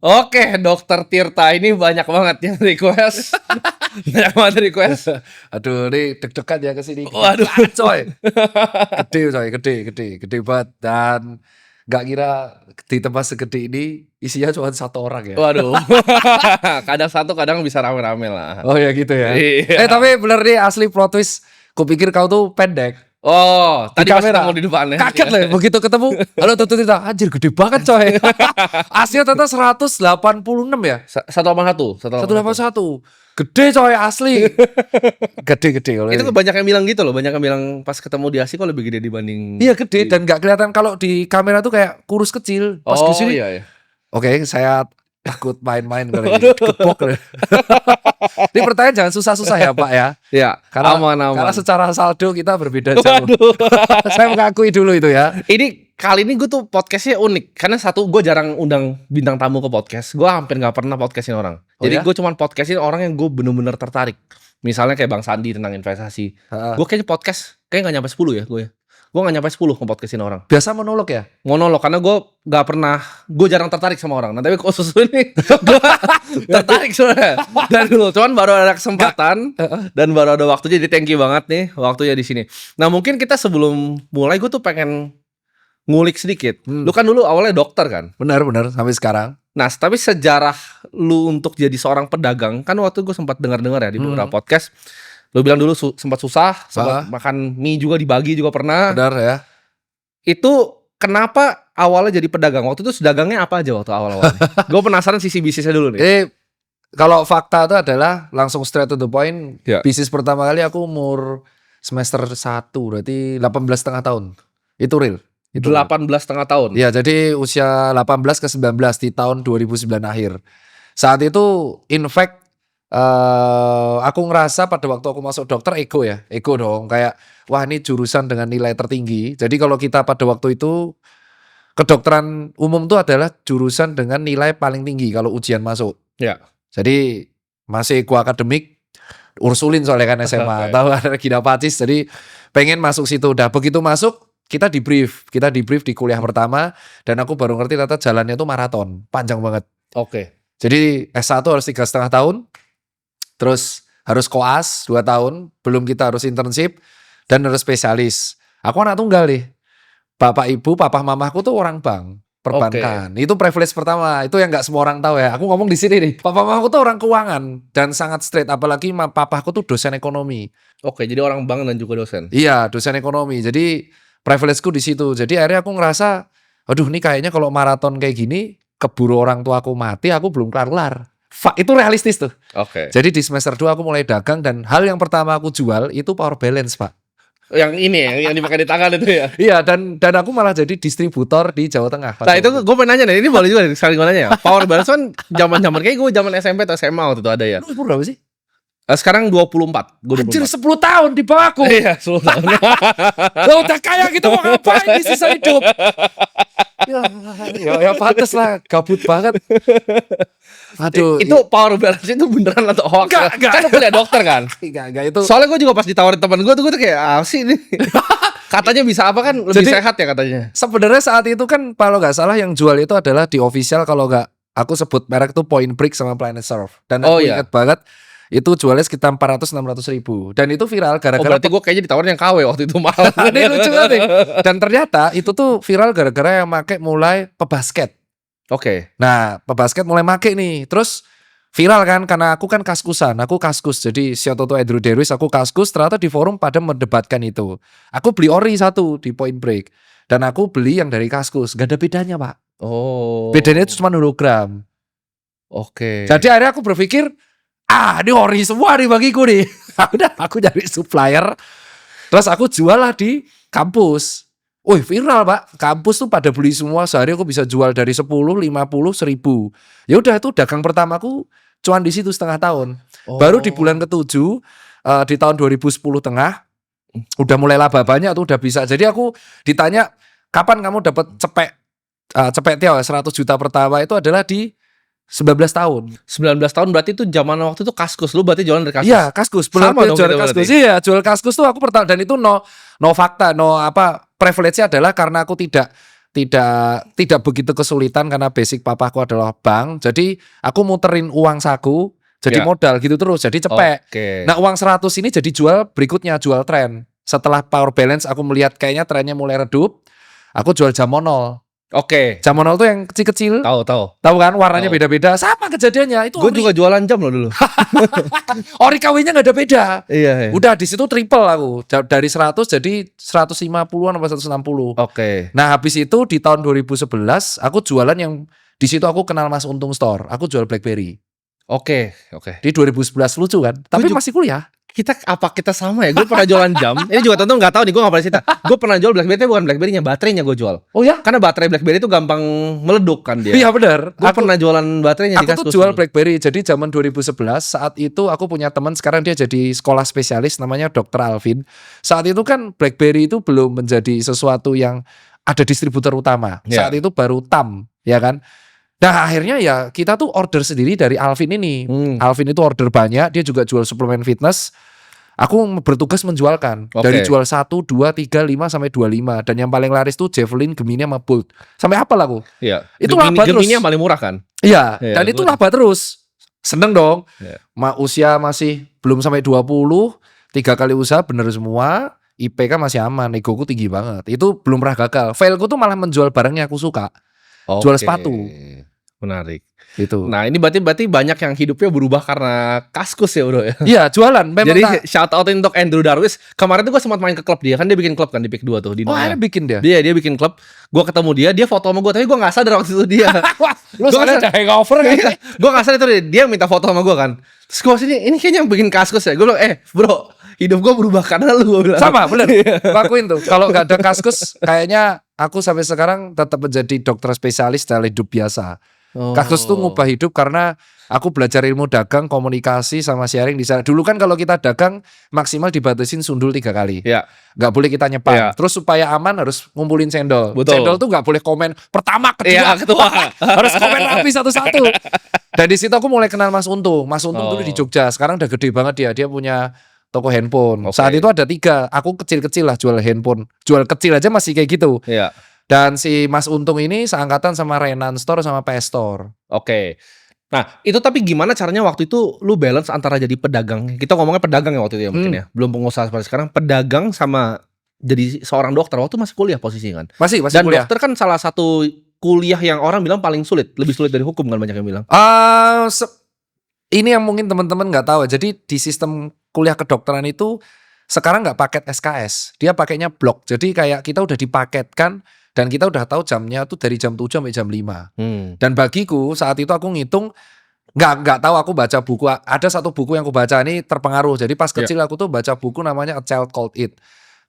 Oke, Dokter Tirta ini banyak banget yang request. Banyak banget request. Aduh, ini deg-degan ya kesini. Waduh. Coy. Gede banget. Dan nggak kira di tempat segede ini isinya cuma satu orang ya. Waduh. Kadang satu, kadang bisa rame-rame lah. Oh ya gitu ya. Iya. Tapi bener nih asli plot twist. Kupikir kau tuh pendek. Oh, Di tadi pas kamera. ketemu di depannya. Kaget lah begitu ketemu. Halo Tutu Tita. Anjir gede banget coy. Aslinya ternyata 186 ya. 181. 181. Gede coy asli. Gede. Itu banyak yang bilang gitu loh. Banyak yang bilang pas ketemu di Asik kok lebih gede dibanding. Iya gede dan nggak kelihatan kalau di kamera tuh kayak kurus kecil. Pas di sini. Iya. Oke, saya takut main-main kali ini. Kepok kali. Ini pertanyaan jangan susah-susah ya Pak ya. Iya, Karena aman. secara saldo kita berbeda jauh. Waduh. Saya mengakui dulu itu ya. Ini kali ini gue tuh podcastnya unik. Karena satu, gue jarang undang bintang tamu ke podcast. Gue hampir gak pernah podcastin orang. Oh Jadi ya? gue cuman podcastin orang yang gue bener-bener tertarik. Misalnya kayak Bang Sandi tentang investasi. Gue kayaknya podcast kayak gak nyampe 10 ya gue ya. Gue gak nyampe 10 nge-podcastin orang. Biasa monolog ya? Monolog, karena gue gak pernah, gue jarang tertarik sama orang. Nah tapi khusus ini gue tertarik sebenarnya dari dulu. Cuman baru ada kesempatan dan baru ada waktunya. Jadi thank you banget nih waktunya di sini. Nah mungkin kita sebelum mulai gue tuh pengen ngulik sedikit. Lu kan dulu awalnya dokter kan? Benar sampai sekarang. Nah tapi sejarah lu untuk jadi seorang pedagang, kan waktu gue sempat dengar-dengar ya di beberapa podcast. Lu bilang dulu sempat susah, sempat makan mie juga dibagi juga pernah. Benar ya. Itu kenapa awalnya jadi pedagang? Waktu itu dagangnya apa aja waktu awal-awalnya? Gue penasaran sisi bisnisnya dulu nih. Kalau fakta itu adalah langsung straight to the point. Ya. Bisnis pertama kali aku umur semester 1, berarti 18,5 tahun. Itu real. 18,5 tahun. Ya, jadi usia 18 ke 19 di tahun 2009 akhir. Saat itu in fact aku ngerasa pada waktu aku masuk dokter ego dong, kayak wah ini jurusan dengan nilai tertinggi. Jadi kalau kita pada waktu itu kedokteran umum itu adalah jurusan dengan nilai paling tinggi kalau ujian masuk. Ya. Jadi masih ego akademik, Ursulin soalnya kan SMA, tahu ada Gina Pacis, jadi pengen masuk situ. Udah begitu masuk kita di brief di kuliah pertama dan aku baru ngerti ternyata jalannya tuh maraton, panjang banget. Oke. Jadi S1 harus 3,5 tahun. Terus harus koas 2 tahun, belum kita harus internship dan harus spesialis. Aku anak tunggal nih. Bapak ibu, papa mamaku tuh orang bank, perbankan. Itu privilege pertama, itu yang nggak semua orang tahu ya. Aku ngomong di sini nih. Papa mamaku tuh orang keuangan dan sangat straight, apalagi papaku tuh dosen ekonomi. Oke, jadi orang bank dan juga dosen. Iya, dosen ekonomi. Jadi privilegeku di situ. Jadi akhirnya aku ngerasa, aduh nih kayaknya kalau maraton kayak gini keburu orang tua aku mati, aku belum kelar-kelar. Itu realistis tuh. Oke. Jadi di semester 2 aku mulai dagang dan hal yang pertama aku jual itu power balance, Pak. Yang ini ya, yang dipakai di tangan itu ya. Iya, dan aku malah jadi distributor di Jawa Tengah. Nah itu gue pengen nanya nih, ini boleh juga sekali gue nanya ya. Power balance kan zaman kayak gue zaman SMP atau SMA waktu itu ada ya. Lu umur berapa sih? Sekarang 24. Gue 24. Anjir 10 tahun di bawahku. Iya, 10 tahun. Lo udah kaya gitu mau ngapain di sisa hidup? Ya pantes lah, gabut banget. Aduh. Itu power balance itu beneran atau hoax? Enggak. Kan lu kuliah dokter kan? Enggak itu. Soalnya gue juga pas ditawarin teman gue tuh kayak ah sih ini. Katanya bisa apa kan lebih Jadi, sehat ya katanya. Sebenarnya saat itu kan kalau nggak salah yang jual itu adalah di official, kalau nggak aku sebut merek tuh Point Break sama Planet Surf. Dan aku ingat banget itu jualnya sekitar 400-600 ribu. Dan itu viral gara-gara. Berarti gue kayaknya ditawarin yang KW waktu itu mahal. Ini lucu banget. Dan ternyata itu tuh viral gara-gara yang make mulai pebasket. Oke. Nah pebasket mulai make nih. Terus viral kan karena aku kan kaskusan. Aku kaskus. Jadi shout out to Andrew Derwis, aku kaskus. Ternyata di forum pada mendebatkan itu. Aku beli ori 1 di Point Break. Dan aku beli yang dari kaskus. Gak ada bedanya Pak. Oh. Bedanya itu cuma hologram. Oke. Jadi akhirnya aku berpikir, ini ori semua nih bagiku nih. Udah aku cari supplier. Terus aku jual lah di kampus. Wih viral Pak. Kampus tuh pada beli semua. Sehari aku bisa jual dari 10, 50, 1000. Ya udah itu dagang pertamaku cuan di situ setengah tahun. Baru di bulan ke-7 di tahun 2010 tengah udah mulai laba banyak tuh, udah bisa. Jadi aku ditanya kapan kamu dapat cepet Tiao 100 juta pertama, itu adalah di 19 tahun. 19 tahun berarti itu zaman waktu itu kaskus. Lu berarti jualan dari kaskus. Iya, kaskus. Sama dong jual kita kaskus. berarti. Iya, jual kaskus tuh aku pertama, dan itu no fakta, privilege-nya adalah karena aku tidak tidak begitu kesulitan karena basic papaku adalah bank. Jadi aku muterin uang saku jadi Ya. modal gitu terus, jadi cepet. Oke. Nah uang 100 ini jadi jual berikutnya, jual tren. Setelah power balance aku melihat kayaknya trennya mulai redup, aku jual jam monol. Oke. Jam monol tuh yang kecil-kecil. Tahu. Tahu kan warnanya Tahu. beda-beda. Sama kejadiannya. Itu Gue juga jualan jam loh dulu. ori kawinnya gak ada beda. Iya. Udah di situ triple aku. Dari 100 jadi 150-an atau 160. Oke. Nah, habis itu di tahun 2011 aku jualan yang di situ aku kenal Mas Untung Store. Aku jual BlackBerry. Oke. Di 2011 lucu kan? Tapi juga- masih kuliah. Kita sama ya? Gue pernah jualan jam. Ini juga tentu nggak tahu nih, gue nggak pernah cerita. Gue pernah jual BlackBerry, tapi bukan BlackBerry-nya, baterainya gue jual. Oh ya? Karena baterai BlackBerry itu gampang meleduk kan dia. Iya benar. Gue pernah jualan baterainya di Aku tuh Kaskus jual dulu. BlackBerry. Jadi zaman 2011 saat itu aku punya teman, sekarang dia jadi sekolah spesialis namanya Dr. Alvin. Saat itu kan BlackBerry itu belum menjadi sesuatu yang ada distributor utama. Ya. Saat itu baru TAM, ya kan? Nah akhirnya ya kita tuh order sendiri dari Alvin ini. Alvin itu order banyak, dia juga jual suplemen fitness. Aku bertugas menjualkan. Oke. Dari jual 1, 2, 3, 5 sampai 25. Dan yang paling laris tuh Javelin, Gemini sama Bolt. Sampai apa lah aku? Iya. Itu Gemini, laba terus. Gemini yang paling murah kan? Iya, Iya, dan itu gua- laba terus. Seneng dong. Iya. Usia masih belum sampai 20, 3 kali usaha bener semua. IPK masih aman, egoku tinggi banget. Itu belum pernah gagal. Failku tuh malah menjual barang yang aku suka. Jual Oke. sepatu. Menarik. Gitu. Nah ini berarti banyak yang hidupnya berubah karena Kaskus ya bro ya. Iya, jualan. Memang Jadi tak- shout out untuk Andrew Darwis. Kemarin tuh gue sempat main ke klub dia, kan dia bikin klub kan di Pick 2 tuh di Oh, Noya. akhirnya bikin dia. Dia bikin klub. Gue ketemu dia foto sama gue, tapi gue nggak sadar waktu itu dia. Wah, lu Gua soalnya nggak ada hangover kan? Gue nggak sadar itu dia minta foto sama gue kan. Terus gue sini, ini kayaknya yang bikin Kaskus ya. Gue bilang, bro, hidup gue berubah karena lu, gue bilang. Sama, bener. Lakuin tuh. Kalau nggak ada Kaskus, kayaknya aku sampai sekarang tetap menjadi dokter spesialis dalam hidup biasa. Oh. Kaskus tuh ngubah hidup karena aku belajar ilmu dagang, komunikasi sama sharing di sana. Dulu kan kalau kita dagang maksimal dibatasin sundul 3 kali. Ya, Nggak boleh kita nyepam. Iya. Terus supaya aman harus ngumpulin cendol. Betul. Cendol tuh nggak boleh komen pertama, kedua. iya ketua. Harus komen rapi satu-satu. Dan di situ aku mulai kenal Mas Untung. Mas Untung dulu di Jogja. Sekarang udah gede banget dia. Dia punya toko handphone. Oke. Saat itu ada 3. Aku kecil-kecil lah jual handphone. Jual kecil aja masih kayak gitu. Iya. Dan si Mas Untung ini seangkatan sama Renan Store sama PS Store. Oke. Nah, itu tapi gimana caranya waktu itu lu balance antara jadi pedagang? Kita ngomongnya pedagang ya waktu itu ya mungkin ya. Belum pengusaha seperti sekarang. Pedagang sama jadi seorang dokter. Waktu masih kuliah posisinya kan. Masih Dan kuliah. dokter kan salah satu kuliah yang orang bilang paling sulit. Lebih sulit dari hukum kan banyak yang bilang. Ini yang mungkin teman-teman nggak tahu. Jadi di sistem kuliah kedokteran itu sekarang nggak paket SKS, dia pakainya blok. Jadi kayak kita udah dipaketkan dan kita udah tahu jamnya tuh dari jam 7 sampai jam 5. Dan bagiku saat itu aku ngitung nggak tahu, aku baca buku, ada satu buku yang aku baca ini terpengaruh. Jadi pas kecil aku tuh baca buku namanya A Child Called It.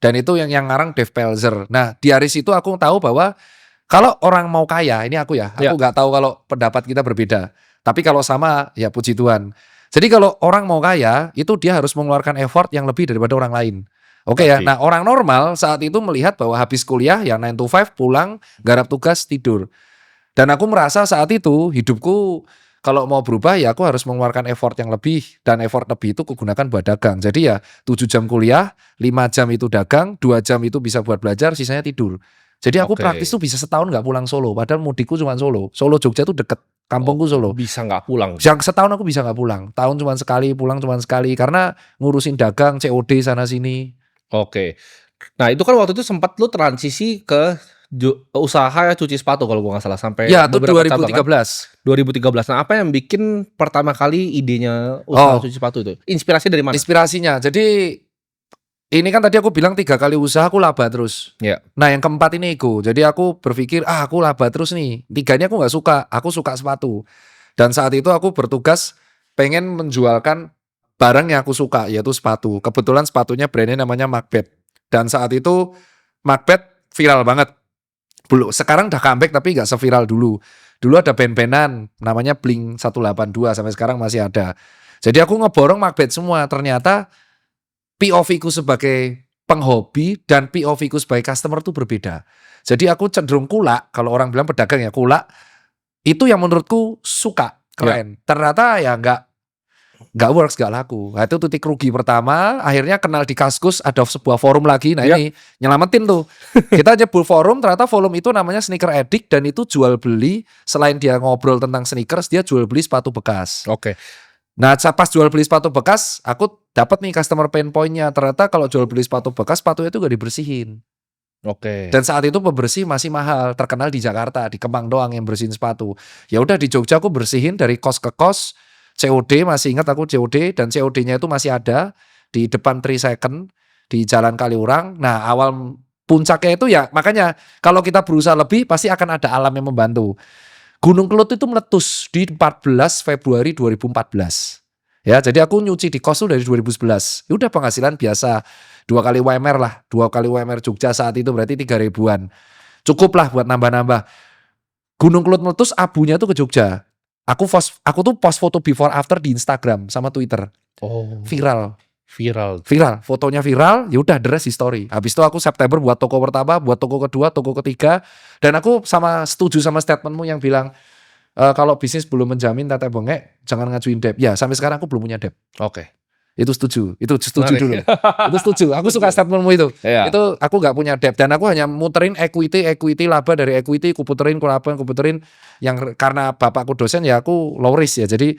Dan itu yang ngarang Dave Pelzer. Nah, di hari situ aku tahu bahwa kalau orang mau kaya, ini aku nggak tahu kalau pendapat kita berbeda. Tapi kalau sama, ya puji Tuhan. Jadi kalau orang mau kaya, itu dia harus mengeluarkan effort yang lebih daripada orang lain. Oke ya, nah orang normal saat itu melihat bahwa habis kuliah, ya 9 to 5, pulang, garap tugas, tidur. Dan aku merasa saat itu, hidupku kalau mau berubah, ya aku harus mengeluarkan effort yang lebih. Dan effort lebih itu kugunakan buat dagang. Jadi ya 7 jam kuliah, 5 jam itu dagang, 2 jam itu bisa buat belajar, sisanya tidur. Jadi aku praktis tuh bisa setahun nggak pulang Solo. Padahal mudikku cuma Solo. Solo Jogja tuh deket. Kampungku Solo. Bisa nggak pulang. Yang setahun aku bisa nggak pulang. Tahun cuma sekali, pulang cuma sekali. Karena ngurusin dagang, COD sana sini. Oke. Nah itu kan waktu itu sempat lu transisi ke usaha cuci sepatu kalau gua nggak salah sampai Ya itu beberapa 2013. cabang, kan? 2013. Nah apa yang bikin pertama kali idenya usaha cuci sepatu itu? Inspirasi dari mana? Inspirasinya. Jadi ini kan tadi aku bilang 3 kali usaha aku laba terus. Ya. Nah yang keempat ini ego. Jadi aku berpikir aku laba terus nih. 3-nya aku nggak suka. Aku suka sepatu. Dan saat itu aku bertugas pengen menjualkan barang yang aku suka, yaitu sepatu. Kebetulan sepatunya brandnya namanya Macbeth. Dan saat itu Macbeth viral banget. Sekarang udah comeback tapi nggak seviral dulu. Dulu ada band-bandan namanya Blink 182 sampai sekarang masih ada. Jadi aku ngeborong Macbeth semua. Ternyata POV ku sebagai penghobi dan POV ku sebagai customer tuh berbeda. Jadi aku cenderung kulak, kalau orang bilang pedagang ya kulak, itu yang menurutku suka, keren. Ternyata ya nggak works, nggak laku. Nah, itu titik rugi pertama. Akhirnya kenal di Kaskus, ada sebuah forum lagi. Nah ini nyelamatin tuh. Kita nyebut forum, ternyata forum itu namanya Sneaker Addict dan itu jual beli. Selain dia ngobrol tentang sneakers, dia jual beli sepatu bekas. Oke. Nah pas jual beli sepatu bekas, aku dapat nih customer pain point-nya. Ternyata kalau jual beli sepatu bekas, sepatunya itu gak dibersihin. Oke. Dan saat itu pembersih masih mahal, terkenal di Jakarta, di Kemang doang yang bersihin sepatu. Ya udah di Jogja aku bersihin dari kos ke kos, COD masih ingat aku COD dan COD-nya itu masih ada di depan 3 Second di Jalan Kaliurang. Nah, awal puncaknya itu ya makanya kalau kita berusaha lebih pasti akan ada alam yang membantu. Gunung Kelut itu meletus di 14 Februari 2014. Ya, jadi aku nyuci di kos itu dari 2011. Ya udah penghasilan biasa 2 kali UMR lah, 2 kali UMR Jogja saat itu berarti 3 ribuan. Cukup lah buat nambah-nambah. Gunung Kelut meletus, abunya tuh ke Jogja. Aku tuh post foto before after di Instagram sama Twitter. Oh, Viral. viral. Fotonya viral, ya udah the rest history. Habis itu aku September buat toko pertama, buat toko kedua, toko ketiga, dan aku setuju sama statementmu yang bilang kalau bisnis belum menjamin tete bengek, jangan ngajuin debt. Ya, sampai sekarang aku belum punya debt. Oke. Itu setuju Menarik. dulu. Itu setuju. Aku suka statementmu itu. Iya. Itu aku nggak punya debt dan aku hanya muterin equity laba dari equity, kuputerin yang karena bapakku dosen ya aku low risk ya. Jadi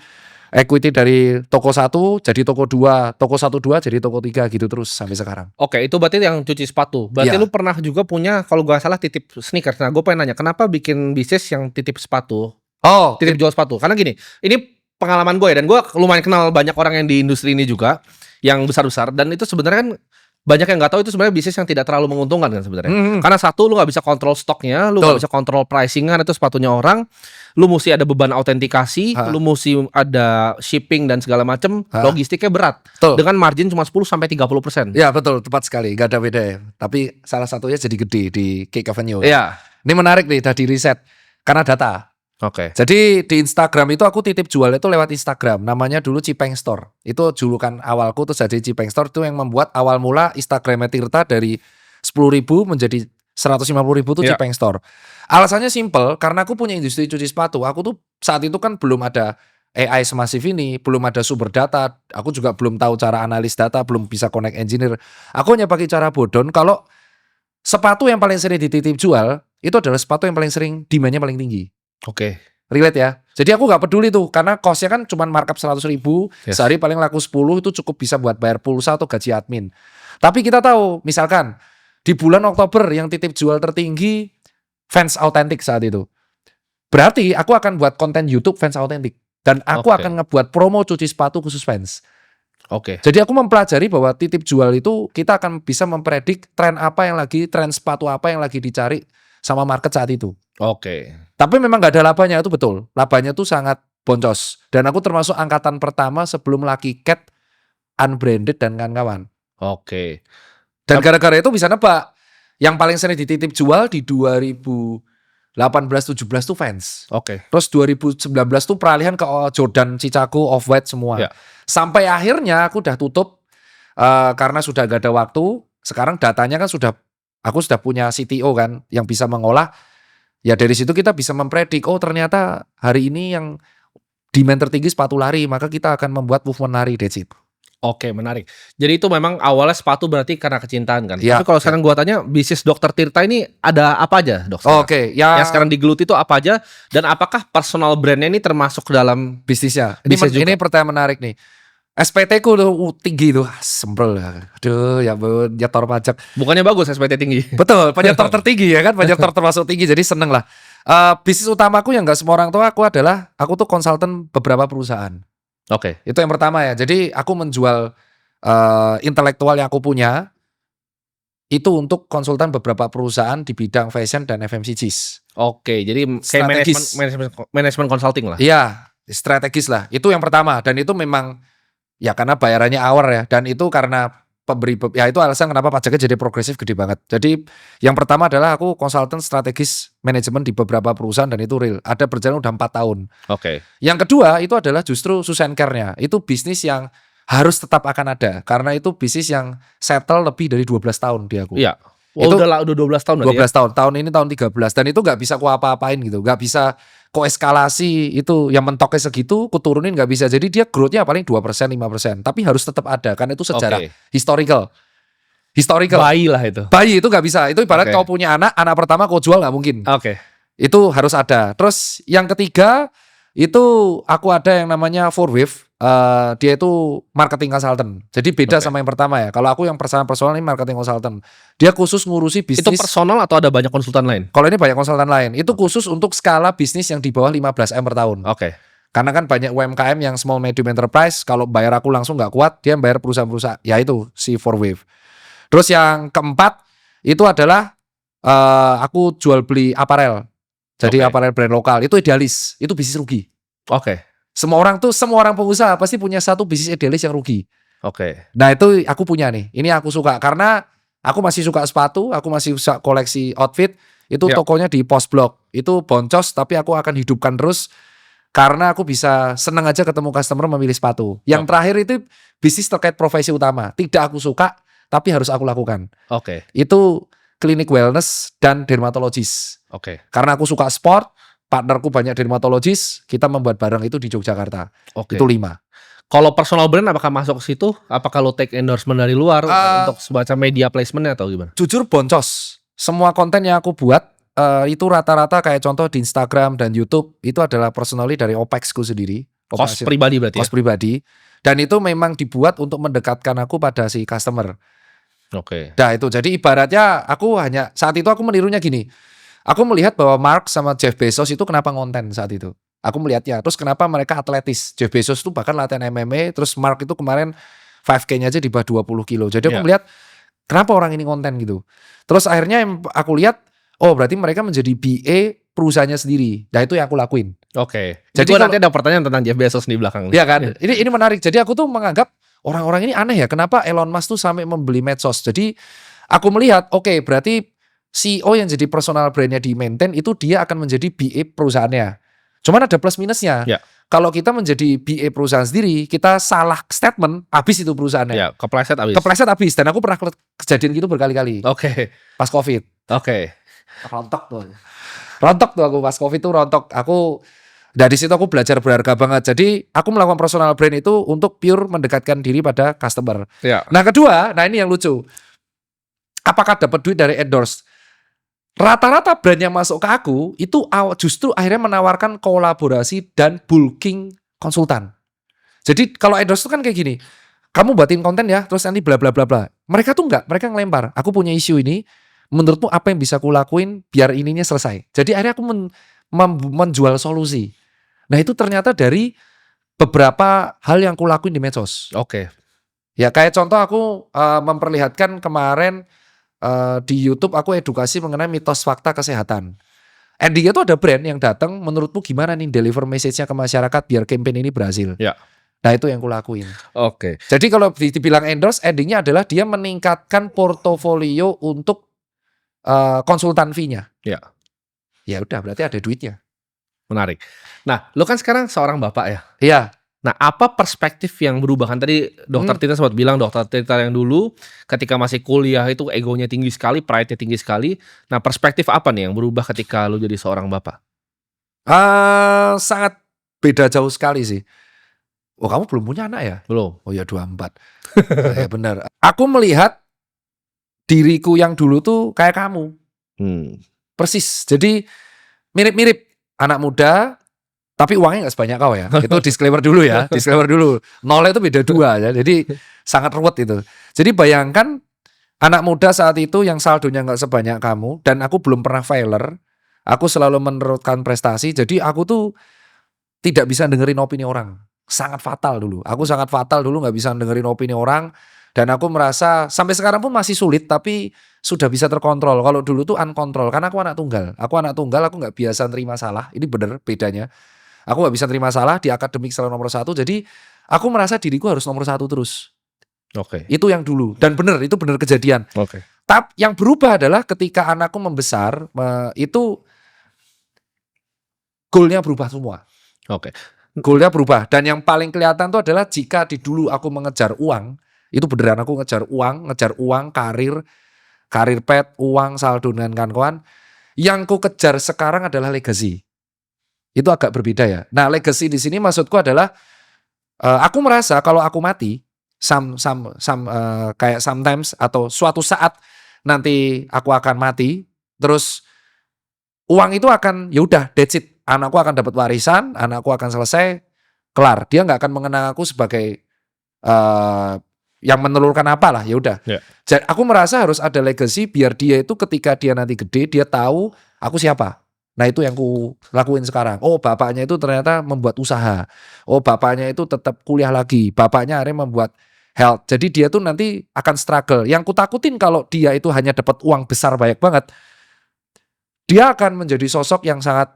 equity dari toko 1 jadi toko 2, toko 1 2 jadi toko 3 gitu terus sampai sekarang. Oke, itu berarti yang cuci sepatu. Berarti Iya. lu pernah juga punya, kalau gak salah, titip sneakers. Nah, gue pengen nanya, kenapa bikin bisnis yang titip sepatu? Oh, Titip jual sepatu. Karena gini, ini pengalaman gue ya, dan gue lumayan kenal banyak orang yang di industri ini juga, yang besar-besar, dan itu sebenarnya kan banyak yang nggak tahu itu sebenarnya bisnis yang tidak terlalu menguntungkan kan sebenarnya. Karena satu, lu nggak bisa kontrol stoknya, lu nggak bisa kontrol pricingan itu sepatunya orang, lu mesti ada beban autentikasi, lu mesti ada shipping dan segala macem, logistiknya berat. Betul. Dengan margin cuma 10-30%. Ya betul, tepat sekali, gak ada beda ya. Tapi salah satunya jadi gede di Cake Avenue. Iya. Ini menarik nih, tadi riset karena data. Oke. Jadi di Instagram itu aku titip jual itu lewat Instagram. Namanya dulu Cipeng Store. Itu julukan awalku tuh jadi Cipeng Store itu yang membuat awal mula Instagramnya Tirta dari 10.000 menjadi 150.000 tuh Iya. Cipeng Store. Alasannya simple karena aku punya industri cuci sepatu. Aku tuh saat itu kan belum ada AI semasif ini, belum ada sumber data. Aku juga belum tahu cara analis data, belum bisa connect engineer. Aku hanya pakai cara bodon kalau sepatu yang paling sering dititip jual itu adalah sepatu yang paling sering demand-nya paling tinggi. Oke. Relate ya. Jadi aku gak peduli tuh karena cost-nya kan cuma markup 100.000, Yes. sehari paling laku 10 itu cukup bisa buat bayar pulsa atau gaji admin. Tapi kita tahu misalkan di bulan Oktober yang titip jual tertinggi fans autentik saat itu. Berarti aku akan buat konten YouTube fans autentik dan aku Oke. akan ngebuat promo cuci sepatu khusus fans. Oke. Jadi aku mempelajari bahwa titip jual itu kita akan bisa mempredik tren sepatu apa yang lagi dicari sama market saat itu. Oke. Tapi memang gak ada labanya, itu betul. Labanya tuh sangat boncos. Dan aku termasuk angkatan pertama sebelum Lucky Cat, Unbranded dan kawan-kawan. Oke. Dan gara-gara itu bisa nebak. Yang paling sering dititip jual di 2018-17 tuh fans. Oke. Terus 2019 tuh peralihan ke Jordan, Chicago, Off-White semua. Ya. Sampai akhirnya aku udah tutup karena sudah gak ada waktu. Sekarang datanya kan aku sudah punya CTO kan yang bisa mengolah. Ya dari situ kita bisa mempredik, oh ternyata hari ini yang demand tertinggi sepatu lari, maka kita akan membuat movement lari, that's it. Oke, menarik. Jadi itu memang awalnya sepatu berarti karena kecintaan kan. Ya, Tapi kalau sekarang gua tanya, bisnis Dokter Tirta ini ada apa aja, Dok? sekarang? Oke, ya Yang sekarang digeluti itu apa aja, dan apakah personal brandnya ini termasuk dalam bisnisnya. Bisnis juga. Ini pertanyaan menarik nih. SPT ku tuh tinggi tuh, sempel. Aduh, ya ampun, nyetor pajak. bukannya bagus SPT tinggi? Betul, penyetor tertinggi ya kan, penyetor termasuk tinggi, jadi seneng lah. Bisnis utamaku yang nggak semua orang tahu aku adalah aku tuh konsultan beberapa perusahaan. Oke. Itu yang pertama ya. Jadi aku menjual intelektual yang aku punya itu untuk konsultan beberapa perusahaan di bidang fashion dan FMCGs. Oke, jadi kayak Strategis. manajemen consulting lah. Iya, strategis lah. Itu yang pertama dan itu memang ya karena bayarannya hour ya dan itu karena ya itu alasan kenapa pajaknya jadi progresif gede banget. Jadi yang pertama adalah aku konsultan strategis manajemen di beberapa perusahaan dan itu real. Ada berjalan udah 4 tahun. Oke. Yang kedua itu adalah justru Susan Care-nya. Itu bisnis yang harus tetap akan ada karena itu bisnis yang settle lebih dari 12 tahun di aku. Iya. Oh, Itu udah 12 tahun berarti 12 tahun. Tahun ini tahun 13 dan itu nggak bisa ku apa-apain gitu. Nggak bisa ku eskalasi itu yang mentoknya segitu, ku turunin nggak bisa. Jadi dia growth-nya paling 2%, 5%. Tapi harus tetap ada karena itu sejarah Oke. historical. Bayi lah itu. Bayi itu nggak bisa. Itu ibarat Oke. kau punya anak pertama kau jual nggak mungkin. Oke. Itu harus ada. Terus yang ketiga itu aku ada yang namanya 4Wave. Dia itu marketing consultant. Jadi beda Oke. sama yang pertama ya. Kalau aku yang personal ini marketing consultant. Dia khusus ngurusi Itu bisnis. personal atau ada banyak konsultan lain? Kalau ini banyak konsultan lain. Itu khusus untuk skala bisnis yang di bawah 15M per tahun. Oke. Karena kan banyak UMKM yang small medium enterprise. Kalau bayar aku langsung nggak kuat, dia bayar perusahaan-perusahaan. Ya itu si 4Wave. Terus yang keempat itu adalah aku jual beli aparel. Jadi Oke. aparel brand lokal. Itu idealis. Itu bisnis rugi. Oke. Semua orang pengusaha pasti punya satu bisnis idealis yang rugi. Oke. Nah itu aku punya nih. Ini aku suka karena aku masih suka sepatu, aku masih suka koleksi outfit. Itu Ya. tokonya di Post Blok. Itu boncos tapi aku akan hidupkan terus karena aku bisa senang aja ketemu customer memilih sepatu. Yang Oke. terakhir itu bisnis terkait profesi utama. Tidak aku suka tapi harus aku lakukan. Oke. Itu klinik wellness dan dermatologis. Oke. Karena aku suka sport, partnerku banyak dermatologis, kita membuat barang itu di Yogyakarta. Oke. Itu 5. Kalau personal brand apakah masuk ke situ? Apakah lo take endorsement dari luar untuk semacam media placementnya atau gimana? Jujur boncos. Semua konten yang aku buat itu rata-rata kayak contoh di Instagram dan YouTube itu adalah personally dari OPEX-ku sendiri. Cost pribadi berarti Cost pribadi. Dan itu memang dibuat untuk mendekatkan aku pada si customer. ya? Oke. Nah itu jadi ibaratnya aku hanya saat itu aku menirunya gini. Aku melihat bahwa Mark sama Jeff Bezos itu kenapa ngonten saat itu. Aku melihatnya. Terus kenapa mereka atletis. Jeff Bezos itu bahkan latihan MMA. Terus Mark itu kemarin 5K-nya aja di bawah 20 kilo. Jadi aku Ya. melihat kenapa orang ini konten gitu. Terus akhirnya yang aku lihat, oh berarti mereka menjadi BA perusahaannya sendiri. Nah itu yang aku lakuin. Oke. Jadi Jadi gua kalau- nanti ada pertanyaan tentang Jeff Bezos di belakang. nih. Iya kan? Ini menarik. Jadi aku tuh menganggap orang-orang ini aneh ya. Kenapa Elon Musk tuh sampai membeli medsos. Jadi aku melihat, oke berarti CEO yang jadi personal brandnya di maintain itu dia akan menjadi BA perusahaannya. Cuman ada plus minusnya. Ya. Kalau kita menjadi BA perusahaan sendiri, kita salah statement, habis itu perusahaannya. Ya, kepleset abis. Kepleset habis. Dan aku pernah kejadian gitu berkali-kali. Oke. Pas COVID. Oke. Rontok tuh. Rontok tuh aku pas COVID tuh rontok. Aku dari situ aku belajar berharga banget. Jadi aku melakukan personal brand itu untuk pure mendekatkan diri pada customer. Ya. Nah kedua, nah ini yang lucu. Apakah dapat duit dari endorse? Rata-rata brand yang masuk ke aku itu justru akhirnya menawarkan kolaborasi dan bulking konsultan. Jadi kalau endorse itu kan kayak gini. Kamu buatin konten ya, terus nanti bla bla bla bla. Mereka tuh enggak, mereka ngelempar. Aku punya isu ini, menurutmu apa yang bisa aku lakuin biar ininya selesai. Jadi akhirnya aku menjual solusi. Nah itu ternyata dari beberapa hal yang aku lakuin di medsos. Oke. Ya kayak contoh aku memperlihatkan kemarin di YouTube aku edukasi mengenai mitos fakta kesehatan. Endingnya tuh ada brand yang datang, menurutmu gimana nih deliver message-nya ke masyarakat biar campaign ini berhasil. Ya. Nah itu yang kulakuin. Oke. Jadi kalau dibilang endorse, endingnya adalah dia meningkatkan portofolio untuk konsultan fee-nya. Ya. Ya udah berarti ada duitnya. Menarik. Nah, lo kan sekarang seorang bapak ya. Iya. Nah, apa perspektif yang berubah? Kan tadi Dokter Tita sempat bilang, Dokter Tita yang dulu ketika masih kuliah itu egonya tinggi sekali, pride-nya tinggi sekali. Nah, perspektif apa nih yang berubah ketika lo jadi seorang bapak? Sangat beda jauh sekali sih. Oh kamu belum punya anak ya? Belum. Oh ya 24. Ya benar. Aku melihat diriku yang dulu tuh kayak kamu. Persis. Jadi mirip-mirip. Anak muda, tapi uangnya nggak sebanyak kau ya. Itu disclaimer dulu ya. Disclaimer dulu. Nolnya itu beda 2 ya. Jadi sangat ruwet itu. Jadi bayangkan anak muda saat itu yang saldonya nggak sebanyak kamu. Dan aku belum pernah failer. Aku selalu meneruskan prestasi. Jadi aku tuh tidak bisa dengerin opini orang. Sangat fatal dulu. Aku sangat fatal dulu nggak bisa dengerin opini orang. Dan aku merasa sampai sekarang pun masih sulit tapi sudah bisa terkontrol. Kalau dulu tuh unkontrol karena aku anak tunggal. Aku nggak biasa nerima salah. Ini bener bedanya. Aku nggak bisa nerima salah di akademik selalu nomor 1. Jadi aku merasa diriku harus nomor 1 terus. Oke. Itu yang dulu. Dan itu bener kejadian. Oke. Tapi yang berubah adalah ketika anakku membesar itu goalnya berubah semua. Oke. Goalnya berubah. Dan yang paling kelihatan itu adalah jika di dulu aku mengejar uang, itu beneran aku ngejar uang, karir. karir pet, uang, saldo dan kawan-kawan. Yang ku kejar sekarang adalah legacy. Itu agak berbeda ya. Nah, legacy di sini maksudku adalah aku merasa kalau aku mati, kayak sometimes atau suatu saat nanti aku akan mati, terus uang itu akan ya udah that's it. Anakku akan dapat warisan, anakku akan selesai, kelar. Dia nggak akan mengenang aku sebagai yang menelurkan apalah, ya udah. Ya. Jadi aku merasa harus ada legacy biar dia itu ketika dia nanti gede dia tahu aku siapa. Nah itu yang ku lakuin sekarang. Oh bapaknya itu ternyata membuat usaha. Oh bapaknya itu tetap kuliah lagi. Bapaknya akhirnya membuat health. Jadi dia tuh nanti akan struggle. Yang ku takutin kalau dia itu hanya dapat uang besar banyak banget, dia akan menjadi sosok yang sangat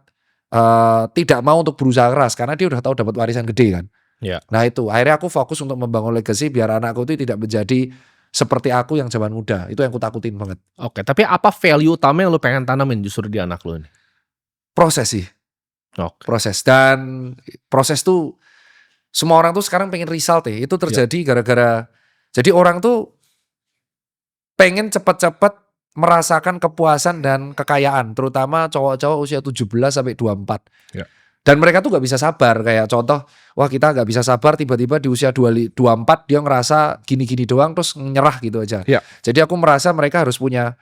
tidak mau untuk berusaha keras karena dia udah tahu dapat warisan gede kan. Ya. Nah itu akhirnya aku fokus untuk membangun legacy biar anakku itu tidak menjadi seperti aku yang zaman muda. Itu yang aku takutin banget. Oke, tapi apa value utama yang lu pengen tanamin justru di anak lu nih? Proses sih. Oke. Proses. Dan proses tuh semua orang tuh sekarang pengen result ya. Itu terjadi gara-gara jadi orang tuh pengen cepat-cepat merasakan kepuasan dan kekayaan, terutama cowok-cowok usia 17 sampai 24. Ya. Dan mereka tuh gak bisa sabar, kayak contoh, wah kita gak bisa sabar tiba-tiba di usia 24 dia ngerasa gini-gini doang terus nyerah gitu aja. Ya. Jadi aku merasa mereka harus punya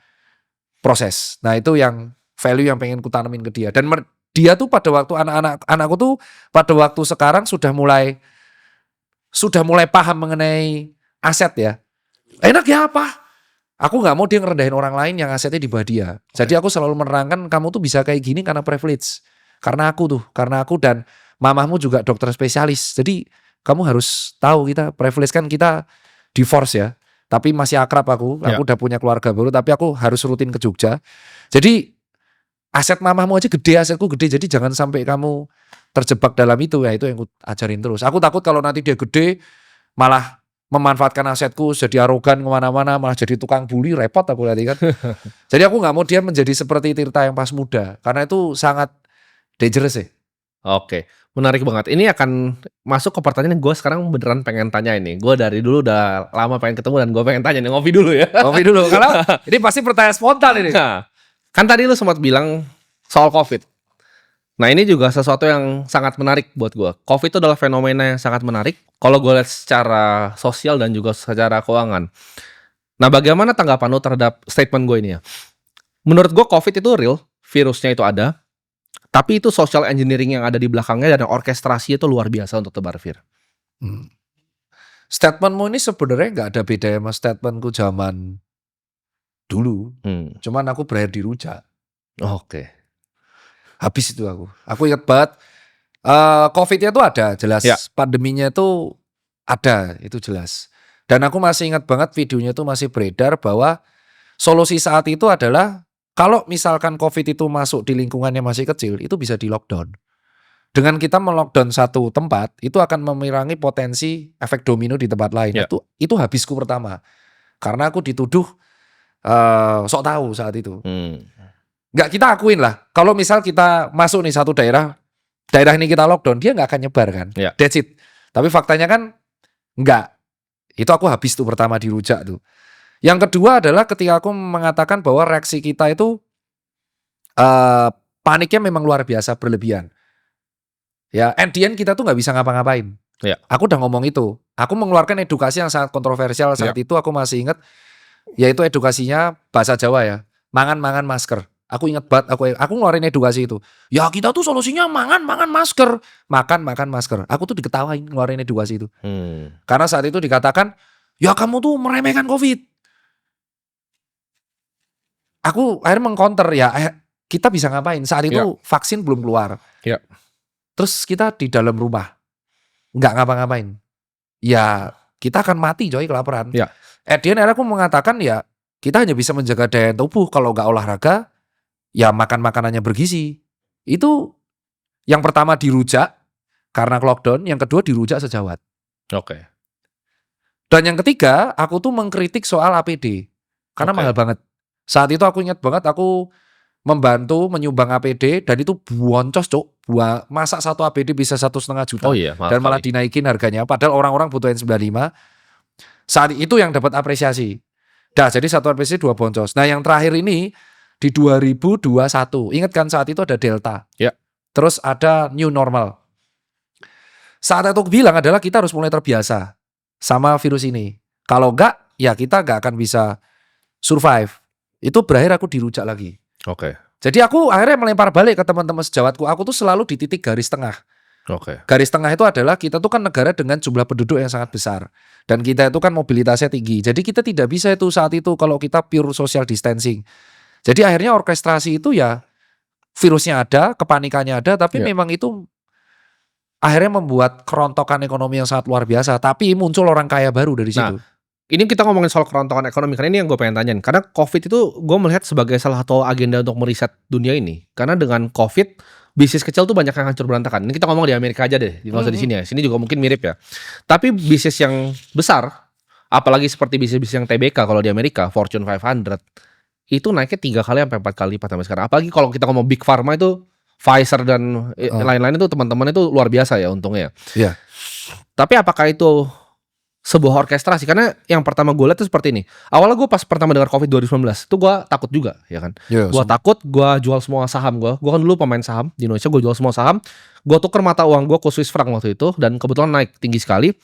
proses. Nah itu yang value yang pengen ku tanamin ke dia. Dan dia tuh pada waktu anakku tuh pada waktu sekarang sudah mulai paham mengenai aset ya. Enak ya apa? Aku gak mau dia ngerendahin orang lain yang asetnya di bawah dia. Jadi aku selalu menerangkan kamu tuh bisa kayak gini karena privilege. Karena aku dan mamahmu juga dokter spesialis. Jadi kamu harus tahu kita privilege kan kita divorce ya. Tapi masih akrab aku udah punya keluarga baru tapi aku harus rutin ke Jogja. Jadi aset mamahmu aja gede, asetku gede. Jadi jangan sampai kamu terjebak dalam itu ya. Itu yang aku ajarin terus. Aku takut kalau nanti dia gede malah memanfaatkan asetku jadi arogan kemana-mana malah jadi tukang bully, repot aku nanti kan. Jadi aku gak mau dia menjadi seperti Tirta yang pas muda karena itu sangat dangerous ya. Oke, menarik banget. Ini akan masuk ke pertanyaan yang gue sekarang beneran pengen tanya ini. Gue dari dulu udah lama pengen ketemu dan gue pengen tanya nih, ngopi dulu ya. Ngopi dulu, karena ini pasti pertanyaan spontan ini. Nah, kan tadi lu sempat bilang soal COVID. Nah ini juga sesuatu yang sangat menarik buat gue. COVID itu adalah fenomena yang sangat menarik. Kalau gue lihat secara sosial dan juga secara keuangan. Nah bagaimana tanggapan lu terhadap statement gue ini ya? Menurut gue COVID itu real, virusnya itu ada. Tapi itu social engineering yang ada di belakangnya dan orkestrasi itu luar biasa untuk tebar vir. Statementmu ini sebenarnya nggak ada beda sama statementku zaman dulu. Cuman aku berakhir di rujak. Oke. Habis itu aku. Aku ingat banget. COVID-nya itu ada jelas. Ya. Pandeminya itu ada, itu jelas. Dan aku masih ingat banget videonya itu masih beredar bahwa solusi saat itu adalah kalau misalkan COVID itu masuk di lingkungan yang masih kecil, itu bisa di lockdown. Dengan kita melockdown satu tempat, itu akan mengurangi potensi efek domino di tempat lain. Ya. Itu habisku pertama. Karena aku dituduh sok tahu saat itu. Nggak, kita akuin lah. Kalau misal kita masuk nih satu daerah ini kita lockdown, dia nggak akan nyebar kan. Ya. That's it. Tapi faktanya kan nggak. Itu aku habis tuh pertama di rujak tuh. Yang kedua adalah ketika aku mengatakan bahwa reaksi kita itu paniknya memang luar biasa berlebihan. Ya, at the end kita tuh nggak bisa ngapa-ngapain. Ya. Aku udah ngomong itu. Aku mengeluarkan edukasi yang sangat kontroversial saat itu. Aku masih ingat, yaitu edukasinya bahasa Jawa ya. Mangan masker. Aku ingat banget. Aku ngeluarin edukasi itu. Ya kita tuh solusinya mangan masker. Makan masker. Aku tuh diketawain ngeluarin edukasi itu. Karena saat itu dikatakan, ya kamu tuh meremehkan COVID. Aku akhirnya mengcounter ya, kita bisa ngapain? Saat itu vaksin belum keluar. Ya. Terus kita di dalam rumah, nggak ngapa-ngapain. Ya kita akan mati coy kelaparan. Ya. Akhirnya aku mengatakan ya kita hanya bisa menjaga daya tubuh kalau nggak olahraga, ya makan makanannya bergizi. Itu yang pertama dirujak karena lockdown, yang kedua dirujak sejawat. Oke. Dan yang ketiga, aku tuh mengkritik soal APD karena mahal banget. Saat itu aku ingat banget aku membantu menyumbang APD dan itu boncos cuk. Masa satu APD bisa 1,5 juta. Oh iya, dan malah dinaikin harganya padahal orang-orang butuhin 95. Saat itu yang dapat apresiasi. Dah, jadi satuan PCC 2 boncos. Nah, yang terakhir ini di 2021. Ingat kan saat itu ada Delta. Ya. Terus ada new normal. Saat itu aku bilang adalah kita harus mulai terbiasa sama virus ini. Kalau enggak, ya kita enggak akan bisa survive. Itu berakhir aku dirujak lagi. Oke. Jadi aku akhirnya melempar balik ke teman-teman sejawatku. Aku tuh selalu di titik garis tengah. Oke. Garis tengah itu adalah kita tuh kan negara dengan jumlah penduduk yang sangat besar. Dan kita itu kan mobilitasnya tinggi. Jadi kita tidak bisa itu saat itu kalau kita pure social distancing. Jadi akhirnya orkestrasi itu ya virusnya ada, kepanikannya ada, tapi Ya. memang itu akhirnya membuat kerontokan ekonomi yang sangat luar biasa. Tapi muncul orang kaya baru dari situ. Ini kita ngomongin soal kerontokan ekonomi, karena ini yang gue pengen tanyain. Karena COVID itu gue melihat sebagai salah satu agenda untuk meriset dunia ini. Karena dengan COVID, bisnis kecil tuh banyak yang hancur berantakan. Ini kita ngomong di Amerika aja deh, nggak usah di sini ya. Sini juga mungkin mirip ya. Tapi bisnis yang besar, apalagi seperti bisnis-bisnis yang TBK kalau di Amerika, Fortune 500, itu naiknya 3 kali sampai 4 kali lipat sampai sekarang. Apalagi kalau kita ngomong Big Pharma itu, Pfizer dan lain-lain itu teman-teman itu luar biasa ya untungnya. Iya. Tapi apakah itu sebuah orkestrasi? Karena yang pertama gue lihat tuh seperti ini. Awalnya gue pas pertama dengar COVID 2019 itu gue takut juga, ya kan. Iya, Gue takut, gue jual semua saham gue. Gue kan dulu pemain saham di Indonesia, gue jual semua saham. Gue tuker mata uang gue ke Swiss franc waktu itu dan kebetulan naik tinggi sekali.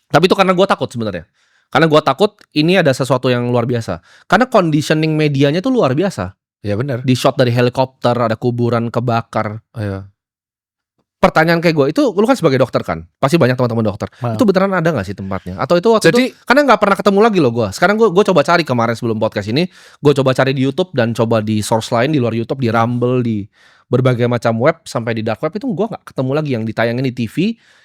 Tapi itu karena gue takut sebenarnya. Karena gue takut ini ada sesuatu yang luar biasa. Karena conditioning medianya tuh luar biasa. Ya benar. Di shot dari helikopter, ada kuburan kebakar. Iya. Pertanyaan kayak gue itu, lu kan sebagai dokter kan, pasti banyak teman-teman dokter. Nah. Itu beneran ada nggak sih tempatnya? Atau itu waktu Jadi- itu karena nggak pernah ketemu lagi loh gue. Sekarang gue coba cari kemarin sebelum podcast ini, gue coba cari di YouTube dan coba di source lain di luar YouTube, di Rumble, di berbagai macam web sampai di dark web itu gue nggak ketemu lagi yang ditayangin di TV,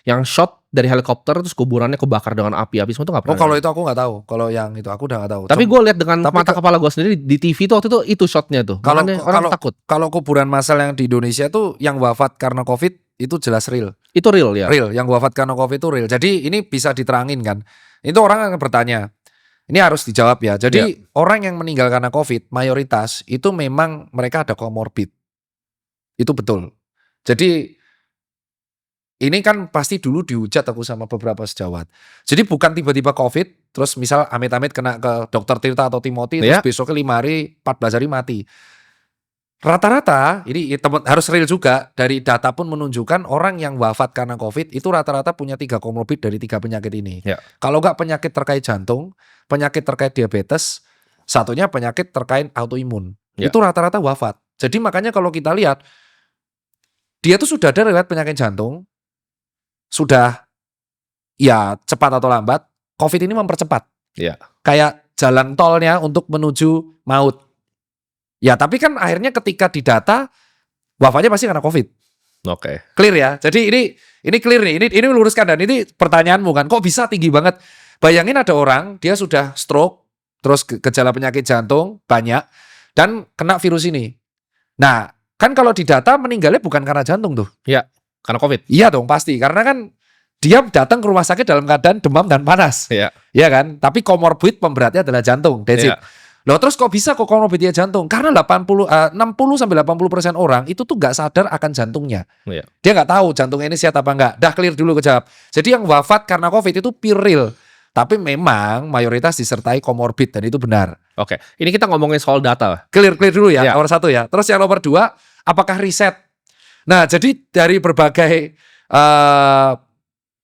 yang shot dari helikopter terus kuburannya kebakar dengan api-api semua itu nggak Oh, pernah. kalau itu aku nggak tahu. Kalau yang itu aku udah nggak tahu. Tapi gue lihat dengan tapi mata kepala gue sendiri di TV itu waktu itu shotnya tuh. Kalau- Makanya orang takut. Kalau kuburan massal yang di Indonesia tuh yang wafat karena COVID itu jelas real. Itu real ya. Real, yang wafat karena COVID itu real. Jadi ini bisa diterangin kan. Itu orang akan bertanya. Ini harus dijawab ya. Jadi orang yang meninggal karena COVID mayoritas itu memang mereka ada comorbid. Itu betul. Jadi ini kan pasti dulu dihujat aku sama beberapa sejawat. Jadi bukan tiba-tiba COVID, terus misal amit-amit kena ke Dokter Tirta atau Timothy, terus Ya. besoknya 5 hari, 14 hari mati. Rata-rata, ini harus real juga, dari data pun menunjukkan orang yang wafat karena COVID itu rata-rata punya 3 komorbid dari 3 penyakit ini. Ya. Kalau nggak penyakit terkait jantung, penyakit terkait diabetes, satunya penyakit terkait autoimun. Ya. Itu rata-rata wafat. Jadi makanya kalau kita lihat, dia tuh sudah ada riwayat penyakit jantung, sudah ya cepat atau lambat, COVID ini mempercepat. Iya. Kayak jalan tolnya untuk menuju maut. Ya tapi kan akhirnya ketika didata, wafatnya pasti karena COVID. Oke. Clear ya. Jadi ini clear nih. Ini meluruskan dan ini pertanyaanmu kan. Kok bisa tinggi banget? Bayangin ada orang dia sudah stroke, terus gejala penyakit jantung banyak dan kena virus ini. Nah, kan kalau didata meninggalnya bukan karena jantung tuh. Karena COVID. Iya dong pasti. Karena kan dia datang ke rumah sakit dalam keadaan demam dan panas. Iya. Iya kan? Tapi komorbid pemberatnya adalah jantung. That's it. Iya. Loh terus kok bisa kok komorbidnya jantung? Karena 60 sampai 80% orang itu tuh nggak sadar akan jantungnya. Iya. Dia nggak tahu jantungnya ini sehat apa enggak. Dah clear dulu kejawab. Jadi yang wafat karena COVID itu pure real. Tapi memang mayoritas disertai komorbid dan itu benar. Oke. Ini kita ngomongin soal data. Clear dulu ya, Ya. nomor 1 ya. Terus yang nomor 2, apakah riset? Nah, jadi dari berbagai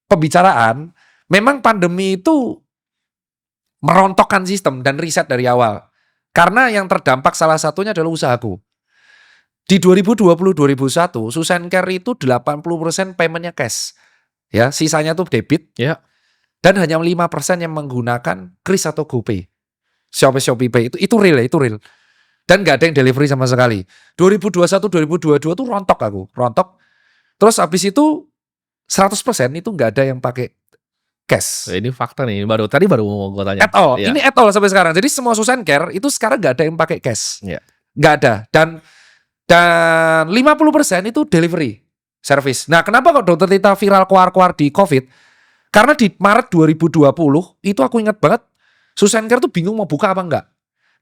pembicaraan, memang pandemi itu merontokkan sistem dan riset dari awal. Karena yang terdampak salah satunya adalah usahaku. Di 2020-2021, Susencare itu 80% paymentnya cash. Ya, sisanya tuh debit. Ya. Dan hanya 5% yang menggunakan Kris atau GoPay. Shopee Pay itu real ya, itu real. Dan nggak ada yang delivery sama sekali. 2021-2022 tuh rontok aku, rontok. Terus habis itu 100% itu nggak ada yang pakai cash. Ini fakta nih, tadi baru mau gue tanya. At all. Iya. Ini at all sampai sekarang. Jadi semua Susencare itu sekarang nggak ada yang pakai cash. Iya. Nggak ada. Dan 50% itu delivery service. Nah, kenapa kok Dokter Tirta viral keluar-keluar di COVID? Karena di Maret 2020 itu aku ingat banget Susencare tuh bingung mau buka apa enggak.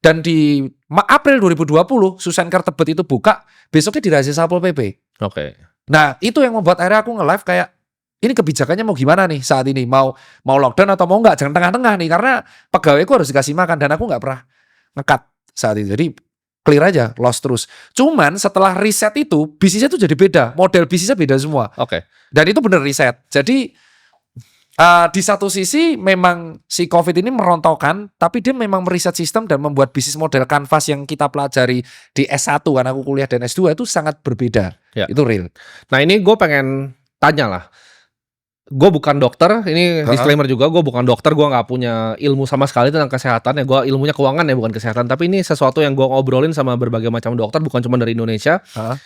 Dan di April 2020 Susencare Tebet itu buka, besoknya dirazia Satpol PP. Oke. Nah, itu yang membuat akhirnya aku nge-live kayak ini kebijakannya mau gimana nih saat ini, mau lockdown atau mau enggak, jangan tengah-tengah nih, karena pegawaiku harus dikasih makan dan aku nggak pernah ngekat saat itu, jadi clear aja, loss terus. Cuman setelah riset itu bisnisnya tuh jadi beda, model bisnisnya beda semua, Oke. dan itu bener riset. Jadi di satu sisi memang si COVID ini merontokkan, tapi dia memang meriset sistem dan membuat bisnis model kanvas yang kita pelajari di S1 kan aku kuliah dan S2 itu sangat berbeda. Ya. Itu real. Nah ini gue pengen tanya lah. Gue bukan dokter, ini disclaimer juga, gue bukan dokter, gue nggak punya ilmu sama sekali tentang kesehatan ya. Gue ilmunya keuangan ya, bukan kesehatan. Tapi ini sesuatu yang gue ngobrolin sama berbagai macam dokter, bukan cuma dari Indonesia.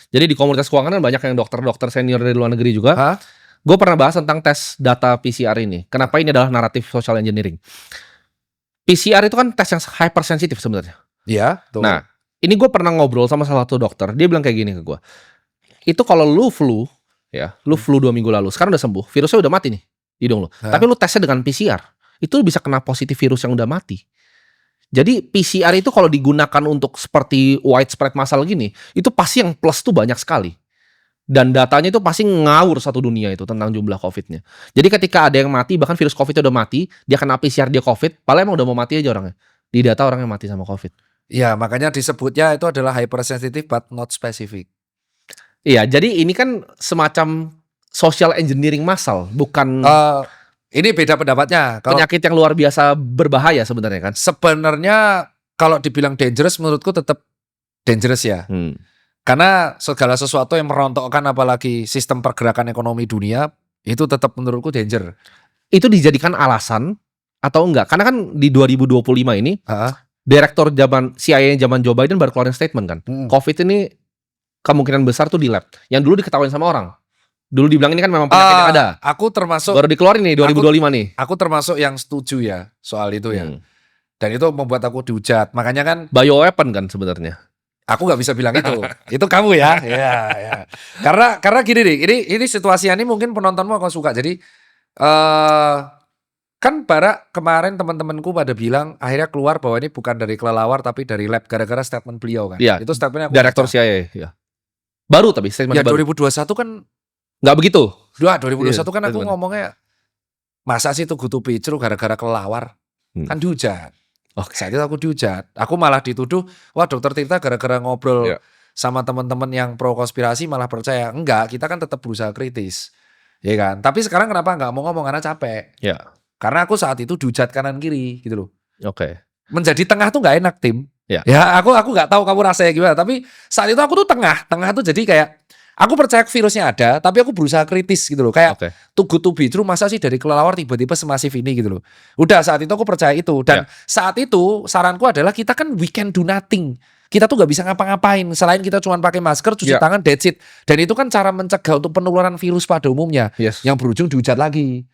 Jadi di komunitas keuangan kan banyak yang dokter-dokter senior dari luar negeri juga. Gue pernah bahas tentang tes data PCR ini. Kenapa ini adalah naratif social engineering? PCR itu kan tes yang hypersensitif sebenarnya. Iya. Nah, ini gue pernah ngobrol sama salah satu dokter. Dia bilang kayak gini ke gue. Itu kalau lu flu 2 minggu lalu, sekarang udah sembuh, virusnya udah mati nih hidung lu. Tapi lu tesnya dengan PCR, itu bisa kena positif virus yang udah mati. Jadi PCR itu kalau digunakan untuk seperti widespread massal gini, itu pasti yang plus tuh banyak sekali. Dan datanya itu pasti ngawur satu dunia itu tentang jumlah COVID-nya. Jadi ketika ada yang mati, bahkan virus COVID udah mati, dia kena PCR dia COVID, padahal emang udah mau mati aja orangnya. Di data orangnya mati sama COVID. Ya, makanya disebutnya itu adalah hypersensitive but not specific. Iya, jadi ini kan semacam social engineering massal, bukan ini beda pendapatnya. Kalau penyakit yang luar biasa berbahaya sebenarnya kan. sebenarnya kalau dibilang dangerous, menurutku tetap dangerous ya. Karena segala sesuatu yang merontokkan apalagi sistem pergerakan ekonomi dunia itu tetap menurutku danger. Itu dijadikan alasan atau enggak? Karena kan di 2025 ini direktur CIA zaman Joe Biden baru keluarin statement kan. COVID ini kemungkinan besar tuh di lab. Yang dulu diketawain sama orang. Dulu dibilang ini kan memang penyakit yang ada. Aku termasuk Baru dikeluarin nih 2025 nih. Aku termasuk yang setuju ya soal itu ya. Dan itu membuat aku dihujat. Makanya kan Bioweapon kan sebenarnya. aku nggak bisa bilang itu. Itu kamu ya. Ya. Karena gini nih, ini situasi ini mungkin penontonmu akan suka. Jadi kan kemarin teman-temanku pada bilang akhirnya keluar bahwa ini bukan dari kelelawar tapi dari lab gara-gara statement beliau kan. Iya. Itu statementnya aku Direktur baca. CIA ya. Baru tapi statement Ya baru. 2021 kan Nggak begitu. 2021 kan aku statement. ngomongnya masa sih itu Gutu Picru gara-gara kelelawar. Kan dihujat. Saat itu aku dihujat. Aku malah dituduh, wah Dokter Tirta gara-gara ngobrol sama teman-teman yang pro konspirasi malah percaya. Enggak, kita kan tetap berusaha kritis. Ya kan? Tapi sekarang kenapa nggak mau ngomong karena capek? Ya. Karena aku saat itu dihujat kanan kiri gitu loh. Oke. Menjadi tengah tuh nggak enak tim. Ya. Aku nggak tahu kamu rasanya gimana. Tapi saat itu aku tuh tengah tuh jadi kayak aku percaya virusnya ada, tapi aku berusaha kritis gitu loh. Kayak Too Good To Be True, masa sih dari kelelawar tiba-tiba semasif ini gitu loh. Udah saat itu aku percaya itu. Dan saat itu saranku adalah kita kan we can do nothing. Kita tuh gak bisa ngapa-ngapain. Selain kita cuma pakai masker, cuci tangan, that's it. Dan itu kan cara mencegah untuk penularan virus pada umumnya. Yang berujung dihujat lagi.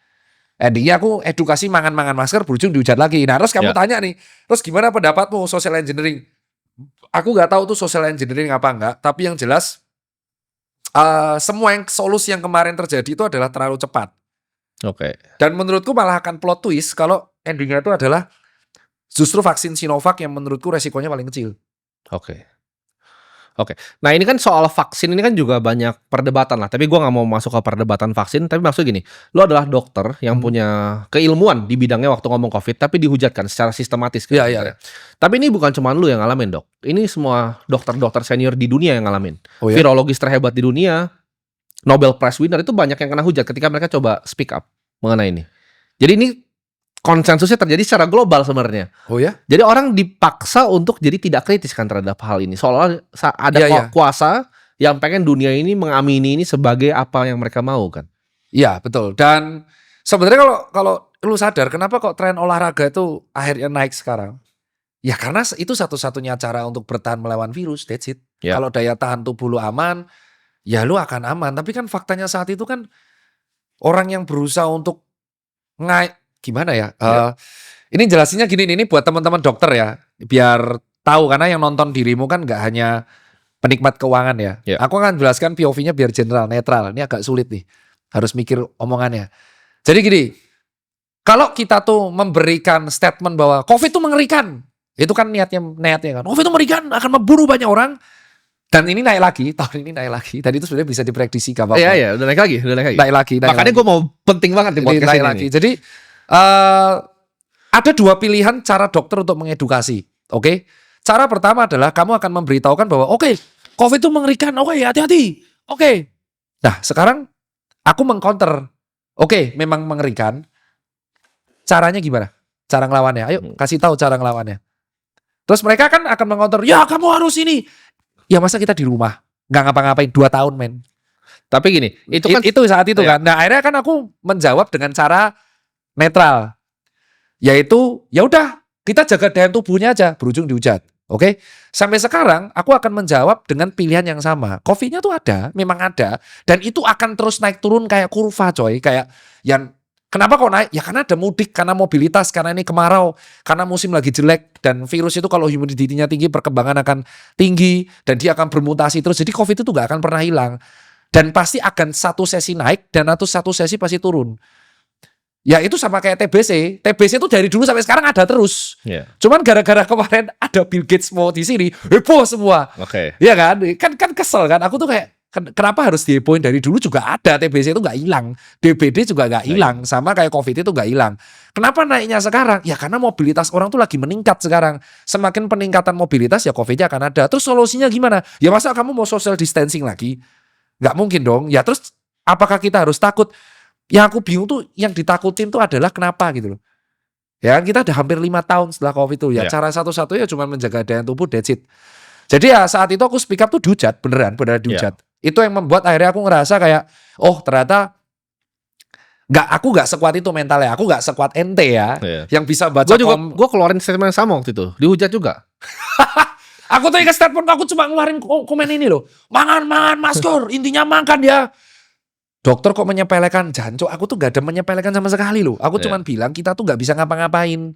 Endingnya aku edukasi mangan-mangan masker, berujung dihujat lagi. Nah terus kamu tanya nih, terus gimana pendapatmu social engineering? Aku gak tahu tuh social engineering apa enggak, tapi yang jelas semua solusi yang kemarin terjadi itu adalah terlalu cepat. Oke. Dan menurutku malah akan plot twist kalau endingnya itu adalah justru vaksin Sinovac yang menurutku resikonya paling kecil. Oke. Nah ini kan soal vaksin ini kan juga banyak perdebatan lah. Tapi gue nggak mau masuk ke perdebatan vaksin. Tapi maksud gini, lo adalah dokter yang punya keilmuan di bidangnya waktu ngomong COVID, tapi dihujatkan secara sistematis. Iya. Tapi ini bukan cuma lo yang ngalamin dok. Ini semua dokter-dokter senior di dunia yang ngalamin. Virologis terhebat di dunia, Nobel Prize winner itu banyak yang kena hujat ketika mereka coba speak up mengenai ini. Jadi ini konsensusnya terjadi secara global sebenarnya. Oh ya? Jadi orang dipaksa untuk jadi tidak kritis kan terhadap hal ini. Seolah ada kuasa yang pengen dunia ini mengamini ini sebagai apa yang mereka mau kan. Iya, betul. Dan sebenarnya kalau lu sadar kenapa kok tren olahraga itu akhirnya naik sekarang? Ya karena itu satu-satunya cara untuk bertahan melawan virus, that's it. Kalau daya tahan tubuh lu aman, ya lu akan aman. Tapi kan faktanya saat itu kan orang yang berusaha untuk gimana ya? Ini jelasinnya gini, ini buat teman-teman dokter ya, biar tahu karena yang nonton dirimu kan nggak hanya penikmat keuangan ya. Aku akan jelaskan POV-nya biar general, netral. Ini agak sulit nih, harus mikir omongannya. Jadi gini, kalau kita tuh memberikan statement bahwa COVID itu mengerikan, itu kan niatnya kan. COVID itu mengerikan, akan membunuh banyak orang. Dan ini naik lagi, tahun ini naik lagi. Dan itu sebenarnya bisa diprediksi gak apa-apa. Iya, udah naik lagi. Naik lagi. Makanya gue mau penting banget di podcast naik ini. lagi. Jadi ada dua pilihan cara dokter untuk mengedukasi. Oke. Cara pertama adalah kamu akan memberitahukan bahwa oke, COVID itu mengerikan. Oke, hati-hati. Oke. Nah, sekarang aku mengcounter. Oke, memang mengerikan. Caranya gimana? Cara ngelawannya. Ayo kasih tahu cara ngelawannya. Terus mereka kan akan mengcounter, ya kamu harus ini. Ya masa kita di rumah nggak ngapa-ngapain 2 tahun men. Tapi gini, itu kan itu saat itu iya. kan. Nah akhirnya kan aku menjawab dengan cara netral, yaitu ya udah kita jaga daya tubuhnya aja, berujung dihujat. Oke, sampai sekarang aku akan menjawab dengan pilihan yang sama. COVID-nya tuh ada, memang ada, dan itu akan terus naik turun kayak kurva coy, kayak yang kenapa kok naik? Ya karena ada mudik, karena mobilitas, karena ini kemarau, karena musim lagi jelek, dan virus itu kalau humidity-nya tinggi, perkembangan akan tinggi, dan dia akan bermutasi terus. Jadi COVID itu gak akan pernah hilang. Dan pasti akan satu sesi naik, dan satu sesi pasti turun. Ya itu sama kayak TBC. TBC itu dari dulu sampai sekarang ada terus. Iya. Cuman gara-gara kemarin ada Bill Gates mau di sini, heboh semua. Oke. Iya kan? Kan kesel kan? Aku tuh kayak kenapa harus dihebohin dari dulu juga ada, TBC itu nggak hilang, DBD juga nggak hilang, sama kayak COVID itu nggak hilang. Kenapa naiknya sekarang? Ya karena mobilitas orang tuh lagi meningkat sekarang. Semakin peningkatan mobilitas ya COVID-nya akan ada. Terus solusinya gimana? Ya masa kamu mau social distancing lagi? Nggak mungkin dong. Ya terus apakah kita harus takut? Yang aku bingung tuh yang ditakutin tuh adalah kenapa gitu loh. Ya kan kita udah hampir 5 tahun setelah COVID itu ya. Yeah. Cara satu-satunya cuma menjaga daya tubuh, that's it. Jadi ya saat itu aku speak up tuh dihujat, beneran dihujat. Itu yang membuat akhirnya aku ngerasa kayak, oh ternyata aku nggak sekuat itu mentalnya, aku nggak sekuat ente ya, yang bisa baca. Gue keluarin statement yang sama waktu itu, dihujat juga. Aku tuh ingat statement aku cuma ngeluarin komen ini loh, mangan masker, intinya makan ya. Dokter kok menyepelekan, jancuk, aku tuh gak ada menyepelekan sama sekali loh. Aku cuman bilang kita tuh gak bisa ngapa-ngapain.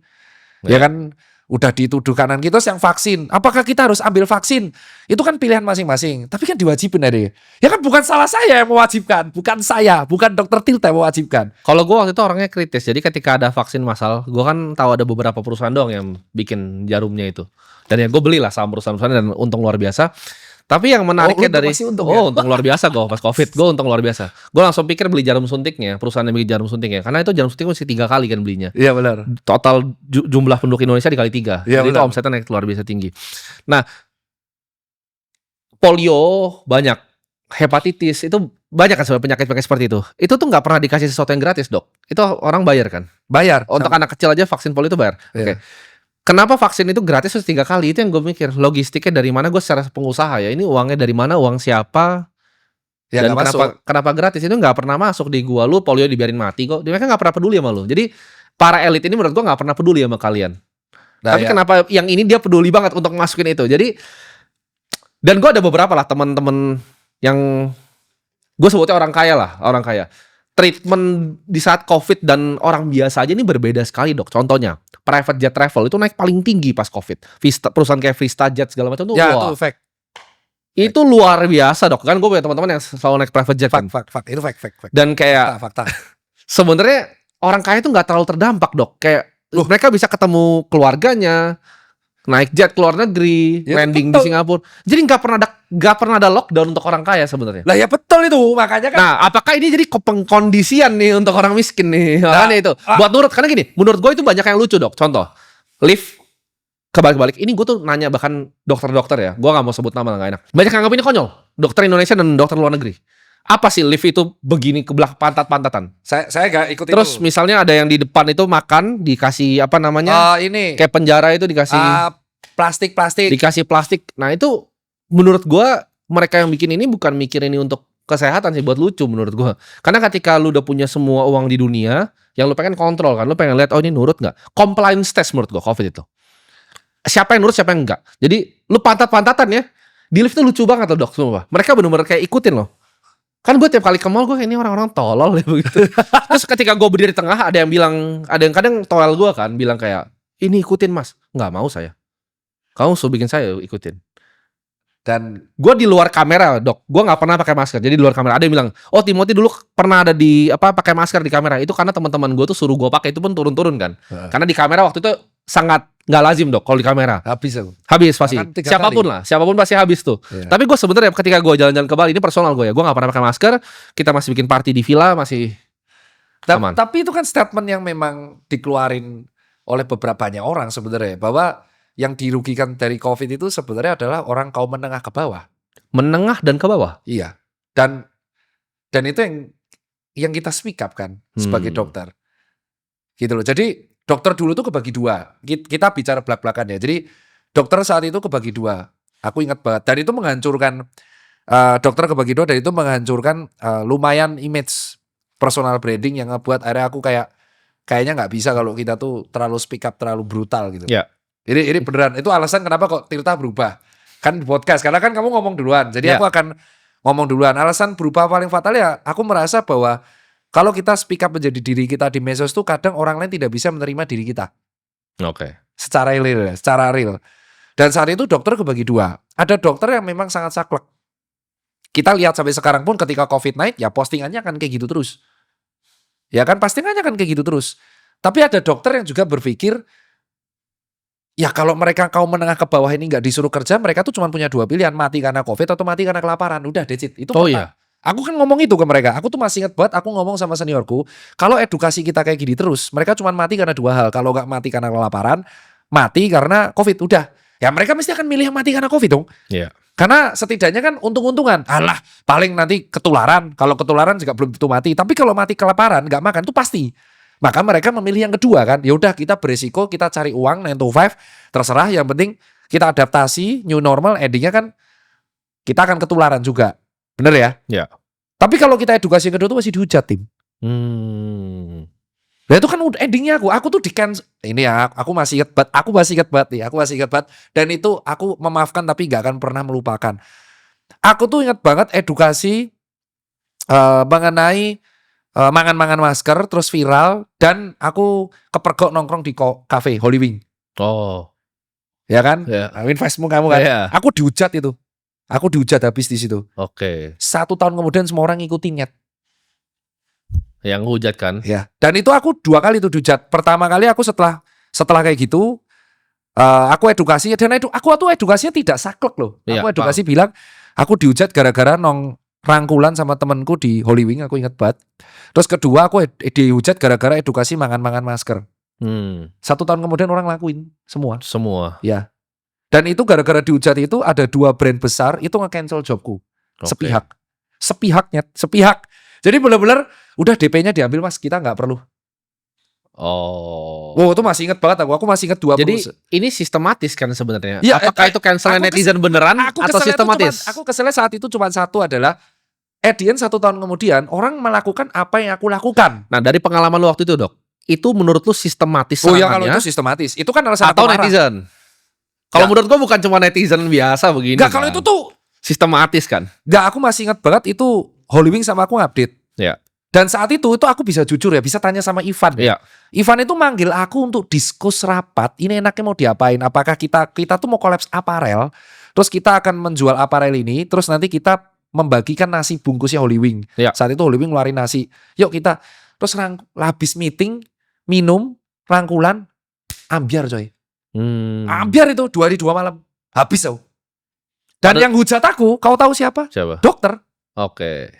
Ya kan, udah dituduh kanan kita yang vaksin. Apakah kita harus ambil vaksin? Itu kan pilihan masing-masing. Tapi kan diwajibin ya. Ya kan bukan salah saya yang mewajibkan. Bukan saya, bukan dokter Tirta yang mewajibkan. Kalau gue waktu itu orangnya kritis. Jadi ketika ada vaksin massal, gue kan tahu ada beberapa perusahaan doang yang bikin jarumnya itu. Dan ya gue belilah saham perusahaan-perusahaan dan untung luar biasa. Tapi yang menariknya dari untung luar biasa gue pas COVID, gue untung luar biasa. Gue langsung pikir beli jarum suntiknya, perusahaan yang bikin jarum suntiknya, karena itu jarum suntik mesti 3 kali kan belinya. Iya benar. Total jumlah penduduk Indonesia dikali 3. Iya, jadi itu omsetnya naik luar biasa tinggi. Nah, polio banyak, hepatitis itu banyak kan sebenarnya penyakit seperti itu. Itu tuh nggak pernah dikasih sesuatu yang gratis dok. Itu orang bayar kan? Bayar. Untuk anak kecil aja vaksin polio itu bayar. Iya. Oke. Kenapa vaksin itu gratis terus 3 kali? Itu yang gue mikir. Logistiknya dari mana? Gue secara pengusaha ya. Ini uangnya dari mana? Uang siapa? Ya, dan kenapa gratis? Itu nggak pernah masuk di gua. Lu polio dibiarin mati kok. Mereka nggak pernah peduli sama lu. Jadi para elit ini menurut gue nggak pernah peduli sama kalian. Nah, tapi kenapa yang ini dia peduli banget untuk masukin itu? Jadi dan gue ada beberapa lah teman-teman yang gue sebutnya orang kaya lah, orang kaya. Treatment di saat COVID dan orang biasa aja ini berbeda sekali dok. Contohnya, private jet travel itu naik paling tinggi pas COVID. Perusahaan kayak Vistajet segala macam tuh ya, wah. itu fact. Itu luar biasa dok. Kan gue punya teman-teman yang selalu naik private jet kan. Fact. Itu fact. Dan kayak fakta. sebenarnya orang kaya itu nggak terlalu terdampak dok. Kayak mereka bisa ketemu keluarganya, naik jet ke luar negeri, landing di Singapura. Jadi nggak pernah ada lockdown untuk orang kaya sebenarnya. Lah ya betul itu, makanya kan. Nah, apakah ini jadi pengkondisian nih untuk orang miskin nih? Makanya itu. Buat nurut, karena gini, menurut gue itu banyak yang lucu dok. Contoh, lift kebalik-balik. Ini gue tuh nanya bahkan dokter-dokter ya. Gue nggak mau sebut nama, nggak enak. Banyak yang anggap ini konyol. Dokter Indonesia dan dokter luar negeri. Apa sih lift itu begini ke belakang pantat-pantatan? Saya gak ikut Terus itu. misalnya ada yang di depan itu makan dikasih apa namanya? Ini kayak penjara itu dikasih plastik. Dikasih plastik. Nah, itu menurut gua mereka yang bikin ini bukan mikir ini untuk kesehatan sih, buat lucu menurut gua. Karena ketika lu udah punya semua uang di dunia, yang lu pengen kontrol kan, lu pengen lihat oh ini nurut nggak? Compliance test menurut gua COVID itu. Siapa yang nurut, siapa yang enggak. Jadi lu pantat-pantatan ya. Di lift itu lucu banget loh dok semua. Mereka benar-benar kayak ikutin loh. Kan gue tiap kali ke mall gue ini orang-orang tolol ya begitu. Terus ketika gue berdiri di tengah ada yang kadang toel gue kan bilang kayak ini ikutin mas, nggak mau saya. Kamu suruh bikin saya ikutin. Dan gue di luar kamera dok, gue nggak pernah pakai masker. Jadi di luar kamera ada yang bilang, oh Timothy dulu pernah ada di pakai masker di kamera. Itu karena teman-teman gue tuh suruh gue pakai, itu pun turun-turun kan. Karena di kamera waktu itu sangat nggak lazim dok kalau di kamera. Habis aku. Habis pasti. Bahkan 3 Siapapun kali. lah, siapapun pasti habis tuh. Iya. Tapi gue sebenarnya ketika gue jalan-jalan ke Bali, ini personal gue nggak pernah pakai masker. Kita masih bikin party di villa, masih aman. Tapi itu kan statement yang memang dikeluarin oleh beberapa banyak orang sebenarnya, bahwa yang dirugikan dari COVID itu sebenarnya adalah orang kaum menengah ke bawah. Menengah dan ke bawah. Iya. Dan itu yang kita speak up kan sebagai dokter. Gitu loh. Jadi dokter dulu tuh kebagi dua. Kita bicara belak-belakan ya. Jadi dokter saat itu kebagi dua. Aku ingat banget. Dan itu menghancurkan dokter kebagi dua, dan itu menghancurkan lumayan image personal branding yang ngebuat akhirnya aku kayaknya nggak bisa kalau kita tuh terlalu speak up, terlalu brutal gitu. Ya. Ini beneran. Itu alasan kenapa kok Tirta berubah. Kan di podcast. Karena kan kamu ngomong duluan. Jadi aku akan ngomong duluan. Alasan berubah paling fatal ya, aku merasa bahwa kalau kita speak up menjadi diri kita di medsos tuh kadang orang lain tidak bisa menerima diri kita. Oke. Secara real. Dan saat itu dokter kebagi dua. Ada dokter yang memang sangat saklek. Kita lihat sampai sekarang pun ketika COVID naik, ya postingannya akan kayak gitu terus. Ya kan, postingannya akan kayak gitu terus. Tapi ada dokter yang juga berpikir, ya kalau mereka kaum menengah ke bawah ini nggak disuruh kerja, mereka tuh cuma punya dua pilihan, mati karena COVID atau mati karena kelaparan. Udah, that's it. Itu Iya. Aku kan ngomong itu ke mereka. Aku tuh masih ingat banget, aku ngomong sama seniorku, kalau edukasi kita kayak gini terus, mereka cuma mati karena dua hal. Kalau nggak mati karena kelaparan, mati karena COVID. Udah. Ya mereka mesti akan milih yang mati karena COVID dong. Iya. Karena setidaknya kan untung-untungan. Alah, paling nanti ketularan. Kalau ketularan juga belum tentu mati. Tapi kalau mati kelaparan, nggak makan itu pasti. Maka mereka memilih yang kedua kan. Ya udah, kita beresiko, kita cari uang 9 to 5, terserah. Yang penting kita adaptasi, new normal. Endingnya kan kita akan ketularan juga. Bener ya? Ya. Tapi kalau kita edukasi yang kedua tuh masih dihujat, Tim. Nah itu kan endingnya aku tuh di cancel. Ini ya, aku masih ingat banget. Dan itu aku memaafkan tapi nggak akan pernah melupakan. Aku tuh ingat banget edukasi mengenai mangan-mangan masker terus viral, dan aku kepergok nongkrong di cafe Holy Wing. Oh. Ya kan? Ya. Amin Facebookmu kamu kan. Iya. Aku dihujat itu. Aku dihujat habis di situ. Oke. 1 tahun kemudian semua orang ngikutin nyet. Yang hujat kan? Ya. Dan itu aku 2 kali tuh dihujat. Pertama kali aku setelah kayak gitu, aku edukasi, dan aku tuh edukasinya tidak saklek loh. Iya, Aku edukasi bilang, aku dihujat gara-gara rangkulan sama temenku di Holy Wing, aku ingat banget. Terus kedua aku dihujat gara-gara edukasi mangan-mangan masker. 1 tahun kemudian orang lakuin semua. Ya. Dan itu gara-gara dihujat itu ada 2 brand besar itu nge-cancel jobku. Oke. Sepihak. Jadi benar-benar udah DP-nya diambil Mas, kita nggak perlu. Oh. Wow, itu masih inget banget aku. Aku masih inget 20. Jadi ini sistematis kan sebenarnya. Ya, Apakah itu cancel netizen beneran atau sistematis? Aku keselnya saat itu cuma satu adalah at the end 1 tahun kemudian orang melakukan apa yang aku lakukan. Nah, dari pengalaman lu waktu itu, Dok, itu menurut lu sistematis Oh ya, kalau serangannya itu sistematis. Itu kan alasan atau aku marah. netizen? Kalau menurut gua bukan cuma netizen biasa begini. Enggak, kalau kan. itu tuh sistematis kan? enggak, aku masih ingat banget itu Holy Wing sama aku update. Ya. Dan saat itu aku bisa jujur ya, bisa tanya sama Ivan. Iya. Ivan itu manggil aku untuk diskus rapat. Ini enaknya mau diapain? Apakah kita tuh mau kolaps aparel? Terus kita akan menjual aparel ini. Terus nanti kita membagikan nasi bungkusnya Holy Wing. Iya. Saat itu Holy Wing ngeluarin nasi. Yuk kita. Terus habis meeting, minum, rangkulan, ambiar coy. Ambiar itu 2 hari 2 malam. Habis aku. Dan yang hujat aku, kau tahu siapa? Siapa? Dokter. Oke.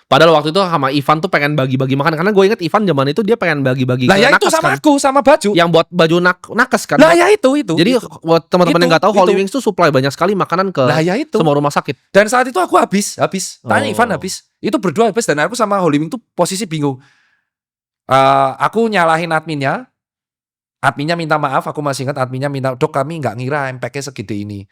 Padahal waktu itu sama Ivan tuh pengen bagi-bagi makan. Karena gue inget Ivan zaman itu dia pengen bagi-bagi Lah ya itu nakes sama kan? aku, sama baju. Yang buat baju nakes kan? Lah ya itu. Jadi buat teman-teman yang nggak tahu, Holy Wings tuh supply banyak sekali makanan ke Lah ya itu. semua rumah sakit. Dan saat itu aku habis. Tanya Oh. Ivan habis. Itu berdua habis, dan aku sama Holy Wing tuh posisi bingung. Aku nyalahin adminnya. Adminnya minta maaf, aku masih ingat adminnya minta, "Dok, kami nggak ngira impact-nya segede ini."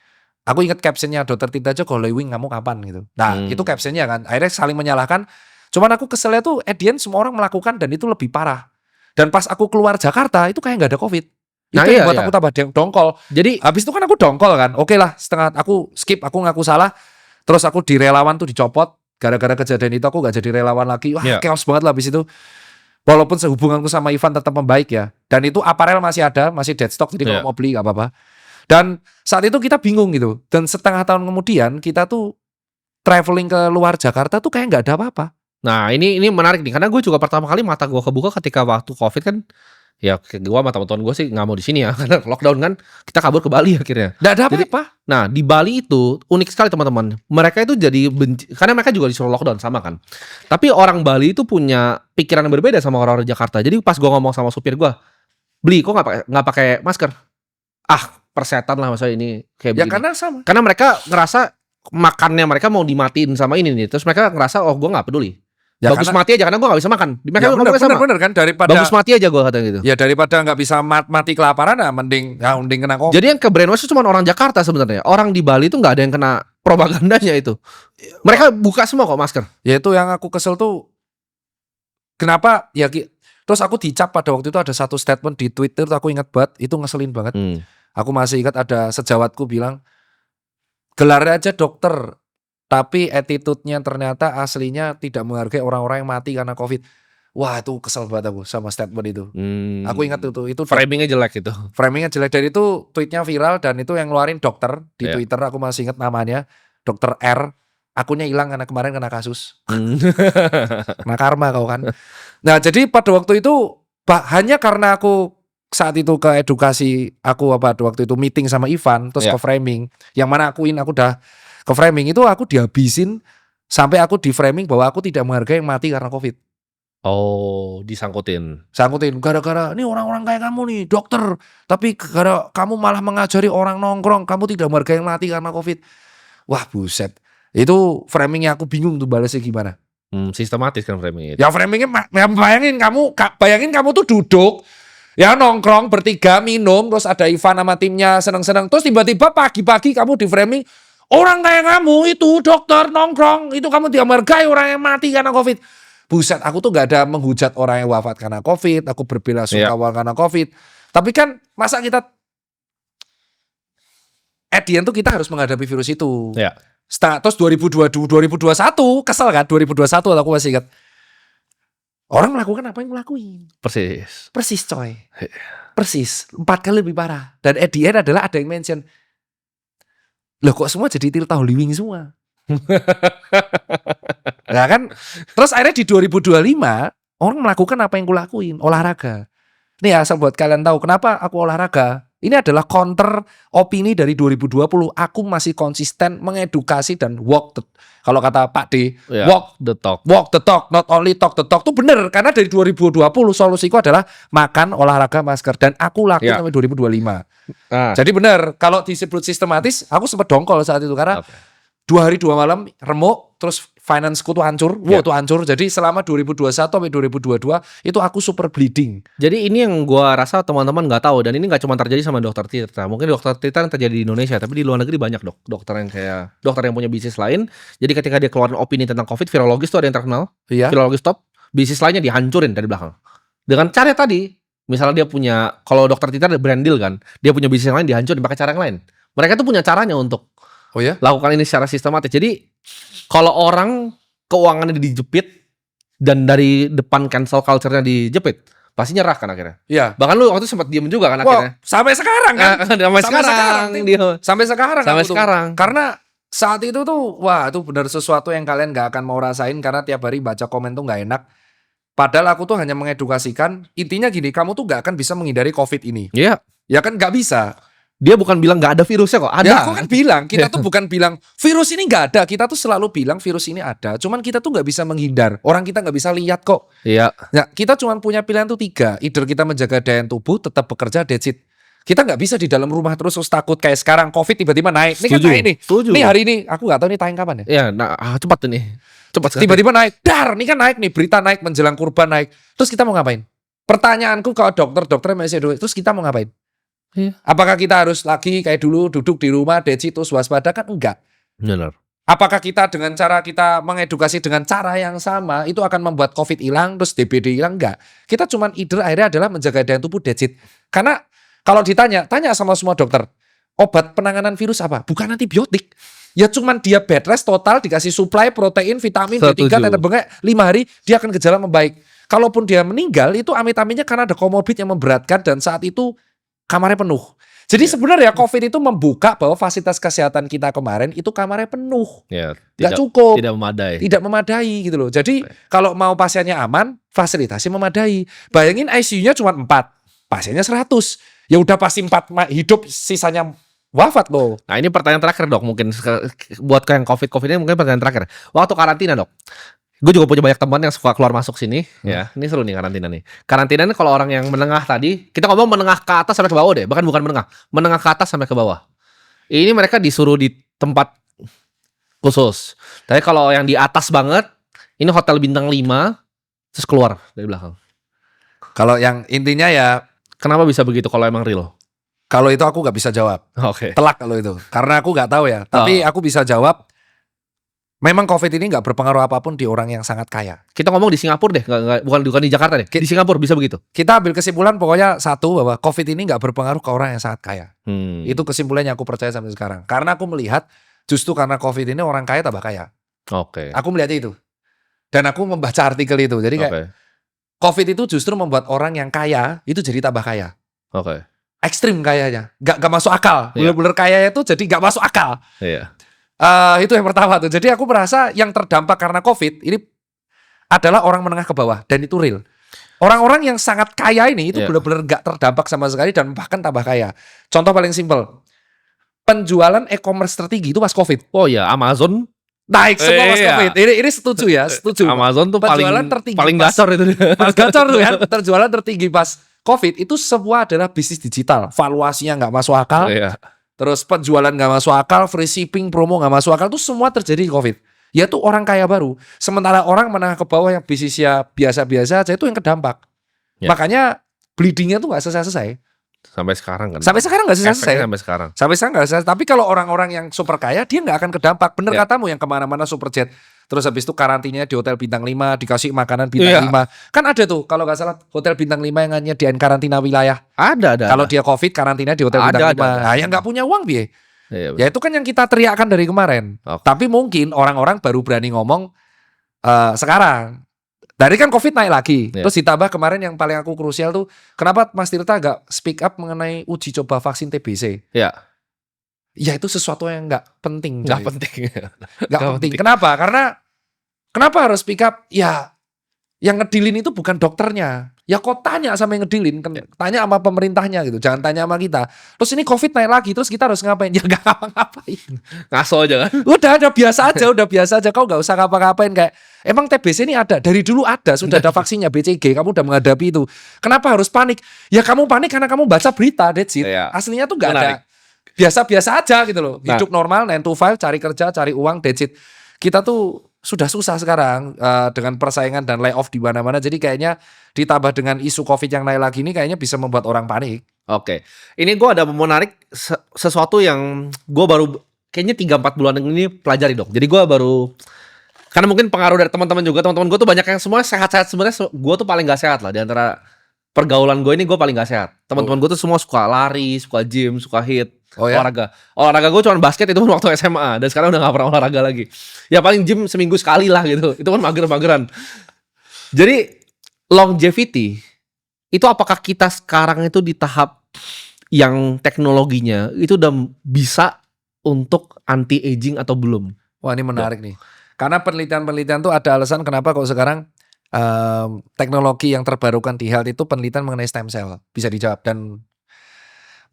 Aku ingat captionnya, "Dokter Tirta aja Holy Wing kamu kapan?" gitu. Nah, itu captionnya kan. Akhirnya saling menyalahkan. Cuman aku keselnya tuh at the end semua orang melakukan, dan itu lebih parah. Dan pas aku keluar Jakarta itu kayak nggak ada COVID. Itu Nah, yang iya, buat iya. aku tambah dongkol. Jadi Habis itu kan aku dongkol kan. Oke lah, setengah aku skip, aku ngaku salah. Terus aku di relawan tuh dicopot. Gara-gara kejadian itu aku gak jadi relawan lagi. Wah, Iya. chaos banget lah habis itu. Walaupun sehubunganku sama Ivan tetap membaik ya. Dan itu aparel masih ada, masih dead stock. Jadi kalau Iya. mau beli gak apa-apa. Dan saat itu kita bingung gitu. Dan setengah tahun kemudian kita tuh traveling ke luar Jakarta tuh kayak gak ada apa-apa. Nah ini menarik nih, karena gue juga pertama kali mata gue kebuka ketika waktu COVID kan, Ya gua sama teman-teman gua sih nggak mau di sini ya karena lockdown kan kita kabur ke Bali akhirnya. Nggak ada Jadi apa-apa. nah di Bali itu unik sekali teman-teman. Mereka itu jadi benci karena mereka juga disuruh lockdown sama kan. Tapi orang Bali itu punya pikiran yang berbeda sama orang-orang Jakarta. Jadi pas gua ngomong sama supir gua, "Beli kok nggak pakai masker?" Ah, persetan lah masa ini kayak Ya begini. karena sama. Karena mereka ngerasa makannya mereka mau dimatiin sama ini nih. Terus mereka ngerasa oh gua nggak peduli. Ya Bagus karena, mati aja karena gua nggak bisa makan. Mereka ya ngomongnya sama. bener kan daripada Bagus mati aja gua kata gitu. ya daripada nggak bisa mati kelaparan, nah mending kena COVID. Jadi yang ke brainwash itu cuma orang Jakarta sebenarnya. Orang di Bali itu nggak ada yang kena propagandanya itu. Mereka buka semua kok masker. Ya itu yang aku kesel tuh. Kenapa ya terus aku dicap pada waktu itu ada satu statement di Twitter tuh aku ingat banget, itu ngeselin banget. Aku masih ingat ada sejawatku bilang, gelarnya aja dokter, tapi attitude-nya ternyata aslinya tidak menghargai orang-orang yang mati karena COVID. Wah itu kesel banget aku sama statement itu. Aku ingat itu Framingnya jelek itu. framingnya jelek. Dan itu tweetnya viral dan itu yang ngeluarin dokter di Iya. Twitter. Aku masih ingat namanya, Dokter R. Akunnya hilang karena kemarin kena kasus. Kena karma kau kan. Nah jadi pada waktu itu hanya karena aku saat itu ke edukasi, aku waktu itu meeting sama Ivan terus Iya. ke framing, yang mana aku udah ke framing itu aku dihabisin sampai aku di framing bahwa aku tidak menghargai yang mati karena COVID. Oh, disangkutin. Sangkutin gara-gara ini orang-orang kayak kamu nih dokter, tapi gara kamu malah mengajari orang nongkrong, kamu tidak menghargai yang mati karena COVID. Wah buset, itu framingnya aku bingung tuh balasnya gimana. Sistematis kan framing itu. Ya framingnya bayangin kamu tuh duduk ya nongkrong bertiga minum, terus ada Ivan sama timnya seneng-seneng, terus tiba-tiba pagi-pagi kamu di framing orang kayak kamu itu dokter nongkrong, itu kamu tidak menghargai orang yang mati karena COVID. Buset, aku tuh gak ada menghujat orang yang wafat karena COVID, aku berbela sungkawa karena COVID. Tapi kan masa kita at the end tuh kita harus menghadapi virus itu. Ya. Terus 2021 kesel kan 2021 aku masih ingat. Orang melakukan apa yang ngelakuin. Persis Coy. Persis 4 kali lebih parah. Dan at the end adalah ada yang mention, loh kok semua jadi Tirta Holiwing semua. Nah kan, terus akhirnya di 2025 orang melakukan apa yang kulakuin, olahraga. Nih asal buat kalian tahu kenapa aku olahraga. Ini adalah counter opini dari 2020. Aku masih konsisten mengedukasi dan kalau kata Pak D, Ya, walk the talk. the talk, not only talk the talk. Itu bener, karena dari 2020 solusiku adalah makan, olahraga, masker. Dan aku lakuin sampai 2025. Jadi bener, kalau disebut sistematis, aku sempat dongkol saat itu. Karena 2 hari 2 malam remuk, terus financeku tuh hancur. Tuh hancur. Jadi selama 2021 sampai 2022 itu aku super bleeding. Jadi ini yang gua rasa teman-teman nggak tahu, dan ini nggak cuma terjadi sama dokter Tirta. Mungkin dokter Tirta yang terjadi di Indonesia, tapi di luar negeri banyak dokter yang punya bisnis lain. Jadi ketika dia keluarin opini tentang COVID, virologis tuh ada yang terkenal. Iya. Virologis top, bisnis lainnya dihancurin dari belakang. Dengan cara tadi, misalnya dia punya, kalau dokter Tirta ada brand deal kan, dia punya bisnis yang lain dihancurin pakai cara yang lain. Mereka tuh punya caranya untuk lakukan ini secara sistematis. Jadi kalau orang keuangannya dijepit dan dari depan cancel culture-nya dijepit, pasti nyerah kan akhirnya. Iya. Bahkan lu waktu itu sempat diem juga kan akhirnya. Sampai sekarang kan. Sampai Sampai sekarang. Karena saat itu tuh itu benar sesuatu yang kalian gak akan mau rasain, karena tiap hari baca komen tuh gak enak. Padahal aku tuh hanya mengedukasikan. Intinya gini, kamu tuh gak akan bisa menghindari COVID ini. Iya. Ya kan gak bisa. Dia bukan bilang gak ada virusnya kok, ada. Ya aku kan bilang, kita tuh bukan bilang virus ini gak ada. Kita tuh selalu bilang virus ini ada. Cuman kita tuh gak bisa menghindar. Orang kita gak bisa lihat kok. Iya. Nah, kita cuma punya pilihan tuh 3. Either kita menjaga daya tubuh, tetap bekerja, that's it. Kita gak bisa di dalam rumah terus takut kayak sekarang COVID tiba-tiba naik. Ini kan naik nih. Setuju. Nih hari ini, aku gak tahu nih tayang kapan ya. Iya, nah cepat ini. Cepat. Tiba-tiba naik. Ini kan naik nih. Berita naik menjelang kurban naik. Terus kita mau ngapain? Pertanyaanku kalau dokter masih ada. Terus kita mau ngapain? Iya. Apakah kita harus lagi kayak dulu duduk di rumah, deci terus waspada? Kan enggak. Benar. Apakah kita dengan cara kita mengedukasi dengan cara yang sama itu akan membuat COVID hilang, terus DBD hilang? Enggak. Kita cuman akhirnya adalah menjaga daya tubuh, that's it. Karena kalau tanya sama semua dokter, obat penanganan virus apa? Bukan antibiotik. Ya cuman dia bed rest total, dikasih suplai protein, vitamin, B3, tetes bengek, 5 hari dia akan gejala membaik. Kalaupun dia meninggal itu amit-amitnya karena ada komorbid yang memberatkan dan saat itu kamarnya penuh. Jadi sebenarnya COVID itu membuka bahwa fasilitas kesehatan kita kemarin itu kamarnya penuh. Ya, nggak cukup. Tidak memadai gitu loh. Jadi kalau mau pasiennya aman, fasilitasnya memadai. Bayangin ICU-nya cuma 4. pasiennya 100. Ya udah pasti 4 hidup, sisanya wafat loh. Nah ini pertanyaan terakhir dok, mungkin buat yang COVID ini mungkin pertanyaan terakhir. Waktu karantina dok, gue juga punya banyak teman yang suka keluar masuk sini. Ya, ini seru nih karantina nih. Karantina ini kalau orang yang menengah tadi, kita ngomong menengah ke atas sampai ke bawah deh, bahkan bukan menengah ke atas sampai ke bawah. Ini mereka disuruh di tempat khusus. Tapi kalau yang di atas banget, ini hotel bintang 5, terus keluar dari belakang. Kalau yang intinya ya, Kenapa bisa begitu kalau emang real? kalau itu aku nggak bisa jawab. Oke. Telak kalau itu. Karena aku nggak tahu ya. Tapi aku bisa jawab, memang COVID ini nggak berpengaruh apapun di orang yang sangat kaya. Kita ngomong di Singapura deh, bukan di Jakarta deh. Di Singapura bisa begitu. Kita ambil kesimpulan pokoknya satu, bahwa COVID ini nggak berpengaruh ke orang yang sangat kaya. Itu kesimpulannya aku percaya sampai sekarang. Karena aku melihat justru karena COVID ini orang kaya tambah kaya. Oke. Aku melihatnya itu. Dan aku membaca artikel itu. Jadi kayak Oke. COVID itu justru membuat orang yang kaya itu jadi tambah kaya. Oke. Ekstrim kayanya. Gak masuk akal. Iya. Bener-bener kaya itu jadi gak masuk akal. Iya. Itu yang pertama tuh. Jadi aku merasa yang terdampak karena COVID ini adalah orang menengah ke bawah. Dan itu real. Orang-orang yang sangat kaya ini itu Iya. benar-benar gak terdampak sama sekali dan bahkan tambah kaya. Contoh paling simpel. Penjualan e-commerce tertinggi itu pas COVID. Oh ya, Amazon. Naik semua pas Iya. COVID. Ini setuju ya, setuju. Amazon tuh Penjualan tertinggi paling pas- gacor itu. Mas gacor tuh kan, terjualan tertinggi pas COVID itu semua adalah bisnis digital. Valuasinya nggak masuk akal. Iya. Terus penjualan nggak masuk akal, free shipping, promo nggak masuk akal, itu semua terjadi di COVID. Ya tuh orang kaya baru. Sementara orang menengah ke bawah yang bisnisnya biasa-biasa aja itu yang kedampak. Ya. Makanya bleedingnya tuh nggak selesai-selesai. Sampai sekarang kan. Sampai sekarang nggak selesai. Efeknya sampai sekarang. Sampai sekarang nggak selesai. Tapi kalau orang-orang yang super kaya, dia nggak akan kedampak. Bener Ya. katamu yang kemana-mana super jet. Terus habis itu karantinanya di hotel bintang 5, dikasih makanan Iya. bintang 5. Kan ada tuh, kalau nggak salah, hotel bintang 5 yang nyediain karantina wilayah. Ada. Kalau dia COVID, karantina di hotel Ada, bintang 5. ada. Nah, yang nggak punya uang, biye. Iya, Ya itu kan yang kita teriakkan dari kemarin. Oke. Tapi mungkin orang-orang baru berani ngomong sekarang. Dari kan COVID naik lagi. Iya. Terus ditambah kemarin yang paling aku krusial tuh, kenapa Mas Tirta agak speak up mengenai uji coba vaksin TBC? Iya. Ya itu sesuatu yang nggak penting. Nggak coy. penting. Nggak penting. Kenapa? Karena kenapa harus speak up? Ya yang ngedilin itu bukan dokternya. Ya kok tanya sama yang ngedilin, tanya sama pemerintahnya gitu. Jangan tanya sama kita. Terus ini COVID naik lagi, terus kita harus ngapain? Ya nggak ngapa-ngapain. Ngaso aja kan. Udah biasa aja, udah biasa aja. Kau nggak usah ngapa-ngapain kayak. Emang TBC ini ada dari dulu ada, sudah ada vaksinnya BCG. Kamu udah menghadapi itu. Kenapa harus panik? Ya kamu panik karena kamu baca berita, that's it. Iya. Aslinya tuh nggak ada. Menarik. Biasa-biasa aja gitu loh. Nah. Hidup normal, 9 to 5, cari kerja, cari uang, that's it. Kita tuh sudah susah sekarang dengan persaingan dan layoff di mana-mana. Jadi kayaknya ditambah dengan isu COVID yang naik lagi ini kayaknya bisa membuat orang panik. Oke. Ini gue ada menarik sesuatu yang gue baru kayaknya 3-4 bulan ini pelajari dong. Jadi gue baru, karena mungkin pengaruh dari teman-teman juga. Teman-teman gue tuh banyak yang semua sehat-sehat. Sebenarnya gue tuh paling gak sehat lah. Di antara pergaulan gue ini gue paling gak sehat. Teman-teman gue tuh semua suka lari, suka gym, suka hit. Oh ya? Olahraga gue cuma basket, itu pun waktu SMA. Dan sekarang udah gak pernah olahraga lagi. Ya paling gym seminggu sekali lah gitu. Itu pun mager-mageran. Jadi longevity itu apakah kita sekarang itu di tahap yang teknologinya itu udah bisa untuk anti aging atau belum? Wah ini menarik nih. Karena penelitian-penelitian tuh ada alasan kenapa kok sekarang teknologi yang terbarukan di health itu penelitian mengenai stem cell. Bisa dijawab dan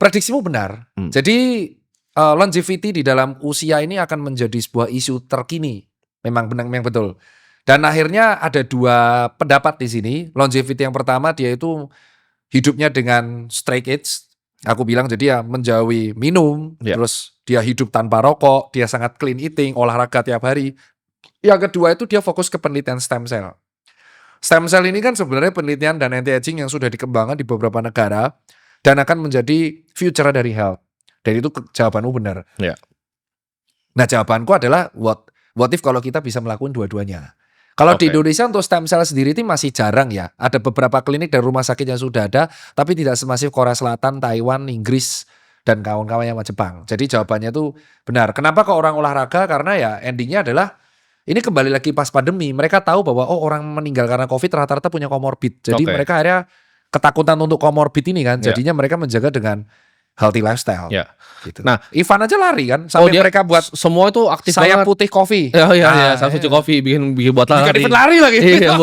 prediksimu benar. Jadi longevity di dalam usia ini akan menjadi sebuah isu terkini. Memang benar, memang betul. Dan akhirnya ada 2 pendapat di sini. Longevity yang pertama dia itu hidupnya dengan straight age. Aku bilang jadi ya menjauhi minum, Ya. terus dia hidup tanpa rokok, dia sangat clean eating, olahraga tiap hari. Yang kedua itu dia fokus ke penelitian stem cell. Stem cell ini kan sebenarnya penelitian dan anti-aging yang sudah dikembangkan di beberapa negara dan akan menjadi future dari health. Dan itu jawabanmu benar. Ya. Nah jawabanku adalah what if kalau kita bisa melakukan dua-duanya. Kalau di Oke. Indonesia untuk stem cell sendiri itu masih jarang ya. Ada beberapa klinik dan rumah sakit yang sudah ada, tapi tidak semasif Korea Selatan, Taiwan, Inggris, dan kawan-kawan yang Jepang. Jadi jawabannya itu benar. Kenapa kok orang olahraga? Karena ya endingnya adalah ini kembali lagi pas pandemi. Mereka tahu bahwa orang meninggal karena COVID rata-rata punya komorbid. Jadi Oke. mereka akhirnya ketakutan untuk komorbid ini kan. Ya. Jadinya mereka menjaga dengan healthy lifestyle. Ya. Gitu. Nah, Ivan aja lari kan, sampai mereka buat semua itu aktif saya banget. putih coffee. Iya, saya cuci kopi bikin buat Bukan lari. event lari lagi. Iya,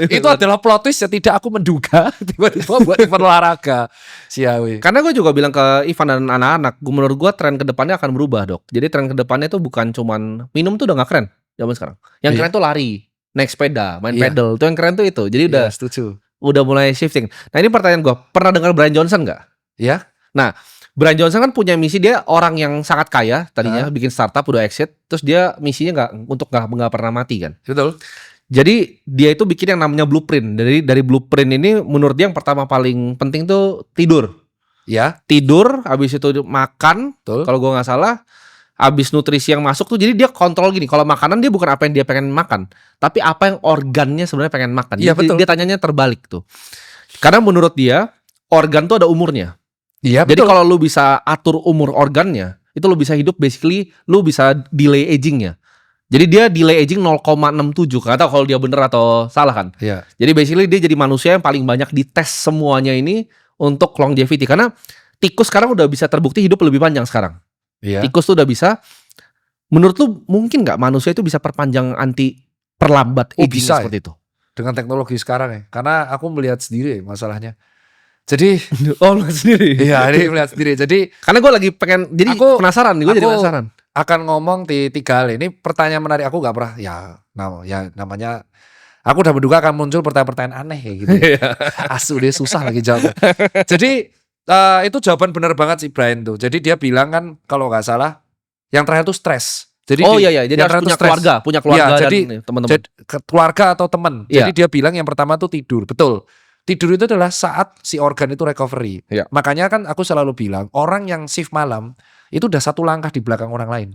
itu adalah plot twist yang tidak aku menduga tiba-tiba buat event olahraga. Siawi. Karena gue juga bilang ke Ivan dan anak-anak, menurut gue tren kedepannya akan berubah, Dok. Jadi tren kedepannya itu bukan cuman minum tuh udah gak keren zaman sekarang. Yang keren tuh lari, naik sepeda, main pedal. Itu yang keren tuh itu. Jadi udah setuju. Udah mulai shifting. Nah ini pertanyaan gue, pernah dengar Brian Johnson nggak? Ya. Nah, Brian Johnson kan punya misi, dia orang yang sangat kaya tadinya, bikin startup udah exit, terus dia misinya nggak pernah mati kan? Betul. Jadi dia itu bikin yang namanya blueprint. Dari blueprint ini menurut dia yang pertama paling penting tuh tidur. Ya. Tidur, habis itu makan. Kalau gue nggak salah, habis nutrisi yang masuk tuh, jadi dia kontrol gini. Kalau makanan dia bukan apa yang dia pengen makan, tapi apa yang organnya sebenarnya pengen makan. Iya, betul. Dia tanyanya terbalik tuh. Karena menurut dia organ tuh ada umurnya. Iya, jadi kalau lu bisa atur umur organnya, itu lu bisa hidup, basically lu bisa delay agingnya. Jadi dia delay aging 0,67. Gak tahu kalau dia bener atau salah kan. Iya. Jadi basically dia jadi manusia yang paling banyak dites semuanya ini untuk longevity. Karena tikus sekarang udah bisa terbukti hidup lebih panjang sekarang. Iya. Tikus tuh udah bisa. Menurut lu mungkin gak manusia itu bisa perpanjang perlambat aging bisa seperti itu? Dengan teknologi sekarang ya. Karena aku melihat sendiri masalahnya. Jadi lu sendiri. Iya, ini melihat sendiri. Jadi karena gue lagi pengen, jadi penasaran nih, gue jadi penasaran. Akan ngomong di 3 hal ini. Pertanyaan menarik, aku gak pernah namanya, aku udah menduga akan muncul pertanyaan-pertanyaan aneh kayak gitu. Asu dia susah lagi jawab. Jadi itu jawaban benar banget sih Brian tuh. Jadi dia bilang kan kalau nggak salah yang terakhir tuh stres. Jadi jadi harus punya keluarga ya, dan teman-teman. Keluarga atau teman. Ya. Jadi dia bilang yang pertama tuh tidur. Betul. Tidur itu adalah saat si organ itu recovery. Ya. Makanya kan aku selalu bilang orang yang shift malam itu udah 1 langkah di belakang orang lain.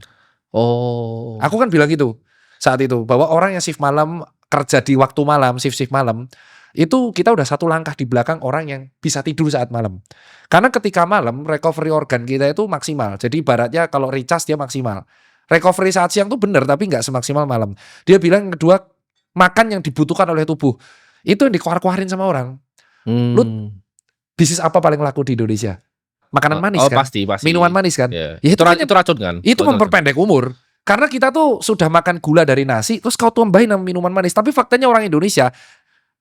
Oh. Aku kan bilang gitu saat itu, bahwa orang yang shift malam, kerja di waktu malam, shift malam, itu kita udah 1 langkah di belakang orang yang bisa tidur saat malam. Karena ketika malam recovery organ kita itu maksimal. Jadi ibaratnya kalau recharge dia maksimal. Recovery saat siang tuh benar tapi nggak semaksimal malam. Dia bilang yang kedua, makan yang dibutuhkan oleh tubuh itu yang dikeluar-keluarin sama orang. Lu bisnis apa paling laku di Indonesia? Makanan manis kan? Pasti. Minuman manis kan? Yeah. Ya, itu racun kan? Itu memperpendek umur. Karena kita tuh sudah makan gula dari nasi, terus kau tambahin sama minuman manis. Tapi faktanya orang Indonesia,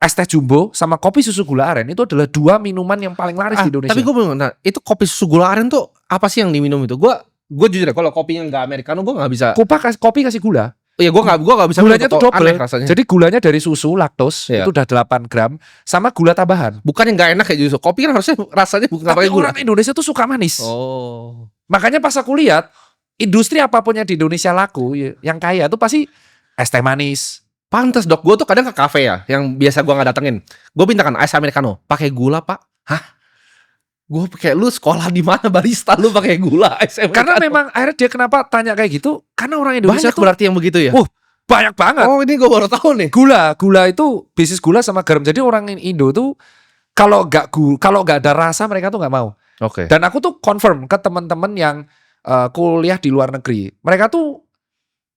es teh jumbo sama kopi susu gula aren itu adalah 2 minuman yang paling laris di Indonesia. Tapi gue bingung, itu kopi susu gula aren tuh apa sih yang diminum itu? Gue jujur ya, kalau kopinya nggak americano gue nggak bisa. Kopi kasih gula. Iya, gue nggak bisa. Gulanya tuh double. Rasanya. Jadi gulanya dari susu laktos itu udah 8 gram sama gula tambahan. Bukan yang nggak enak kayak justru. Kopi kan harusnya rasanya bukan pakai gula. Orang Indonesia tuh suka manis. Oh. Makanya pas aku lihat industri apapun yang di Indonesia laku yang kaya tuh pasti es teh manis. Pantes Dok, gue tuh kadang ke kafe ya, yang biasa gue nggak datengin. Gue minta kan es americano, pakai gula Pak. Hah? Gue kayak, lu sekolah di mana barista lu pakai gula es americano? Karena memang akhirnya dia kenapa tanya kayak gitu? Karena orang Indonesia banyak tuh berarti yang begitu ya. Banyak banget. Oh, ini gue baru tahu nih. Gula itu bisnis gula sama garam. Jadi orang Indo tuh kalau nggak ada rasa mereka tuh nggak mau. Oke. Dan aku tuh confirm ke teman-teman yang kuliah di luar negeri. Mereka tuh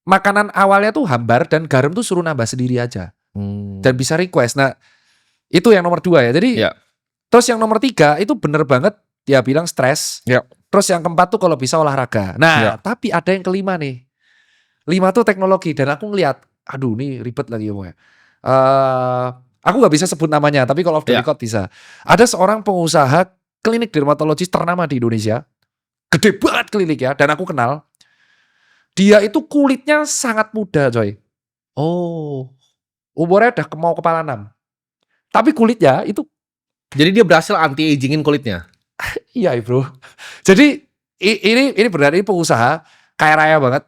makanan awalnya tuh hambar dan garam tuh suruh nambah sendiri aja. Dan bisa request. Nah, itu yang nomor 2 ya. Jadi terus yang nomor 3 itu bener banget dia bilang stres. Terus yang keempat tuh kalau bisa olahraga. Nah, tapi ada yang kelima nih. 5 tuh teknologi. Dan aku ngeliat, aduh ini ribet lagi ngomongnya. Aku gak bisa sebut namanya, tapi kalau off the record bisa. Ada seorang pengusaha klinik dermatologis ternama di Indonesia. Gede banget klinik ya, dan aku kenal. Dia itu kulitnya sangat muda coy. Oh. Umurnya udah mau kepala 6. Tapi kulitnya itu. Jadi dia berhasil anti-agingin kulitnya? Iya bro. Jadi ini benar, ini pengusaha kaya raya banget.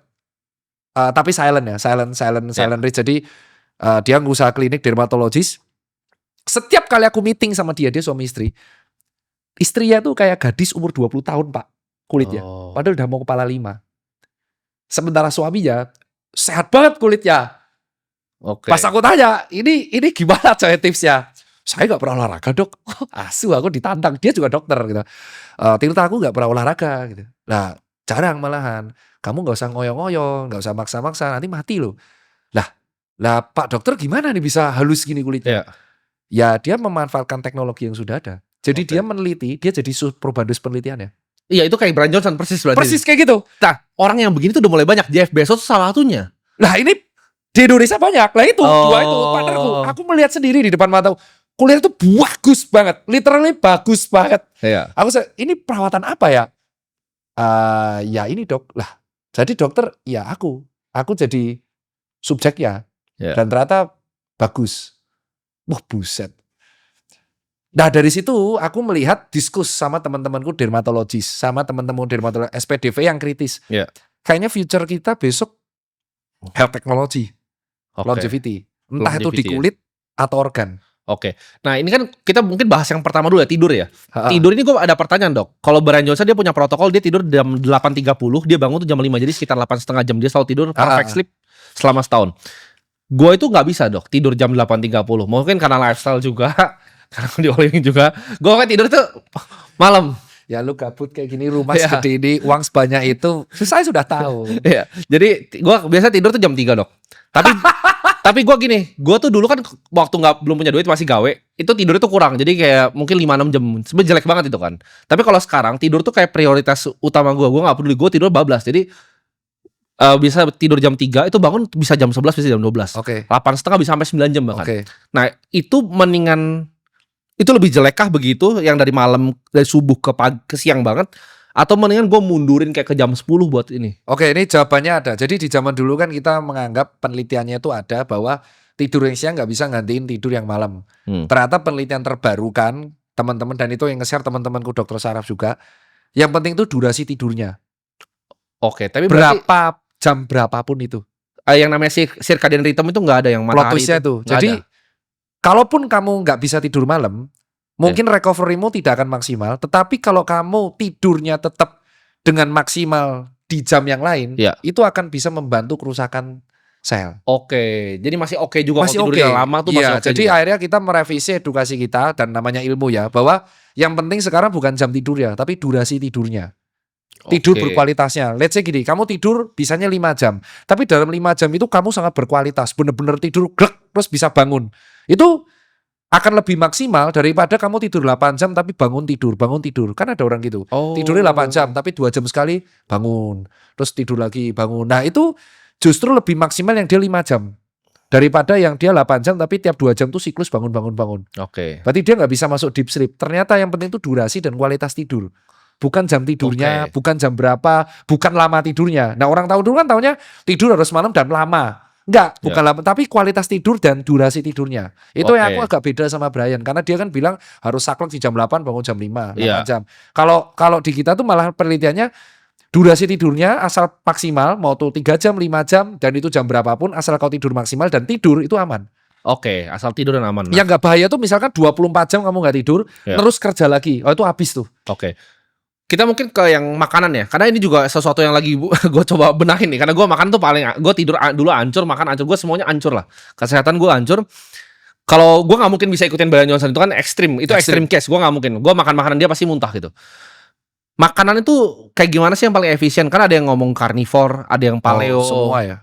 Tapi silent ya, silent rich. Jadi dia ngusaha klinik dermatologis. Setiap kali aku meeting sama dia suami istri. Istrinya tuh kayak gadis umur 20 tahun Pak kulitnya. Padahal udah mau kepala 5. Sementara suaminya sehat banget kulitnya. Oke. Pas aku tanya, ini gimana coy tipsnya? Saya gak pernah olahraga Dok. Asu aku ditantang, dia juga dokter gitu. Ternyata aku gak pernah olahraga gitu. Nah jarang malahan. Kamu gak usah ngoyo-ngoyo, gak usah maksa-maksa, nanti mati loh. Lah Pak dokter gimana nih bisa halus gini kulitnya? Ya dia memanfaatkan teknologi yang sudah ada. Jadi Oke. dia meneliti, dia jadi probandus penelitian ya. Iya, itu kayak Brian Johnson persis berarti. Persis kayak gitu. Nah, orang yang begini tuh udah mulai banyak. Jeff Bezos salah satunya. Nah ini di Indonesia banyak. Lah itu, dua itu, Oh. partnerku. Aku melihat sendiri di depan mata. Kuliah itu bagus banget. Literally bagus banget. Iya. Ini perawatan apa ya? Ya ini dok. Lah, jadi dokter, ya aku. Aku jadi subjeknya. Iya. Dan ternyata bagus. Wah buset. Nah dari situ aku melihat diskus sama teman-temanku dermatologis, sama teman-teman dermatolog SPDV yang kritis. Iya. Kayaknya future kita besok health technology, Oke. longevity. Entah itu di Longevity, ya. kulit atau organ. Oke. Nah, ini kan kita mungkin bahas yang pertama dulu ya, tidur ya. Ha-ha. Tidur ini gue ada pertanyaan, Dok. Kalau Brian Johnson dia punya protokol, dia tidur jam 8.30, dia bangun tuh jam 5, jadi sekitar 8,5 jam dia selalu tidur perfect sleep selama setahun. Gue itu nggak bisa, Dok, tidur jam 8.30. Mungkin karena lifestyle juga, karena di Oliwing juga. Gue kan tidur tuh malam. Ya lu gabut kayak gini, rumah Iya. segede ini, uang sebanyak itu, saya sudah tahu. Iya. Jadi gue biasa tidur tuh jam 3, Dok. Tapi tapi gue gini, gue tuh dulu kan waktu belum punya duit masih gawe, itu tidur itu kurang. Jadi kayak mungkin 5-6 jam. Sebenarnya jelek banget itu kan. Tapi kalau sekarang tidur tuh kayak prioritas utama gue. Gue nggak peduli, gue tidur bablas. Jadi bisa tidur jam 3, itu bangun bisa jam 11, bisa jam 12. Oke. 8,5 bisa sampai 9 jam bahkan. Oke. Nah, itu mendingan, itu lebih jelekkah begitu yang dari malam, dari subuh ke pagi, ke siang banget, atau mendingan gue mundurin kayak ke jam 10 buat ini? Oke, ini jawabannya ada. Jadi di zaman dulu kan kita menganggap penelitiannya itu ada bahwa tidur yang siang nggak bisa gantiin tidur yang malam. Ternyata penelitian terbaru kan teman-teman, dan itu yang nge-share teman-temanku dokter saraf juga. Yang penting itu durasi tidurnya. Oke, tapi berarti Jam berapapun itu. yang namanya circadian rhythm itu nggak ada yang Plot matahari twist-nya itu. tuh. Nggak Jadi ada. kalaupun kamu nggak bisa tidur malam, mungkin recovery-mu tidak akan maksimal. Tetapi kalau kamu tidurnya tetap dengan maksimal di jam yang lain, Iya. itu akan bisa membantu kerusakan sel. Oke, jadi masih oke juga Masih kalau oke. tidurnya lama tuh masih Iya, oke jadi juga. akhirnya kita merevisi edukasi kita dan namanya ilmu ya, bahwa yang penting sekarang bukan jam tidur ya, tapi durasi tidurnya. Tidur Oke. berkualitasnya. Let's say gini, kamu tidur bisanya 5 jam. Tapi dalam 5 jam itu kamu sangat berkualitas. Bener-bener tidur glek, terus bisa bangun. Itu akan lebih maksimal daripada kamu tidur 8 jam tapi bangun tidur. Kan ada orang gitu. Oh. Tidurnya 8 jam tapi 2 jam sekali bangun. Terus tidur lagi bangun. Nah itu justru lebih maksimal yang dia 5 jam. Daripada yang dia 8 jam tapi tiap 2 jam tuh siklus bangun. Oke. Berarti dia nggak bisa masuk deep sleep. Ternyata yang penting itu durasi dan kualitas tidur. Bukan jam tidurnya, Oke. bukan jam berapa, bukan lama tidurnya. Nah orang tahu dulu kan taunya tidur harus malam dan lama. Enggak, bukan lama, tapi kualitas tidur dan durasi tidurnya. Itu yang Oke. aku agak beda sama Brian. Karena dia kan bilang harus saklek di jam 8, bangun jam 5, 8 Iya. jam. Kalau di kita tuh malah penelitiannya durasi tidurnya asal maksimal, mau tuh 3 jam, 5 jam, dan itu jam berapapun, asal kau tidur maksimal dan tidur itu aman. Oke, asal tidur dan aman. Nah, Yang nggak bahaya tuh misalkan 24 jam kamu nggak tidur, Iya. terus kerja lagi. Oh itu habis tuh. Oke. Kita mungkin ke yang makanan ya, karena ini juga sesuatu yang lagi gue coba benahin nih. Karena gue makan tuh gue tidur dulu hancur, makan hancur, gue semuanya hancur lah. Kesehatan gue hancur. Kalau gue nggak mungkin bisa ikutin Brian Johnson, itu kan ekstrim, itu ekstrim case. Gue nggak mungkin. Gue makan makanan dia pasti muntah gitu. Makanan itu kayak gimana sih yang paling efisien? Kan ada yang ngomong carnivore, ada yang paleo. Semua ya.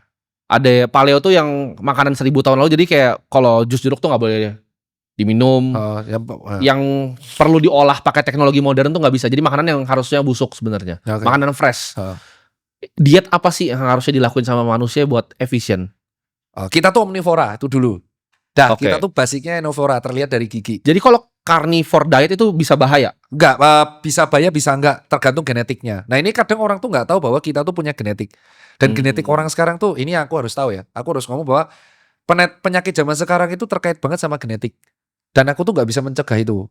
Ada paleo tuh yang makanan 1000 tahun lalu, jadi kayak kalau jus jeruk tuh nggak boleh diminum. Yang perlu diolah pakai teknologi modern tuh nggak bisa. Jadi makanan yang harusnya busuk sebenarnya. Oke. Makanan fresh. Diet apa sih yang harusnya dilakuin sama manusia buat efisien? Kita tuh omnivora itu dulu. Dah, Oke. kita tuh basicnya omnivora, terlihat dari gigi. Jadi kalau carnivore diet itu bisa bahaya? Enggak, bisa bahaya bisa enggak, tergantung genetiknya. Nah ini kadang orang tuh nggak tahu bahwa kita tuh punya genetik. Dan genetik orang sekarang tuh, ini aku harus tahu ya. Aku harus ngomong bahwa penyakit zaman sekarang itu terkait banget sama genetik. Dan aku tuh nggak bisa mencegah itu.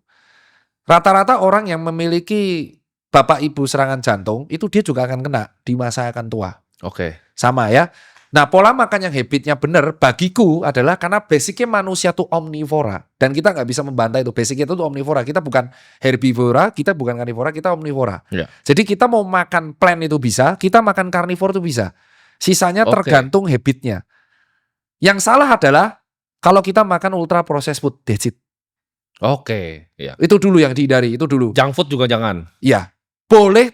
Rata-rata orang yang memiliki bapak ibu serangan jantung, itu dia juga akan kena di masa akan tua. Oke. Sama ya. Nah pola makan yang habitnya benar bagiku adalah karena basicnya manusia tuh omnivora. Dan kita nggak bisa membantah itu. Basicnya itu tuh omnivora. Kita bukan herbivora, kita bukan karnivora, kita omnivora. Iya. Jadi kita mau makan plant itu bisa, kita makan karnivor itu bisa. Sisanya Oke. tergantung habitnya. Yang salah adalah kalau kita makan ultra processed food, that's it. Oke. Iya. Itu dulu yang dihindari, itu dulu. Junk food juga jangan. Iya. Boleh,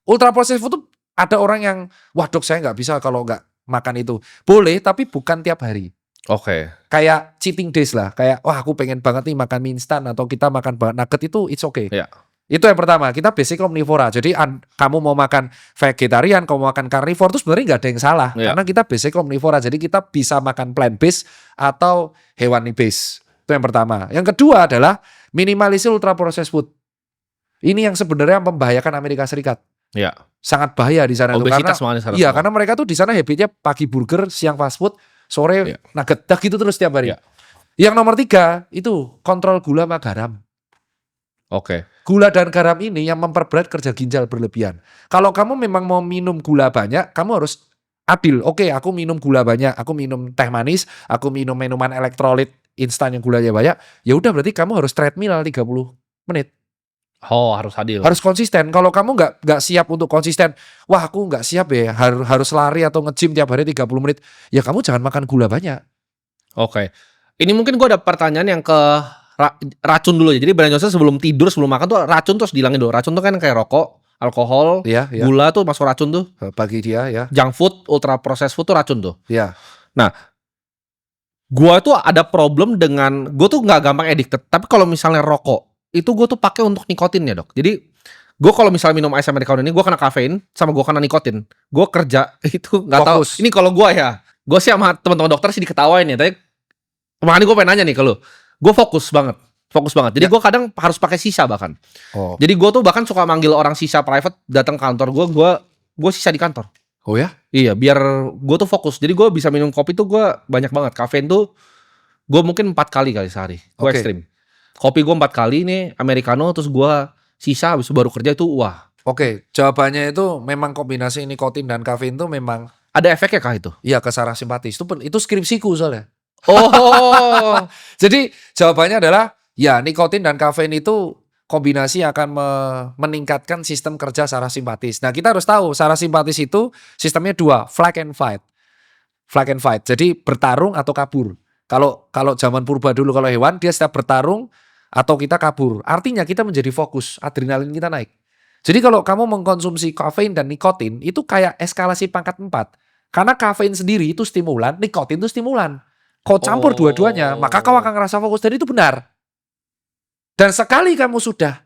ultra processed food tuh ada orang yang, wah dok saya nggak bisa kalau nggak makan itu. Boleh, tapi bukan tiap hari. Oke. Kayak cheating days lah. Kayak wah aku pengen banget nih makan mie instan atau kita makan banget nugget itu it's okay. Iya. Itu yang pertama. Kita basic omnivora. Jadi kamu mau makan vegetarian, kamu mau makan carnivore itu sebenarnya nggak ada yang salah. Iya. Karena kita basic omnivora. Jadi kita bisa makan plant based atau hewani based. Itu yang pertama. Yang kedua adalah minimalisir ultra processed food. Ini yang sebenarnya membahayakan Amerika Serikat. Iya. Sangat bahaya di sana tuh. Obesitas Karena malah di sana iya, semua. karena mereka tuh di sana habitnya pagi burger, siang fast food, sore Iya. nugget, dah gitu terus tiap hari. Iya. Yang nomor 3 itu kontrol gula sama garam. Oke. Gula dan garam ini yang memperberat kerja ginjal berlebihan. Kalau kamu memang mau minum gula banyak, kamu harus adil. Oke, aku minum gula banyak, aku minum teh manis, aku minum minuman elektrolit instan yang gulanya banyak. Ya udah berarti kamu harus treadmill 30 menit. Oh, harus adil. Harus konsisten. Kalau kamu nggak siap untuk konsisten, wah aku nggak siap ya, harus lari atau nge-gym tiap hari 30 menit. Ya kamu jangan makan gula banyak. Oke. Ini mungkin gue ada pertanyaan yang ke racun dulu ya. Jadi Brian Johnson sebelum tidur, sebelum makan tuh racun terus dihilangin dulu. Racun tuh kan kayak rokok, alkohol, Ya, ya. gula tuh masuk racun tuh. Bagi dia ya. Junk food, ultra processed food tuh racun tuh. Ya. Gua tuh ada problem dengan, gue tuh nggak gampang addicted. Tapi kalau misalnya rokok, itu gue tuh pakai untuk nikotinnya dok. Jadi gue kalau misalnya minum ice americano ini, gue kena kafein sama gue kena nikotin. Gue kerja itu nggak tahu. Fokus. Ini kalau gue ya, gue sih sama teman-teman dokter sih diketawain ya. Tapi kemarin gue pengen nanya nih ke lu. Gue fokus banget. Jadi gue kadang harus pakai sisa bahkan. Oh. Jadi gue tuh bahkan suka manggil orang sisa private datang kantor gue sisa di kantor. Oh ya? Iya, biar gue tuh fokus. Jadi gue bisa minum kopi tuh gue banyak banget. Kafein tuh gue mungkin 4 kali sehari. Gue Oke. ekstrim. Kopi gue 4 kali nih, americano, terus gue sisa habis itu baru kerja itu wah. Oke, jawabannya itu memang kombinasi nikotin dan kafein itu memang Ada efeknya kah itu? iya ke saraf simpatis. Itu skripsiku soalnya. Oh, Jadi jawabannya adalah ya nikotin dan kafein itu kombinasi akan meningkatkan sistem kerja saraf simpatis. Nah kita harus tahu saraf simpatis itu sistemnya 2, flight and fight. Flight and fight. Jadi bertarung atau kabur. Kalau zaman purba dulu kalau hewan dia setiap bertarung atau kita kabur. Artinya kita menjadi fokus, adrenalin kita naik. Jadi kalau kamu mengkonsumsi kafein dan nikotin itu kayak eskalasi pangkat 4. Karena kafein sendiri itu stimulan, nikotin itu stimulan. Kau campur Oh. dua-duanya, maka kau akan ngerasa fokus. Dan itu benar. Dan sekali kamu sudah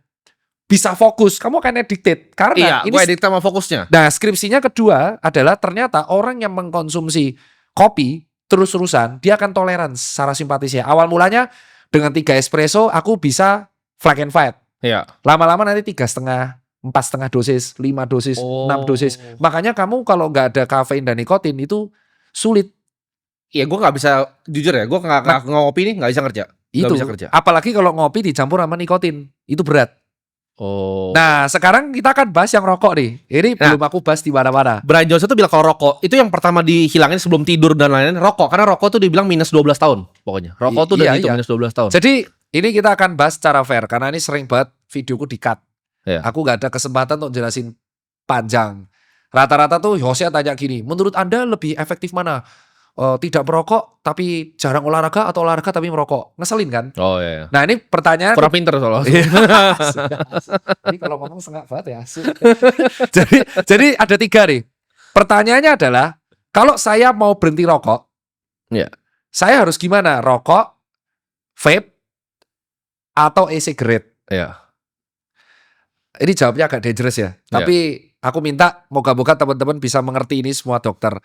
bisa fokus, kamu akan addicted. Karena iya, ini gue edit sama fokusnya. Nah, skripsinya kedua adalah ternyata orang yang mengkonsumsi kopi terus-terusan, dia akan toleran saraf simpatisnya. Awal mulanya dengan 3 espresso, aku bisa flag and fight. Iya. Lama-lama nanti 3,5, 4,5 dosis, 5 dosis, 6 dosis. Makanya kamu kalau nggak ada kafein dan nikotin itu sulit. Iya, gue nggak bisa jujur ya. Gue nggak ngopi nih, nggak bisa kerja. Nggak Itu. bisa kerja. Apalagi kalau ngopi dicampur sama nikotin, itu berat. Oh. Nah, sekarang kita akan bahas yang rokok nih. Ini Nah. belum aku bahas di mana-mana. Brian Johnson tuh bilang kalau rokok itu yang pertama dihilangin sebelum tidur dan lain-lain rokok, karena rokok tuh dibilang minus 12 tahun pokoknya. Rokok tuh udah Iya, dihitung iya. minus 12 tahun. Jadi ini kita akan bahas secara fair karena ini sering banget videoku di-cut. Iya. Aku nggak ada kesempatan untuk jelasin panjang. Rata-rata tuh Hosea tanya gini, menurut Anda lebih efektif mana? Tidak merokok tapi jarang olahraga atau olahraga tapi merokok? Ngeselin kan? Oh iya. Nah ini pertanyaan. Kurang pinter soalnya. Iya. Ini kalau ngomong sengak banget ya. Asu. jadi ada 3 nih. Pertanyaannya adalah, kalau saya mau berhenti rokok, Iya. saya harus gimana? Rokok, vape, atau e-cigarette? Iya. Ini jawabnya agak dangerous ya. Tapi aku minta moga-moga teman-teman bisa mengerti ini semua dokter.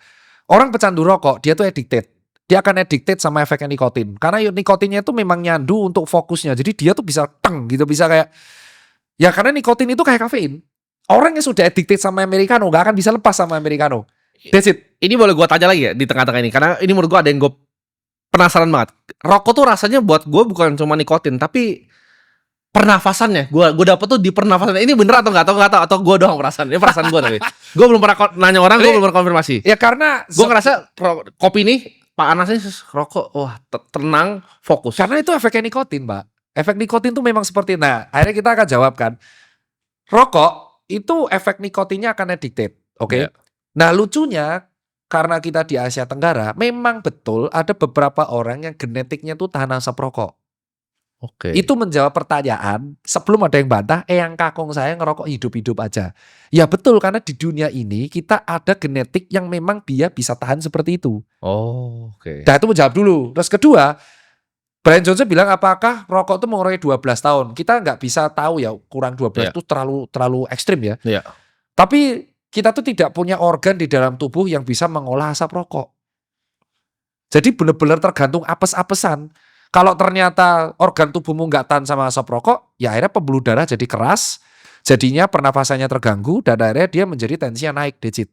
Orang pecandu rokok, dia tuh addicted. Dia akan addicted sama efeknya nikotin. Karena nikotinnya itu memang nyandu untuk fokusnya. Jadi dia tuh bisa teng gitu, bisa kayak ya karena nikotin itu kayak kafein. Orang yang sudah addicted sama americano gak akan bisa lepas sama americano. That's it. Ini boleh gue tanya lagi ya di tengah-tengah ini, karena ini menurut gue ada yang gue penasaran banget. Rokok tuh rasanya buat gue bukan cuma nikotin, tapi pernafasannya. Gue dapet tuh di pernafasan. Ini bener atau nggak tahu atau gue doang perasaan. Ini perasaan gue tapi. Gue belum pernah nanya orang, gue belum pernah konfirmasi. Ya karena Gue ngerasa kopi nih panasnya rokok, wah tenang, fokus. karena itu efeknya nikotin, Mbak. Efek nikotin tuh memang seperti nah, akhirnya kita akan jawabkan. Rokok itu efek nikotinnya akan addicted, oke? Iya. Nah, lucunya karena kita di Asia Tenggara, memang betul ada beberapa orang yang genetiknya tuh tahan asap rokok. Oke. Itu menjawab pertanyaan sebelum ada yang bantah, eyang kakung saya ngerokok hidup-hidup aja. Ya betul, karena di dunia ini kita ada genetik yang memang dia bisa tahan seperti itu. Oh, oke. Nah itu menjawab dulu. Terus kedua, Brian Johnson bilang apakah rokok itu mengurangi 12 tahun? Kita nggak bisa tahu ya, kurang 12 Iya. itu terlalu ekstrim ya. Iya. Tapi kita tuh tidak punya organ di dalam tubuh yang bisa mengolah asap rokok. Jadi benar-benar tergantung apes-apesan. Kalau ternyata organ tubuhmu nggak tahan sama asap rokok, ya akhirnya pembuluh darah jadi keras, jadinya pernafasannya terganggu, dan akhirnya dia menjadi tensinya naik digit.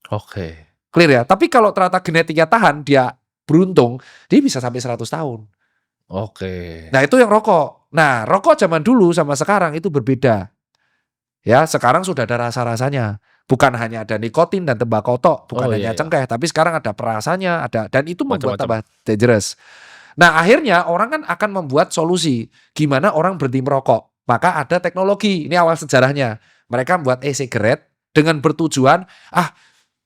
Oke. Clear ya? Tapi kalau ternyata genetiknya tahan, dia beruntung, dia bisa sampai 100 tahun. Oke. Nah itu yang rokok. Nah rokok zaman dulu sama sekarang itu berbeda. Ya sekarang sudah ada rasa-rasanya. Bukan hanya ada nikotin dan tembakau tok, bukan Oh, hanya iya, iya. cengkeh, tapi sekarang ada perasanya, ada, dan itu membuat Macam-macam. tambah dangerous. Nah akhirnya orang kan akan membuat solusi gimana orang berhenti merokok. Maka ada teknologi, ini awal sejarahnya. Mereka membuat e-cigarette dengan bertujuan,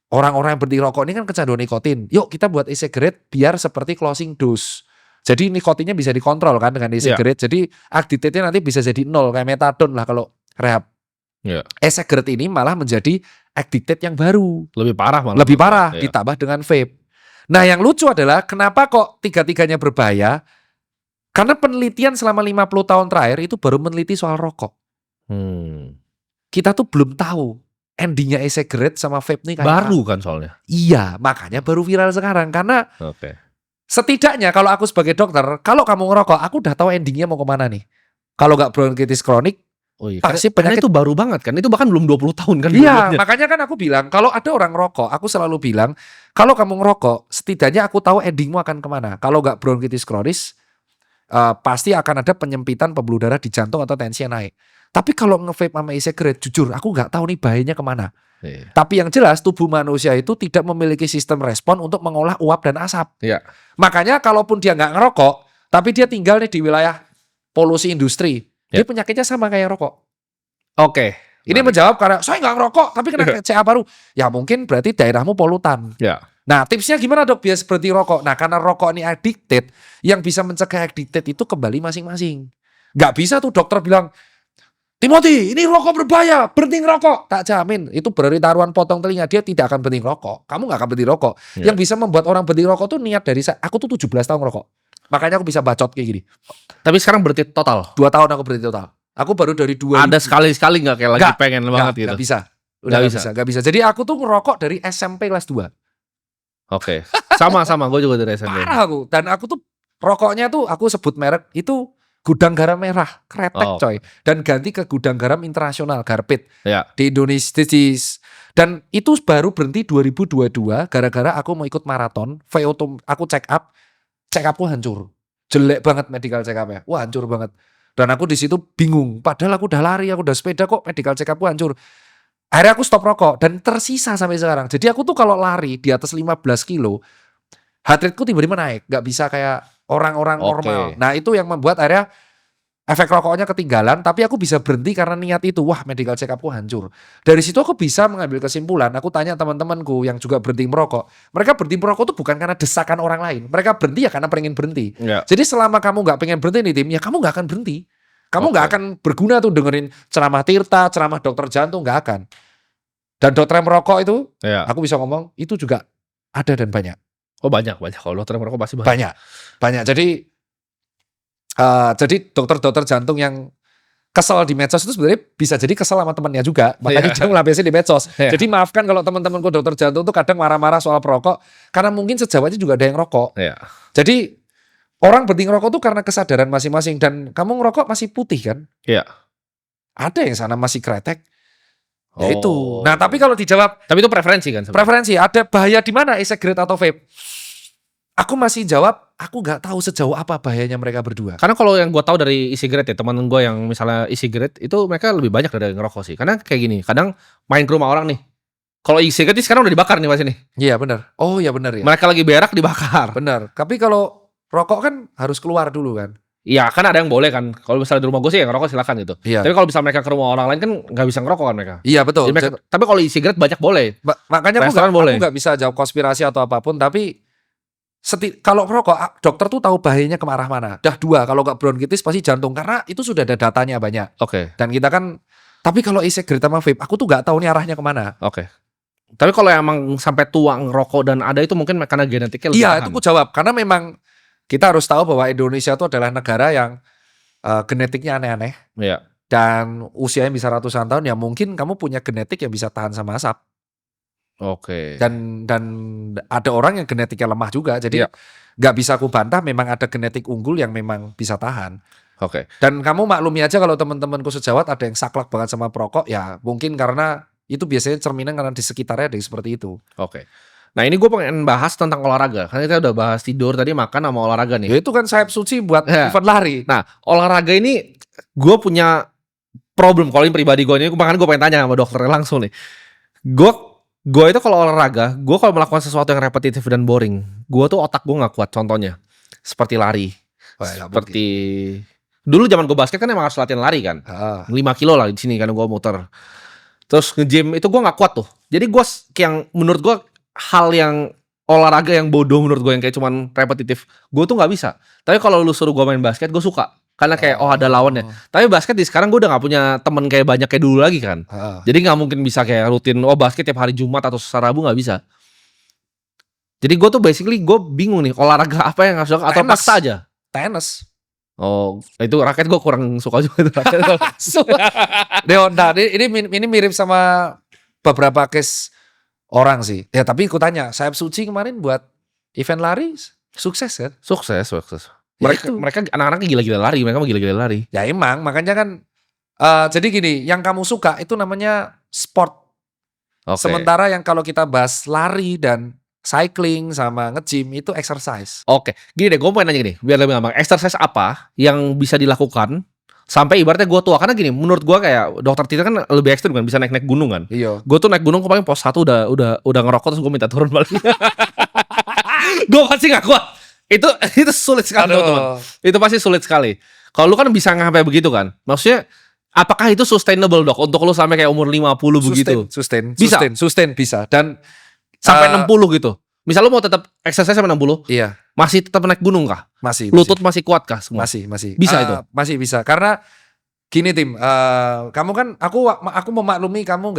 orang-orang yang berhenti rokok ini kan kecanduan nikotin. Yuk kita buat e-cigarette biar seperti closing dose. Jadi nikotinnya bisa dikontrol kan dengan e-cigarette. Jadi addicted-nya nanti bisa jadi 0 kayak metadon lah kalau rehab. Iya. E-cigarette ini malah menjadi addicted yang baru. Lebih parah malah. Lebih parah Iya. ditambah dengan vape. Nah yang lucu adalah kenapa kok tiga-tiganya berbahaya? Karena penelitian selama 50 tahun terakhir itu baru meneliti soal rokok. Kita tuh belum tahu endingnya e-cigarette sama vape nih kayak Baru apa. kan soalnya. Iya, makanya baru viral sekarang. Karena Oke. setidaknya kalau aku sebagai dokter, kalau kamu ngerokok, aku udah tahu endingnya mau kemana nih. Kalau nggak bronkitis kronik, Oh iya. Pasti Karena penyakit- itu baru banget kan. Itu bahkan belum 20 tahun kan. iya, dulunya. makanya kan aku bilang, kalau ada orang ngerokok, aku selalu bilang, kalau kamu ngerokok, setidaknya aku tahu endingmu akan kemana. Kalau nggak bronkitis kronis, pasti akan ada penyempitan pembuluh darah di jantung atau tensinya naik. Tapi kalau nge-vape sama e-cigarette, jujur, aku nggak tahu nih bahayanya kemana. Iya. Tapi yang jelas, tubuh manusia itu tidak memiliki sistem respon untuk mengolah uap dan asap. Iya. Makanya kalaupun dia nggak ngerokok, tapi dia tinggal nih di wilayah polusi industri, dia Ya. penyakitnya sama kayak rokok. Oke. Ini Menarik. menjawab karena saya nggak ngerokok tapi kena CA baru. Ya mungkin berarti daerahmu polutan. Ya. Nah tipsnya gimana dok biar berhenti rokok? Nah karena rokok ini addicted, yang bisa mencegah addicted itu kembali masing-masing. Nggak bisa tuh dokter bilang, Timothy ini rokok berbahaya, berhenti ngerokok. Tak jamin, itu berarti taruhan potong telinga, dia tidak akan berhenti rokok. Kamu nggak akan berhenti rokok. Ya. Yang bisa membuat orang berhenti rokok tuh niat dari saya. Aku tuh 17 tahun ngerokok. Makanya aku bisa bacot kayak gini. Tapi sekarang berhenti total. 2 tahun aku berhenti total. Aku baru dari 2000. Ada sekali-sekali nggak kayak lagi Nggak, pengen banget gitu. Nggak bisa. Udah Nggak nggak bisa. bisa. Jadi aku tuh ngerokok dari SMP kelas 2. Oke. Sama-sama. Gue juga dari SMP. Parah aku. Dan aku tuh rokoknya tuh aku sebut merek itu Gudang Garam Merah, kretek Oh. coy. Dan ganti ke Gudang Garam Internasional, Garpit. Ya. Di Indonesia. Dan itu baru berhenti 2022 gara-gara aku mau ikut maraton. VO aku check upku hancur. Jelek banget medical check up-nya. Wah hancur banget. Dan aku di situ bingung. Padahal aku udah lari, aku udah sepeda kok medical check up-ku hancur. Akhirnya aku stop rokok dan tersisa sampai sekarang. Jadi aku tuh kalau lari di atas 15 kilo, heart rate-ku tiba-tiba naik. Gak bisa kayak orang-orang Oke. normal. Nah itu yang membuat akhirnya efek rokoknya ketinggalan. Tapi aku bisa berhenti karena niat itu. Wah medical check up-ku hancur. Dari situ aku bisa mengambil kesimpulan. Aku tanya teman-temanku yang juga berhenti merokok. Mereka berhenti merokok tuh bukan karena desakan orang lain. Mereka berhenti ya karena pengen berhenti. Ya. Jadi selama kamu nggak pengen berhenti nih tim, ya kamu nggak akan berhenti. Kamu nggak Oke. akan berguna tuh dengerin ceramah Tirta, ceramah dokter jantung, nggak akan. Dan dokter yang merokok itu, Ya. aku bisa ngomong, itu juga ada dan banyak. Oh banyak. Kalau dokter merokok pasti banyak. Banyak. Jadi dokter-dokter jantung yang kesel di medsos itu sebenarnya bisa jadi kesel sama temannya juga. Makanya Iya. dia ngelampiasin di medsos. Iya. Jadi maafkan kalau teman-temanku dokter jantung tuh kadang marah-marah soal perokok. Karena mungkin sejawatnya juga ada yang rokok. Ya. Jadi orang berhenti ngerokok tuh karena kesadaran masing-masing. Dan kamu ngerokok masih putih kan? Iya. Ada yang sana masih kretek. Ya Oh. itu. Nah tapi kalau dijawab Tapi itu preferensi kan sebenarnya? preferensi, ada bahaya di mana e-cigarette atau vape? Aku masih jawab, aku nggak tahu sejauh apa bahayanya mereka berdua. Karena kalau yang gue tahu dari e-cigarette ya, teman gue yang misalnya e-cigarette itu mereka lebih banyak dari ngerokok sih. Karena kayak gini, kadang main ke rumah orang nih. Kalau e-cigarette ini sekarang udah dibakar nih Mas ini. Iya benar. Oh iya benar ya. Mereka lagi berak dibakar. Benar. Tapi kalau rokok kan harus keluar dulu kan. Iya, kan ada yang boleh kan. Kalau misalnya di rumah gue sih ya ngerokok silakan gitu. Iya. Tapi kalau misalnya mereka ke rumah orang lain kan nggak bisa ngerokok kan mereka. Iya betul. Jadi tapi kalau e-cigarette banyak boleh. Makanya Restoran boleh. aku nggak bisa jawab konspirasi atau apapun. Tapi kalau rokok, dokter tuh tahu bahayanya ke arah mana. Dah 2, kalau nggak bronkitis pasti jantung. Karena itu sudah ada datanya banyak. Oke. Dan kita kan, tapi kalau e-cigarette sama vape, aku tuh nggak tahu nih arahnya kemana. Oke. Tapi kalau emang sampai tua ngerokok dan ada itu mungkin karena genetiknya lebih Iya, tahan. itu aku jawab. Karena memang kita harus tahu bahwa Indonesia itu adalah negara yang genetiknya aneh-aneh. Iya. Dan usianya bisa ratusan tahun, ya mungkin kamu punya genetik yang bisa tahan sama asap. Oke. Dan ada orang yang genetiknya lemah juga. Jadi Iya. nggak bisa aku bantah, memang ada genetik unggul yang memang bisa tahan. Oke. Dan kamu maklumi aja kalau teman-temanku sejawat ada yang saklek banget sama perokok, ya mungkin karena itu biasanya cerminan karena di sekitarnya ada yang seperti itu. Oke. Nah ini gue pengen bahas tentang olahraga. Kan kita udah bahas tidur tadi, makan sama olahraga nih. Ya itu kan sayap suci buat Ya. event lari. Nah olahraga ini gue punya problem. Kalau ini pribadi gue, makanya gue pengen tanya sama dokternya langsung nih. Gue itu kalau olahraga, gue kalau melakukan sesuatu yang repetitif dan boring, gue tuh otak gue nggak kuat. Contohnya seperti lari, seperti dulu zaman gue basket kan emang harus latihan lari kan, 5 kilo lah di sini kan gue muter. Terus nge-gym itu gue nggak kuat tuh. Jadi gue yang menurut gue hal yang olahraga yang bodoh menurut gue yang kayak cuman repetitif, gue tuh nggak bisa. Tapi kalau lu suruh gue main basket, gue suka. Karena kayak ada lawannya. Tapi basket di sekarang gue udah gak punya temen kayak banyak kayak dulu lagi kan. Jadi gak mungkin bisa kayak rutin basket tiap hari Jumat atau Rabu gak bisa. Jadi gue tuh basically gue bingung nih olahraga apa yang harus dilakukan atau paksa aja. Tenis. Oh itu raket gue kurang suka juga tuh raket. Nah, ini mirip sama beberapa case orang sih. Ya tapi aku tanya, sayap suci kemarin buat event lari sukses kan? Sukses. Ya Mereka anak-anaknya gila-gila lari, mereka mah gila-gila lari. Ya emang, makanya kan jadi gini, yang kamu suka itu namanya sport. Oke. Sementara yang kalau kita bahas lari dan cycling sama nge-gym itu exercise. Oke, gini deh, gue pengen nanya gini, biar lebih gampang. Exercise apa yang bisa dilakukan sampai ibaratnya gue tua? Karena gini, menurut gue kayak dokter Tita kan lebih ekstrim kan, bisa naik-naik gunung kan. Iya. Gue tuh naik gunung kemarin pos 1 udah ngerokok terus gue minta turun balik. Gue pasti gak kuat. Itu sulit sekali teman-teman. Itu pasti sulit sekali. Kalau lu kan bisa sampai begitu kan. Maksudnya apakah itu sustainable dok untuk lu sampai kayak umur 50 begitu? Sustain bisa. Dan sampai 60 gitu. Misal lu mau tetap exercise sampai 60? Iya. Masih tetap naik gunung kah? Masih. Lutut masih kuat kah semua? Masih. Bisa itu? Masih bisa. Karena gini Tim, kamu kan aku memaklumi kamu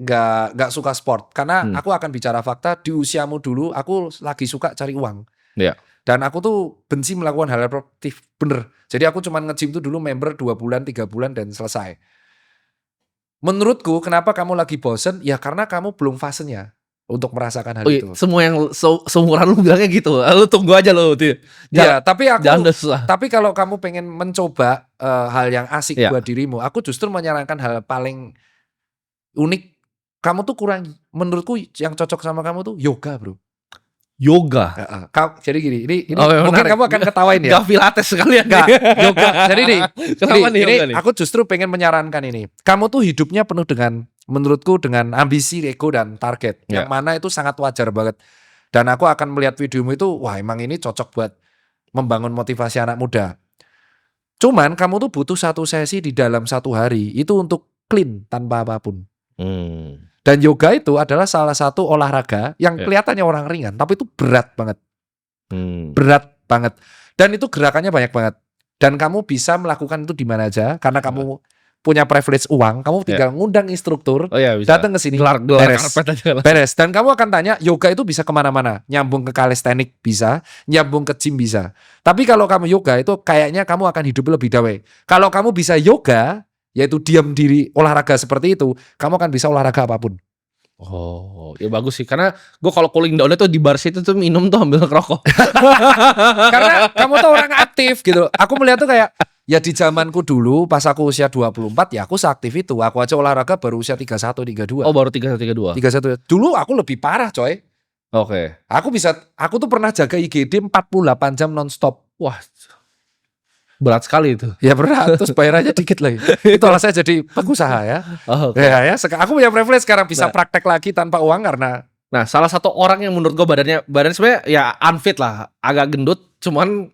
nggak suka sport. Karena aku akan bicara fakta, di usiamu dulu aku lagi suka cari uang. Iya. Dan aku tuh benci melakukan hal produktif, bener. Jadi aku cuma nge-gym tuh dulu member 2 bulan, 3 bulan dan selesai. Menurutku kenapa kamu lagi bosen? Ya karena kamu belum fasenya untuk merasakan hal itu. Semua yang seumuran lu bilangnya gitu. Lu tunggu aja lu. Ya, tapi susah. Tapi kalau kamu pengen mencoba hal yang asik buat dirimu, aku justru menyarankan hal paling unik. Kamu tuh menurutku yang cocok sama kamu tuh yoga, bro. Yoga. Jadi gini, ini mungkin kamu akan ketawain ya. Gak pilates sekalian. Gak, yoga. Jadi ini aku justru pengen menyarankan ini. Kamu tuh hidupnya penuh dengan, menurutku dengan ambisi, ego dan target. Yang mana itu sangat wajar banget. Dan aku akan melihat videomu itu, wah emang ini cocok buat membangun motivasi anak muda. Cuman kamu tuh butuh 1 sesi di dalam 1 hari itu untuk clean tanpa apapun. Dan yoga itu adalah salah satu olahraga yang kelihatannya orang ringan, tapi itu berat banget. Berat banget. Dan itu gerakannya banyak banget. Dan kamu bisa melakukan itu di mana aja, karena kamu punya privilege uang, kamu tinggal ngundang instruktur, datang ke sini, beres. Dan kamu akan tanya, yoga itu bisa kemana-mana. Nyambung ke calisthenics bisa, nyambung ke gym bisa. Tapi kalau kamu yoga itu kayaknya kamu akan hidup lebih damai. Kalau kamu bisa yoga, yaitu diam diri olahraga seperti itu, kamu akan bisa olahraga apapun. Oh, ya bagus sih. Karena gue kalau cooling down itu di bar situ tuh minum tuh ambil ngerokok. Karena kamu tuh orang aktif gitu. Aku melihat tuh kayak, ya di zamanku dulu pas aku usia 24 ya aku seaktif itu. Aku aja olahraga baru usia 31, 32. Oh baru 31, 32. 31. Dulu aku lebih parah coy. Oke. Aku tuh pernah jaga IGD 48 jam nonstop. Wah, berat sekali itu. Ya berat, terus bayarannya dikit lagi. Itu alasan saya jadi pengusaha ya. Ya, aku punya privilege sekarang bisa praktek lagi tanpa uang karena. Nah, salah satu orang yang menurut gue badannya sebenarnya ya unfit lah, agak gendut, cuman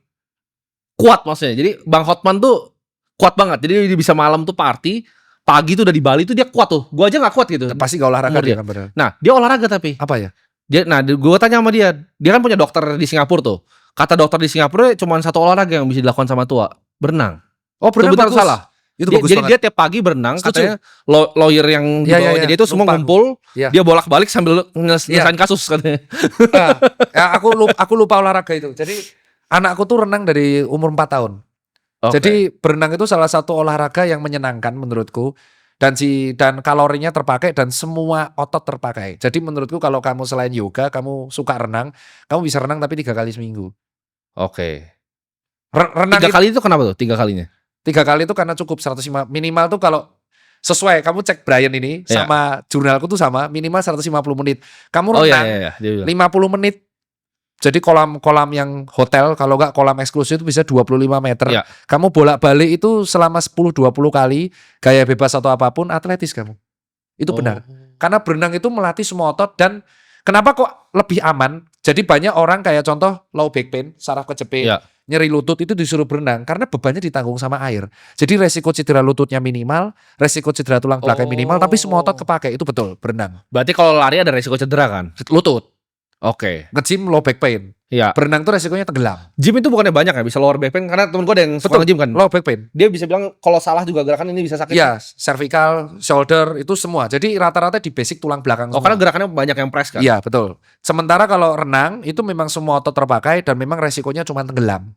kuat maksudnya. Jadi Bang Hotman tuh kuat banget. Jadi dia bisa malam tuh party, pagi tuh udah di Bali tuh dia kuat tuh. Gue aja nggak kuat gitu. Pasti gak olahraga dia kan benar. Nah, dia olahraga tapi apa ya? Gue tanya sama dia kan punya dokter di Singapura tuh. Kata dokter di Singapura cuma satu olahraga yang bisa dilakukan sama tua, berenang. Oh, berenang Betul bagus. salah. Itu Dia, bagus jadi banget. dia tiap pagi berenang, Setuju. katanya lawyer yang di Iya, bawahnya iya, dia itu semua lupa aku. ngumpul, Iya. dia bolak-balik sambil nyelesain kasus katanya. Nah, ya aku lupa olahraga itu. Jadi anakku tuh renang dari umur 4 tahun. Oke. Jadi berenang itu salah satu olahraga yang menyenangkan menurutku dan kalorinya terpakai dan semua otot terpakai. Jadi menurutku kalau kamu selain yoga, kamu suka renang, kamu bisa renang tapi 3 kali seminggu. Oke. Renang 3 kali itu kenapa tuh? 3 kalinya? 3 kali itu karena cukup 105 minimal tuh kalau sesuai kamu cek Brian ini Iya. sama jurnalku tuh sama minimal 150 menit. Kamu Oh renang iya. Dia bilang. 50 menit. Jadi kolam yang hotel kalau nggak kolam eksklusif itu bisa 25 meter. Iya. Kamu bolak-balik itu selama 10-20 kali gaya bebas atau apapun atletis kamu. Itu benar. Karena berenang itu melatih semua otot dan kenapa kok lebih aman? Jadi banyak orang kayak contoh low back pain, saraf kejepit, Iya. nyeri lutut itu disuruh berenang karena bebannya ditanggung sama air. Jadi resiko cedera lututnya minimal, resiko cedera tulang belakang minimal, tapi semua otot kepakai. Itu betul, berenang. Berarti kalau lari ada resiko cedera kan? Lutut, Oke. nge-gym low back pain. Iya. Berenang tuh resikonya tenggelam. Gym itu bukannya banyak ya bisa lower back pain karena temen gue ada yang suka Betul, nge-gym kan. low back pain. Dia bisa bilang kalau salah juga gerakan ini bisa sakit. Iya, cervical, shoulder itu semua. Jadi rata-rata di basic tulang belakang Oh, semua. karena gerakannya banyak yang press kan? Iya, betul. Sementara kalau renang itu memang semua otot terpakai dan memang resikonya cuma tenggelam.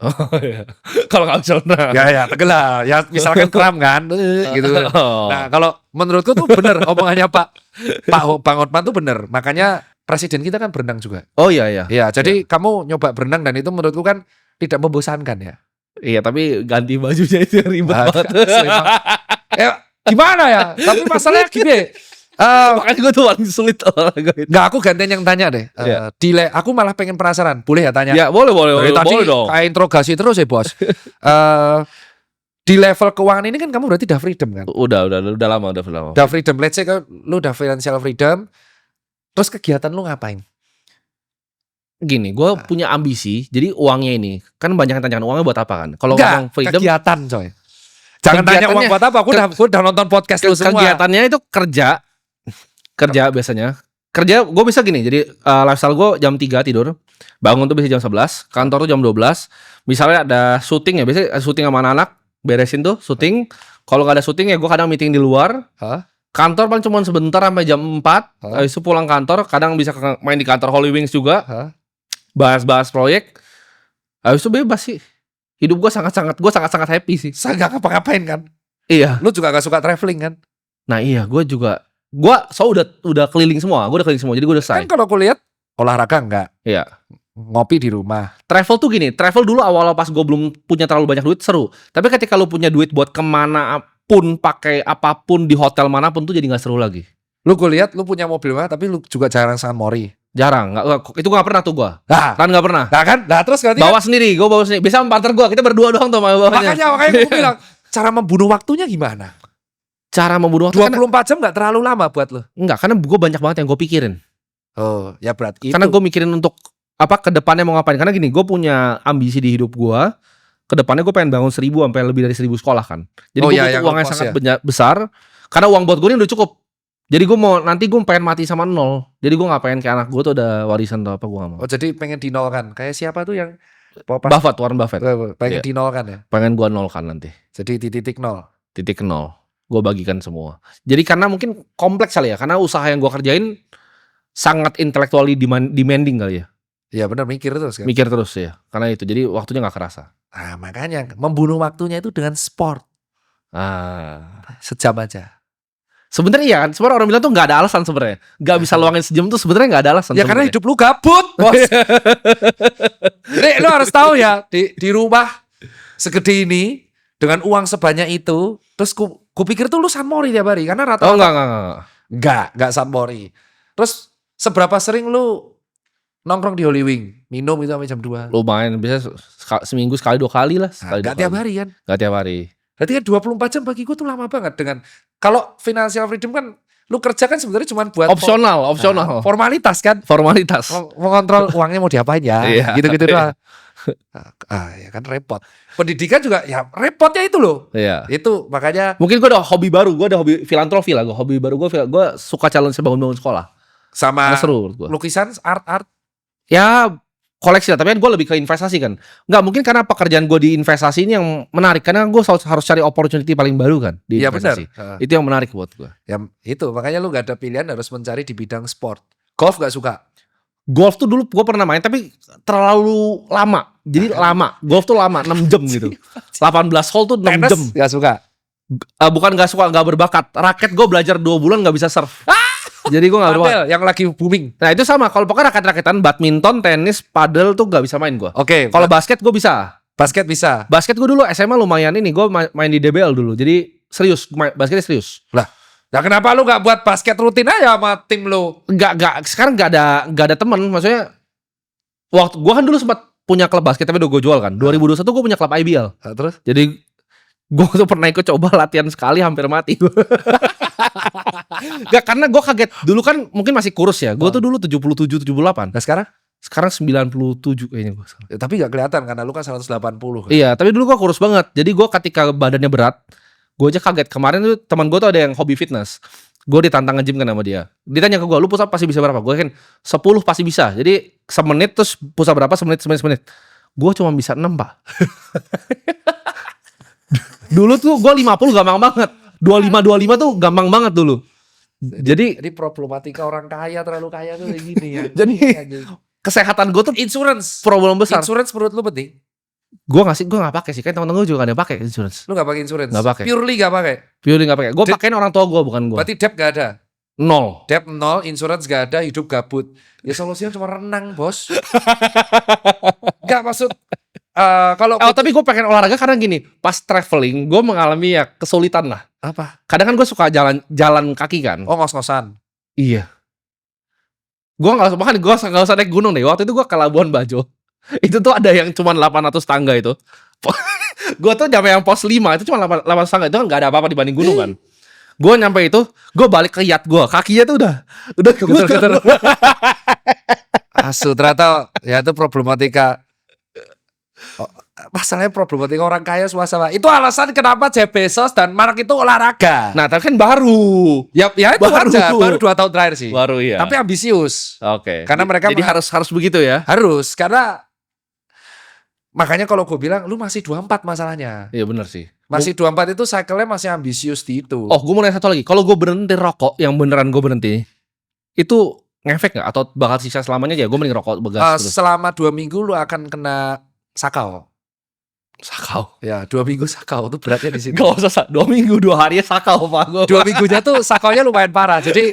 Oh iya. Kalau nggak bisa renang. Ya, tenggelam. Ya misalkan kram kan, gitu. Oh. Nah, kalau menurutku tuh bener omongannya Bang Hotman tuh bener. Makanya presiden kita kan berenang juga. Oh iya. Iya, jadi kamu nyoba berenang dan itu menurutku kan tidak membosankan ya. Iya, tapi ganti bajunya itu yang ribet banget. Ya, gimana ya? Tapi masalahnya gini. Makanya gue tuh paling sulit olahraga itu. Nggak, aku gantian yang tanya deh. Iya. Aku malah pengen penasaran. Boleh ya tanya? Ya, boleh Dari tadi boleh dong. kayak interogasi terus ya bos. Di level keuangan ini kan kamu berarti udah freedom kan? Udah lama. Udah freedom. Let's say lu udah financial freedom. Terus kegiatan lu ngapain? Gini, gue punya ambisi. Jadi uangnya ini kan banyak yang tanyakan uangnya buat apa kan? Kalau ngomong freedom, kegiatan coy. Jangan tanya uang buat apa. Aku udah nonton podcast lu semua. kegiatannya itu kerja biasanya. Kerja gue bisa gini. Jadi lifestyle gue jam 3 tidur, bangun tuh bisa jam 11, kantor tuh jam 12. Misalnya ada syuting ya, biasanya syuting sama anak-anak, beresin tuh syuting. Kalau nggak ada syuting ya gue kadang meeting di luar. Hah? Kantor paling cuma sebentar sampai jam 4. Habis itu pulang kantor, kadang bisa main di kantor Holy Wings juga. Hah? Bahas proyek. Habis itu bebas sih. Hidup gue sangat happy sih. Saya nggak ngapa-ngapain kan? Iya. Lu juga gak suka traveling kan? Nah iya, gue udah keliling semua. Gue udah keliling semua, jadi gue udah Kan selesai. kalau aku lihat olahraga enggak, Iya. ngopi di rumah. Travel tuh gini, travel dulu awal pas gue belum punya terlalu banyak duit seru. Tapi ketika lu punya duit buat kemana pun, pakai apapun di hotel manapun tuh jadi nggak seru lagi. Lu gue lihat lu punya mobil mewah tapi lu juga jarang San Mori. Jarang, itu gue nggak pernah tuh gue. Nah, Kan nggak pernah. terus berarti Bawa sendiri, gue bawa sendiri. Bisa sama partner gue, kita berdua doang tuh sama bawahnya. makanya gue bilang cara membunuh waktunya gimana? Cara membunuh waktu 24 jam nggak terlalu lama buat lu? enggak, karena gue banyak banget yang gue pikirin. Oh, ya berarti Karena gue mikirin untuk ke depannya mau ngapain. Karena gini, gue punya ambisi di hidup gue. Ke depannya gue pengen bangun 1.000 sampai lebih dari 1.000 sekolah kan. Jadi gue butuh uang yang sangat besar. Karena uang buat gue ini udah cukup. Jadi gue pengen mati sama 0. Jadi gue gak pengen kayak anak gue tuh ada warisan atau apa, gue gak mau. Oh, jadi pengen dinolkan. Kayak siapa tuh yang Warren Buffett. pengen Iya. dinolkan ya. Pengen gue nolkan nanti. Jadi di titik 0. Titik 0. Gue bagikan semua. Jadi karena mungkin kompleks kali ya. Karena usaha yang gue kerjain sangat intellectually demanding kali ya. Iya benar, mikir terus kan. Mikir terus ya. Karena itu. Jadi waktunya gak kerasa. Nah, makanya membunuh waktunya itu dengan sport. Sejam aja. Sebenarnya iya kan, sebenarnya orang bilang tuh nggak ada alasan sebenarnya, nggak bisa luangin sejam tuh sebenarnya nggak ada alasan. Ya karena sebenarnya. hidup lu gabut, bos. Jadi lu harus tahu ya di rumah segede ini dengan uang sebanyak itu, terus ku pikir tuh lu San Mori tiap hari karena rata-rata. Oh enggak. San Mori. Terus seberapa sering lu nongkrong di Holy Wing, minum itu sampai jam 2? Lumayan, bisa seminggu sekali 2 kali lah. Enggak tiap hari kan? Nggak tiap hari. Berarti kan 24 jam bagi gue tuh lama banget dengan kalau financial freedom kan lu kerja kan sebenarnya cuma buat Opsional. formalitas kan. Formalitas. Mengontrol uangnya mau diapain ya. Iya. Gitu-gitu doang. Ya kan repot. Pendidikan juga ya repotnya itu loh. Iya. Itu makanya Mungkin gue ada hobi baru, gue ada hobi filantropi lah. Hobi baru gue suka challenge bangun-bangun sekolah. Sama Karena seru menurut gue. lukisan, art. Ya koleksi lah, tapi kan gue lebih ke investasi kan. Nggak mungkin karena pekerjaan gue di investasi ini yang menarik, karena gue harus cari opportunity paling baru kan di Iya benar. investasi. Itu yang menarik buat gue. Ya itu makanya lu gak ada pilihan, harus mencari di bidang sport. Golf gak suka? Golf tuh dulu gue pernah main tapi terlalu lama. Jadi lama. Golf tuh lama 6 jam gitu. 18 hole tuh 6 Tenis jam. gak suka? Bukan gak suka, gak berbakat. Raket gue belajar 2 bulan gak bisa serve. Jadi gue gak berbakat. Padel yang lagi booming. Nah itu sama. Kalau pokoknya raket-raketan, badminton, tenis, padel tuh gak bisa main gue. Oke. Kalau basket gue bisa. Basket bisa. Basket gue dulu SMA lumayan ini. Gue main di DBL dulu. Jadi serius. Basketnya serius. Nah kenapa lu gak buat basket rutin aja sama tim lu? Sekarang gak ada temen. Maksudnya waktu gue kan dulu sempat punya klub basket tapi udah gue jual kan. 2021 gue punya klub IBL. Nah, terus? Jadi gue tuh pernah ikut coba latihan sekali hampir mati. Gak, karena gue kaget. Dulu kan mungkin masih kurus ya. Gue tuh dulu 77, 78. Nah sekarang? Sekarang 97 kayaknya gue. Ya, tapi gak kelihatan karena lu kan 180. Iya, tapi dulu gue kurus banget. Jadi gue ketika badannya berat, gue aja kaget. Kemarin tuh teman gue tuh ada yang hobi fitness. Gue ditantang nge-gym kan sama dia. Ditanya ke gue, lu push up pasti bisa berapa? Gue kan 10 pasti bisa. Jadi semenit terus push up berapa? Semenit. Gue cuma bisa 6 pak. Dulu tuh gue 50 gampang banget. 25 tuh gampang banget dulu. Jadi problematika orang kaya, terlalu kaya tuh kayak gini ya. Jadi kesehatan gue tuh Insurance. problem besar. Insurance menurut lu penting? Gue gak pakai sih. Kan teman-teman gue juga gak ada yang pakai insurance. Lu gak pakai insurance? Gak pakai. Purely gak pakai? Purely gak pakai. Gue pakein orang tua gue, bukan gue. Berarti debt gak ada? 0. Debt 0, insurance gak ada, hidup gabut. Ya solusinya cuma renang bos. Gak maksud kalau Tapi gue pengen olahraga karena gini, pas traveling gue mengalami ya kesulitan lah. apa? Kadang kan gue suka jalan kaki kan. Oh ngos-ngosan. Iya. Gue nggak usah naik gunung deh. Waktu itu gue ke Labuan Bajo. Itu tuh ada yang cuma 800 tangga itu. Gue tuh nyampe yang pos 5 itu cuma 800 tangga, itu kan nggak ada apa-apa dibanding gunung kan. Gue nyampe itu, gue balik ke yacht gue, kakinya tuh udah Geter-geter. Asu ternyata ya itu problematika. Masalahnya problematika orang kaya swasta. Itu alasan kenapa Jeff Bezos dan Mark itu olahraga. Nah tapi kan baru. Ya itu baru 2 tahun terakhir sih. Baru iya. Tapi ambisius. Oke. Karena mereka jadi harus begitu ya. Harus karena makanya kalau gue bilang lu masih 24 masalahnya. Iya benar sih. Masih 24 itu cycle-nya masih ambisius di itu. Oh, gue mau nanya satu lagi. Kalau gue berhenti rokok, yang beneran gue berhenti, itu ngefek nggak? Atau bakal sisa selamanya aja? Gue mending rokok begas terus. Selama 2 minggu lu akan kena sakau. Sakau. Ya 2 minggu sakau tuh beratnya di situ. Gak usah 2 minggu 2 hari sakau pak gue. 2 minggunya tuh sakaunya lumayan parah. Jadi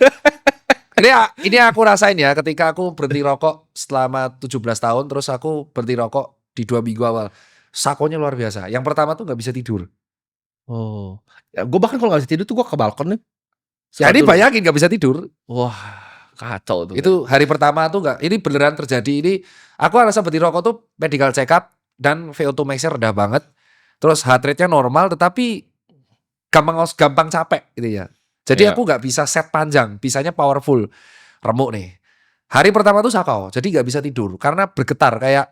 ini aku rasain ya ketika aku berhenti rokok selama 17 tahun, terus aku berhenti rokok di 2 minggu awal. Sakaunya luar biasa. Yang pertama tuh nggak bisa tidur. Oh, ya, gue bahkan kalau nggak bisa tidur tuh gue ke balkon nih. Jadi bayangin nggak bisa tidur. Wah, kacau tuh. Itu hari pertama tuh nggak. Ini beneran terjadi. Ini aku rasa berhenti rokok tuh medical check up dan VO2 max-nya rendah banget. Terus heart rate-nya normal, tetapi gampang capek gitu ya. Jadi aku nggak bisa set panjang, bisanya powerful, remuk nih. Hari pertama tuh sakau, jadi nggak bisa tidur karena bergetar kayak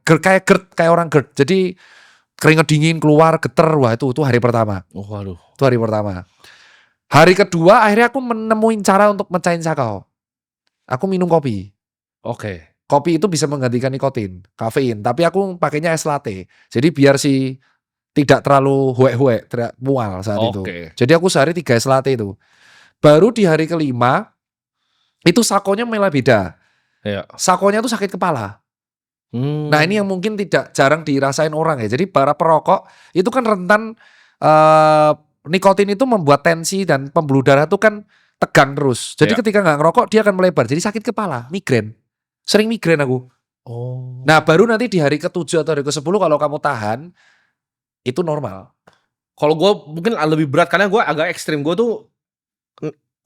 GERD, kayak orang GERD. Jadi keringat dingin keluar, geter. Wah itu hari pertama. Oh, waduh. Itu hari pertama. Hari kedua akhirnya aku menemuin cara untuk mecahin sakau. Aku minum kopi. Oke. Kopi itu bisa menggantikan nikotin, kafein. Tapi aku pakainya es latte. Jadi biar tidak terlalu huek-huek, tidak mual saat itu. Jadi aku sehari 3 es latte itu. Baru di hari kelima, itu sakonya malah beda. Iya. Sakonya tuh sakit kepala. Nah ini yang mungkin jarang dirasain orang ya. Jadi para perokok itu kan rentan nikotin itu membuat tensi dan pembuluh darah itu kan tegang terus. Jadi ketika nggak ngerokok dia akan melebar. Jadi sakit kepala, migrain. Sering migrain aku. Oh. Nah baru nanti di hari ke-7 atau hari ke-10 kalau kamu tahan itu normal. Kalau gue mungkin lebih berat karena gue agak ekstrim. Gue tuh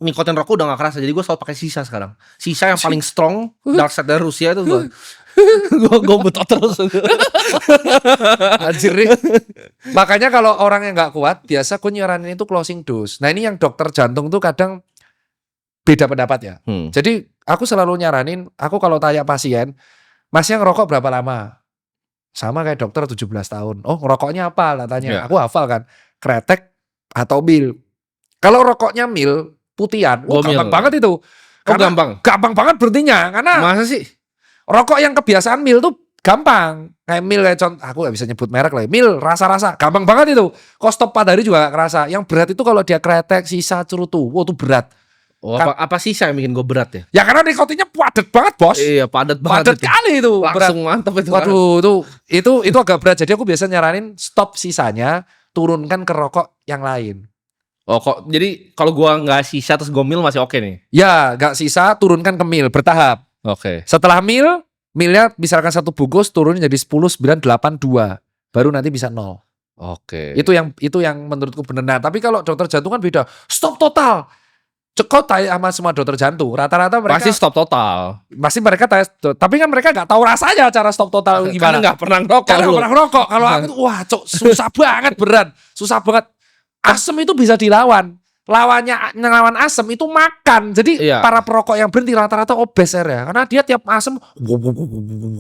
nikotin rokok udah gak kerasa. Jadi gue selalu pakai sisa sekarang. Sisa yang paling strong dark side dari Rusia itu gue. Gue betot terus. Anjir nih. Makanya kalau orang yang gak kuat, biasa gue nyaranin itu closing dose. Nah ini yang dokter jantung tuh kadang beda pendapat ya. Jadi aku selalu nyaranin, aku kalau tanya pasien, masnya ngerokok berapa lama? Sama kayak dokter 17 tahun. Oh ngerokoknya apa lah tanya. Aku hafal kan, kretek atau mil. Kalau rokoknya mil, putihan. Wah, Gomil. gampang banget itu. Gampang. Gampang banget berhentinya karena Masa sih? rokok yang kebiasaan mil tuh gampang. Kayak mil kayak contoh, aku gak bisa nyebut merek lah. Mil rasa-rasa gampang banget itu. Kok stop 4 hari juga gak kerasa. Yang berat itu kalau dia kretek, sisa, cerutu. Wah, itu berat. Oh, apa sisa yang bikin gue berat ya? Ya karena nikotinnya padat banget, Bos. Iya, padat Padat banget. kali itu. Berat. Langsung mantap itu. Waduh, itu agak berat. Jadi aku biasa nyaranin stop sisanya, turunkan ke rokok yang lain. Oh, kok jadi kalau gua nggak sisa terus gomil masih oke nih. Ya, gak sisa, turunkan ke mil, bertahap. Oke. Setelah milnya misalkan 1 bungkus turunin jadi 10, 9, 8, 2. Baru nanti bisa 0. Oke. Itu yang menurutku benar. Nah, tapi kalau dokter jantung kan beda. Stop total. Kau tanya sama semua dokter jantung, rata-rata mereka Pasti stop total. mereka tanya, tapi kan mereka nggak tahu rasanya cara stop total Karena gimana. nggak pernah ngerokok. Karena lu. nggak pernah ngerokok. Kalau aku tuh, wah, cok, susah banget beran, susah banget. Asem itu bisa dilawan. Ngelawan asem itu makan. Jadi Iya. para perokok yang berhenti rata-rata obes ya, karena dia tiap asem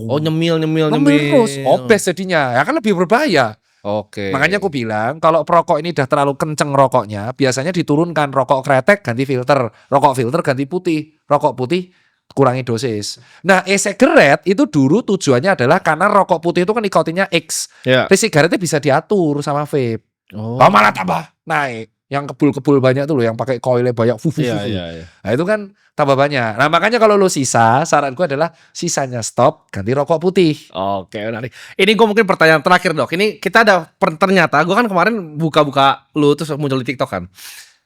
Oh, nyemil. terus obes jadinya. Ya kan lebih berbahaya. Oke. Makanya aku bilang kalau perokok ini udah terlalu kenceng rokoknya, biasanya diturunkan rokok kretek ganti filter, rokok filter ganti putih, rokok putih kurangi dosis. Nah, e-cigarette itu dulu tujuannya adalah karena rokok putih itu kan nikotinnya X. Ya. E-cigarette bisa diatur sama vape. Oh. Malah tambah naik. Yang kebul-kebul banyak tuh loh, yang pakai koilnya banyak. Iya. Nah, itu kan tambah banyak. Nah, makanya kalau lo sisa, saran gue adalah sisanya stop, ganti rokok putih. Oke, menarik. Ini gue mungkin pertanyaan terakhir, Dok. Ini kita ada ternyata gue kan kemarin buka-buka lu terus muncul di TikTok kan.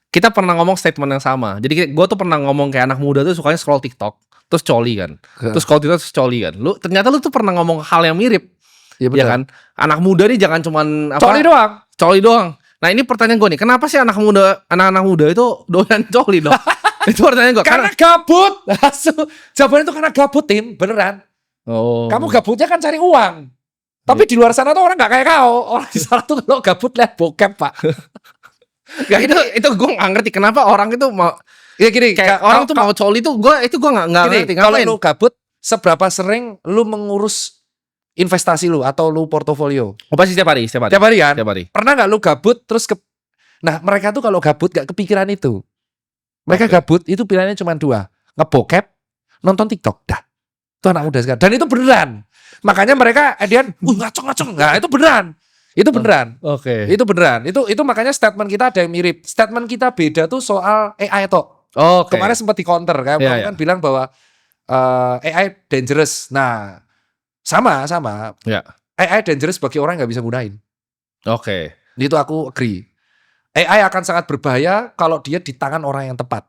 Kita pernah ngomong statement yang sama. Jadi gue tuh pernah ngomong kayak anak muda tuh sukanya scroll TikTok, terus coli kan. Terus scroll TikTok terus coli kan. Ternyata lu tuh pernah ngomong hal yang mirip. Iya Ya kan? Anak muda nih jangan cuman Coli doang. Coli doang. Nah, ini pertanyaan gue nih, kenapa sih anak-anak muda itu doyan coli, Dok? Itu pertanyaan gue. Karena gabut. Jawabannya itu karena gabut, Tim. Beneran. Oh. Kamu gabutnya kan cari uang. Tapi di luar sana tuh orang gak kayak kau. Orang di sana tuh kalau gabut lihat bokep, Pak. Gak, itu gue gak ngerti kenapa orang itu mau Ya gini, kayak orang tuh mau coli tuh gue gak ngerti kalau ngapain. lu gabut, seberapa sering lu mengurus investasi lu atau lu portofolio? Oh, pasti setiap hari. Tiap hari kan? Setiap hari. Pernah gak lu gabut terus Nah, mereka tuh kalau gabut gak kepikiran itu. Mereka Oke. gabut itu pilihannya cuma 2. Ngebokep, nonton TikTok. Dah. Itu anak muda sekarang. Dan itu beneran. Makanya mereka ngaceng. Nah, itu beneran. Itu beneran. Oke. Itu beneran. Itu makanya statement kita ada yang mirip. Statement kita beda tuh soal AI toh. Oke. Kemarin sempat di counter kan, Iya, kamu iya. kan bilang bahwa AI dangerous. Nah, sama. Ya. AI dangerous bagi orang yang nggak bisa gunain. Oke. Itu aku agree. AI akan sangat berbahaya kalau dia di tangan orang yang tepat.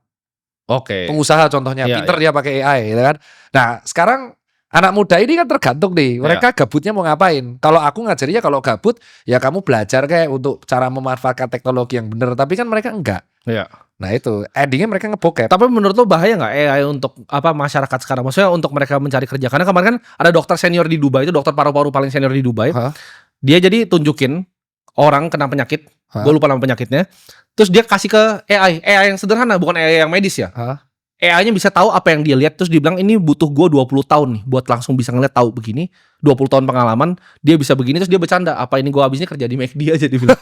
Oke. Pengusaha contohnya, Iya, pinter dia pakai AI, gitu kan. Nah, sekarang anak muda ini kan tergantung nih, mereka gabutnya mau ngapain. Kalau aku ngajarinya kalau gabut, ya kamu belajar kayak untuk cara memanfaatkan teknologi yang benar. Tapi kan mereka enggak. Iya. Nah itu, endingnya mereka ngebokep. Tapi menurut lo bahaya nggak AI untuk masyarakat sekarang? Maksudnya untuk mereka mencari kerja. Karena kemarin kan ada dokter senior di Dubai, itu dokter paru-paru paling senior di Dubai. Hah? Dia jadi tunjukin orang kena penyakit, Hah? gue lupa nama penyakitnya. Terus dia kasih ke AI yang sederhana, bukan AI yang medis ya. Hah? AI-nya bisa tahu apa yang dia lihat, terus dibilang ini butuh gue 20 tahun nih buat langsung bisa ngeliat tahu begini, 20 tahun pengalaman, dia bisa begini, terus dia bercanda, apa ini gue habisnya kerja di McD aja dia bilang.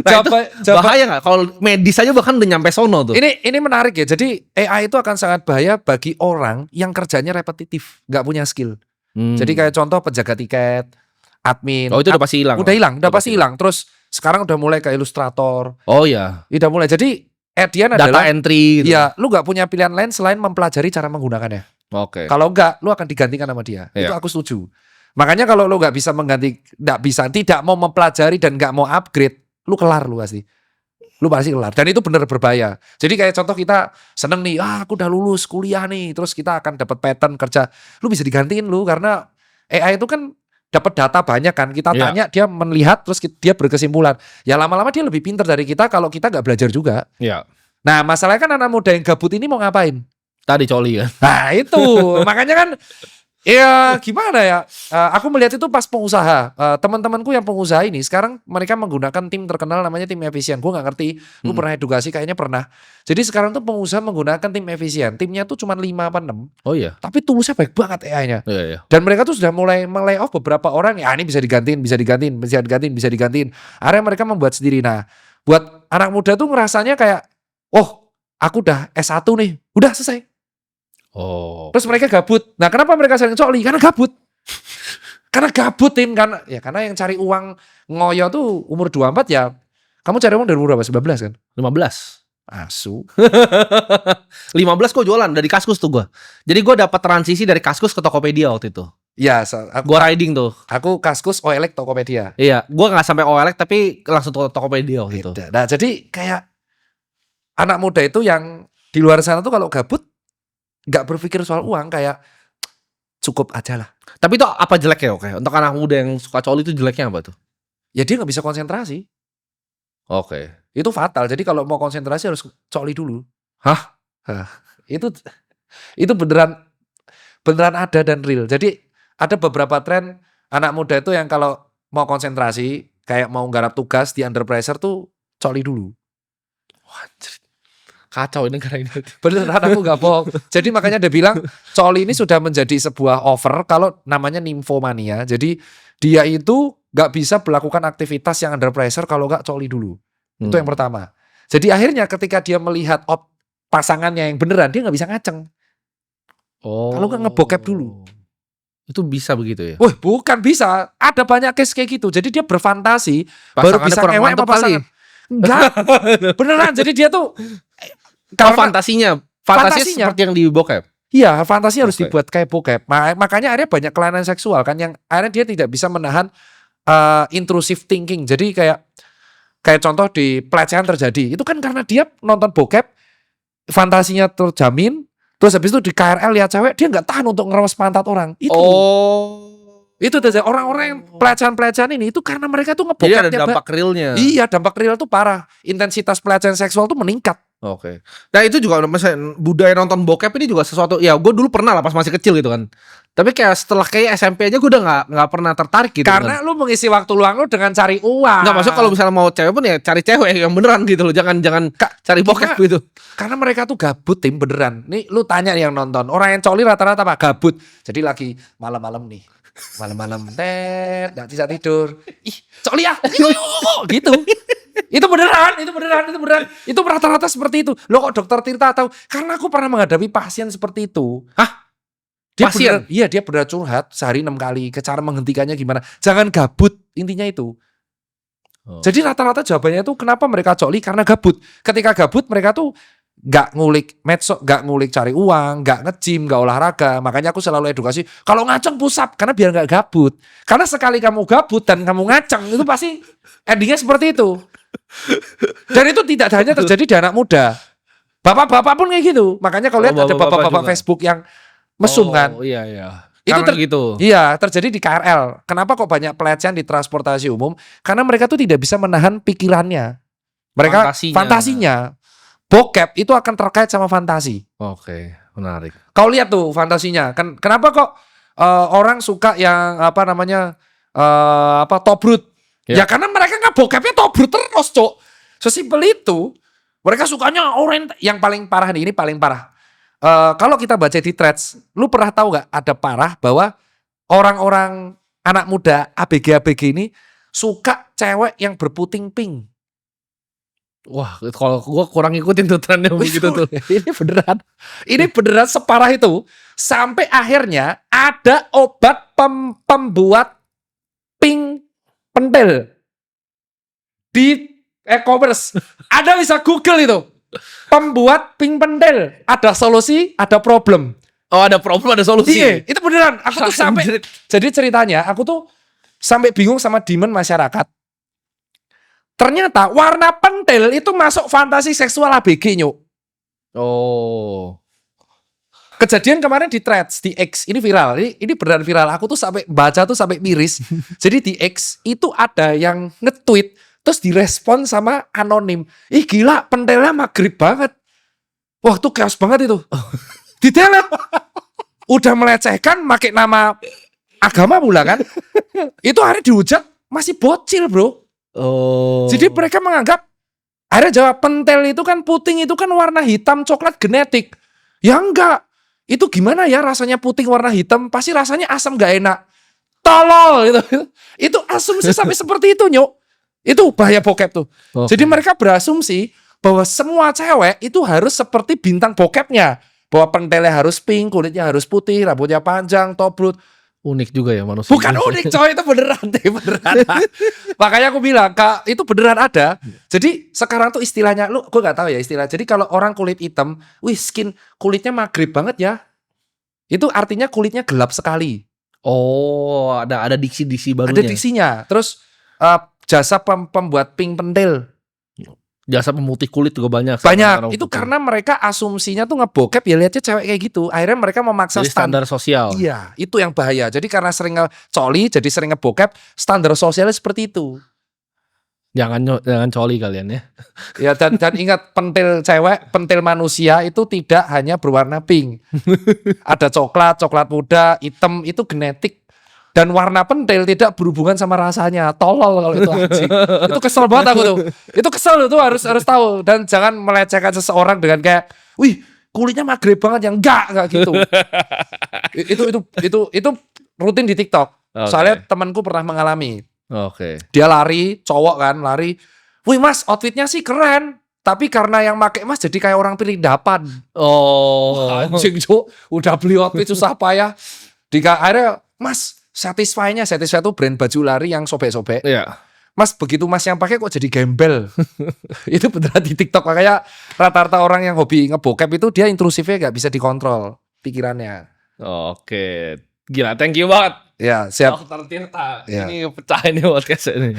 Nah, itu bahaya nggak? Kalau medis aja bahkan udah nyampe sono tuh. Ini menarik ya. Jadi AI itu akan sangat bahaya bagi orang yang kerjanya repetitif, nggak punya skill. Jadi kayak contoh penjaga tiket, admin. Oh, itu udah pasti hilang. Udah pasti hilang. Terus sekarang udah mulai ke ilustrator. Oh ya. Udah mulai. Jadi Edian Data adalah entry gitu. ya, lu nggak punya pilihan lain selain mempelajari cara menggunakannya. Oke. Kalau enggak, lu akan digantikan sama dia. Iya. Itu aku setuju. Makanya kalau lu nggak bisa tidak mau mempelajari dan nggak mau upgrade, lu kelar lu pasti. Lu pasti kelar. Dan itu benar berbahaya. Jadi kayak contoh kita seneng nih, aku udah lulus kuliah nih, terus kita akan dapat pattern kerja. Lu bisa digantiin lu karena AI itu kan dapat data banyak kan. Kita Iya. tanya, dia melihat, terus dia berkesimpulan. Ya lama-lama dia lebih pintar dari kita kalau kita nggak belajar juga. Iya. Nah masalahnya kan anak muda yang gabut ini mau ngapain? Tadi coli kan. Nah itu makanya kan ya gimana ya, aku melihat itu pas pengusaha, teman-temanku yang pengusaha ini sekarang mereka menggunakan tim terkenal namanya tim efisien. Gue nggak ngerti, lu pernah edukasi kayaknya pernah. Jadi sekarang tuh pengusaha menggunakan tim efisien, timnya tuh cuma 5 apa 6, Oh iya. tapi toolsnya baik banget AI-nya. Iya, iya. Dan mereka tuh sudah mulai lay off beberapa orang. Ya ini bisa digantiin. Akhirnya mereka membuat sendiri. Nah buat anak muda tuh ngerasanya kayak, oh aku udah S1 nih, udah selesai. Oh. Terus mereka gabut. Nah, kenapa mereka sering coli? Karena gabut. Karena gabut, Tim. Karena yang cari uang ngoyo tuh umur 24 ya. Kamu cari uang dari umur berapa? 19 kan? 15. Asu. 15 gue jualan dari Kaskus tuh gue. Jadi gue dapat transisi dari Kaskus ke Tokopedia waktu itu. Ya, Gue riding tuh. aku Kaskus, OLX, Tokopedia. Iya, gue nggak sampai OLX tapi langsung ke Tokopedia waktu itu. Beda. Nah, jadi kayak anak muda itu yang di luar sana tuh kalau gabut nggak berpikir soal uang, kayak cukup aja lah. Tapi itu apa jeleknya? Oke, untuk anak muda yang suka coli itu jeleknya apa tuh? Ya dia nggak bisa konsentrasi. Oke. Itu fatal. Jadi kalau mau konsentrasi harus coli dulu. Hah? Itu beneran ada dan real. Jadi ada beberapa tren anak muda itu yang kalau mau konsentrasi, kayak mau nggarap tugas di under pressure tuh coli dulu. Kacau ini negara ini. Beneran, aku gak bohong. Jadi makanya dia bilang coli ini sudah menjadi sebuah over kalau namanya nymphomania. Jadi dia itu gak bisa melakukan aktivitas yang under pressure kalau gak coli dulu. Itu yang pertama. Jadi akhirnya ketika dia melihat pasangannya yang beneran, dia gak bisa ngaceng. Oh. Kalau gak ngebokep dulu. Itu bisa begitu ya? Wah, bukan bisa. Ada banyak case kayak gitu. Jadi dia berfantasi baru Pasangannya bisa kurang ngewek mantep sama pasangan. Enggak. Beneran. Jadi dia tuh Kalau fantasinya seperti yang di bokep. Iya, fantasi harus Oke. dibuat kayak bokep. Makanya akhirnya banyak kelainan seksual kan, yang akhirnya dia tidak bisa menahan intrusive thinking. Jadi kayak contoh di pelecehan terjadi. Itu kan karena dia nonton bokep, fantasinya terjamin, terus habis itu di KRL lihat cewek, dia nggak tahan untuk ngeremes pantat orang. Itu orang-orang yang pelecehan-pelecehan ini itu karena mereka tuh Jadi ada ngebokepnya. dampak realnya. Iya, dampak real tuh parah. Intensitas pelecehan seksual tuh meningkat. Oke. Nah itu juga misalnya budaya nonton bokep ini juga sesuatu. Ya gue dulu pernah lah pas masih kecil gitu kan. Tapi kayak setelah kayak SMP aja gue udah nggak pernah tertarik gitu. Karena lu mengisi waktu luang lu dengan cari uang. Nggak, maksudnya kalau misalnya mau cewek pun ya cari cewek yang beneran gitu loh. Jangan cari bokep gitu. Karena mereka tuh gabut, Tim, beneran. Nih lu tanya nih yang nonton, orang yang coli rata-rata apa? Gabut. Jadi lagi malam-malam nih. Malam-malam nggak bisa tidur. Ih, coli ya. Gitu. Itu beneran. Itu rata-rata seperti itu. Lo kok dokter Tirta tahu? Karena aku pernah menghadapi pasien seperti itu. Hah? Dia Pasien? dia beneran curhat sehari 6 kali. Cara menghentikannya gimana? Jangan gabut, intinya itu. Jadi rata-rata jawabannya itu kenapa mereka coli? Karena gabut. Ketika gabut mereka tuh nggak ngulik medsos, nggak ngulik cari uang, nggak nge-gym, nggak olahraga. Makanya aku selalu edukasi, kalau ngaceng push up, karena biar nggak gabut. Karena sekali kamu gabut dan kamu ngaceng, itu pasti endingnya seperti itu. Dan itu tidak hanya terjadi di anak muda. Bapak-bapak pun kayak gitu. Makanya kalau lihat ada bapak-bapak Facebook yang mesum kan. Oh iya. Itu gitu. Iya, terjadi di KRL. Kenapa kok banyak pelecehan di transportasi umum? Karena mereka tuh tidak bisa menahan pikirannya. Mereka fantasinya. Bokep itu akan terkait sama fantasi. Oke, menarik. Kau lihat tuh fantasinya. Kenapa kok orang suka yang tobrut? Ya karena mereka nggak bokepnya tobrut terus, Cok. Sesimpel itu. Mereka sukanya orang yang paling parah nih, ini paling parah. Kalau kita baca di threads, lu pernah tahu nggak ada parah bahwa orang-orang anak muda ABG ini suka cewek yang berputing pink. Wah, kalau gue kurang ngikutin tuh trennya begitu tuh. Ini beneran separah itu. Sampai akhirnya ada obat pembuat pink pentil di e-commerce. Ada, bisa Google itu. Pembuat pink pentil. Ada solusi, ada problem. Oh, ada problem, ada solusi. Iya, itu beneran. Aku tuh sampai, jadi ceritanya aku tuh sampai bingung sama demand masyarakat. Ternyata warna pentil itu masuk fantasi seksual ABG, Nyuk. Oh. Kejadian kemarin di threads, di X, ini viral. Ini beneran viral. Aku tuh sampai baca tuh sampai miris. Jadi di X itu ada yang nge-tweet terus direspon sama anonim. Ih gila, pentilnya maghrib banget. Wah, tuh chaos banget itu. Di-delete. Udah melecehkan, pakai nama agama pula kan. Itu akhirnya dihujat masih bocil, Bro. Oh. Jadi mereka menganggap, akhirnya jawab, pentil itu kan puting, itu kan warna hitam coklat genetik. Ya enggak. Itu gimana ya rasanya puting warna hitam? Pasti rasanya asam gak enak. Tolol gitu. Itu asumsi sampai seperti itu, Nyok. Itu bahaya bokep tuh. Okay. Jadi mereka berasumsi bahwa semua cewek itu harus seperti bintang bokepnya. Bahwa pentilnya harus pink, kulitnya harus putih, rambutnya panjang, tobrut. Unik juga ya manusia. Bukan unik coy, itu beneran deh, beneran. Makanya aku bilang, Kak, itu beneran ada. Jadi sekarang tuh istilahnya, gue gak tahu ya istilah. Jadi kalau orang kulit hitam, wih skin kulitnya maghrib banget ya. Itu artinya kulitnya gelap sekali. Oh, ada diksi-diksi barunya. Ada diksinya. Terus jasa pembuat pink pentil. Jasa pemutih kulit juga banyak. Banyak. Itu karena mereka asumsinya tuh ngebokep ya lihatnya cewek kayak gitu. Akhirnya mereka memaksa jadi standar sosial. Iya, itu yang bahaya. Jadi karena sering ngecoli, jadi sering ngebokep, standar sosialnya seperti itu. Jangan coli kalian ya. Ya dan ingat pentil cewek, pentil manusia itu tidak hanya berwarna pink. Ada coklat muda, hitam, itu genetik. Dan warna pentil tidak berhubungan sama rasanya. Tolol kalau itu anjing. Itu kesel banget aku tuh. Itu kesel tuh harus tahu. Dan jangan melecehkan seseorang dengan kayak, wih kulitnya maghrib banget, yang enggak gitu. Itu rutin di TikTok. Okay. Soalnya temanku pernah mengalami. Oke. Dia lari, cowok kan lari. Wih mas, outfitnya sih keren. Tapi karena yang make mas jadi kayak orang pelindapan. Oh. Anjing cuk, udah beli outfit susah payah. Akhirnya mas, Satisfy itu brand baju lari yang sobek-sobek. Iya. Mas begitu mas yang pakai kok jadi gembel. Itu beneran di TikTok. Makanya rata-rata orang yang hobi ngebokep itu dia intrusifnya gak bisa dikontrol pikirannya. Oke. Gila, thank you banget. Ya siap. Dokter Tirta. Ya. Ini pecah ini podcast ini.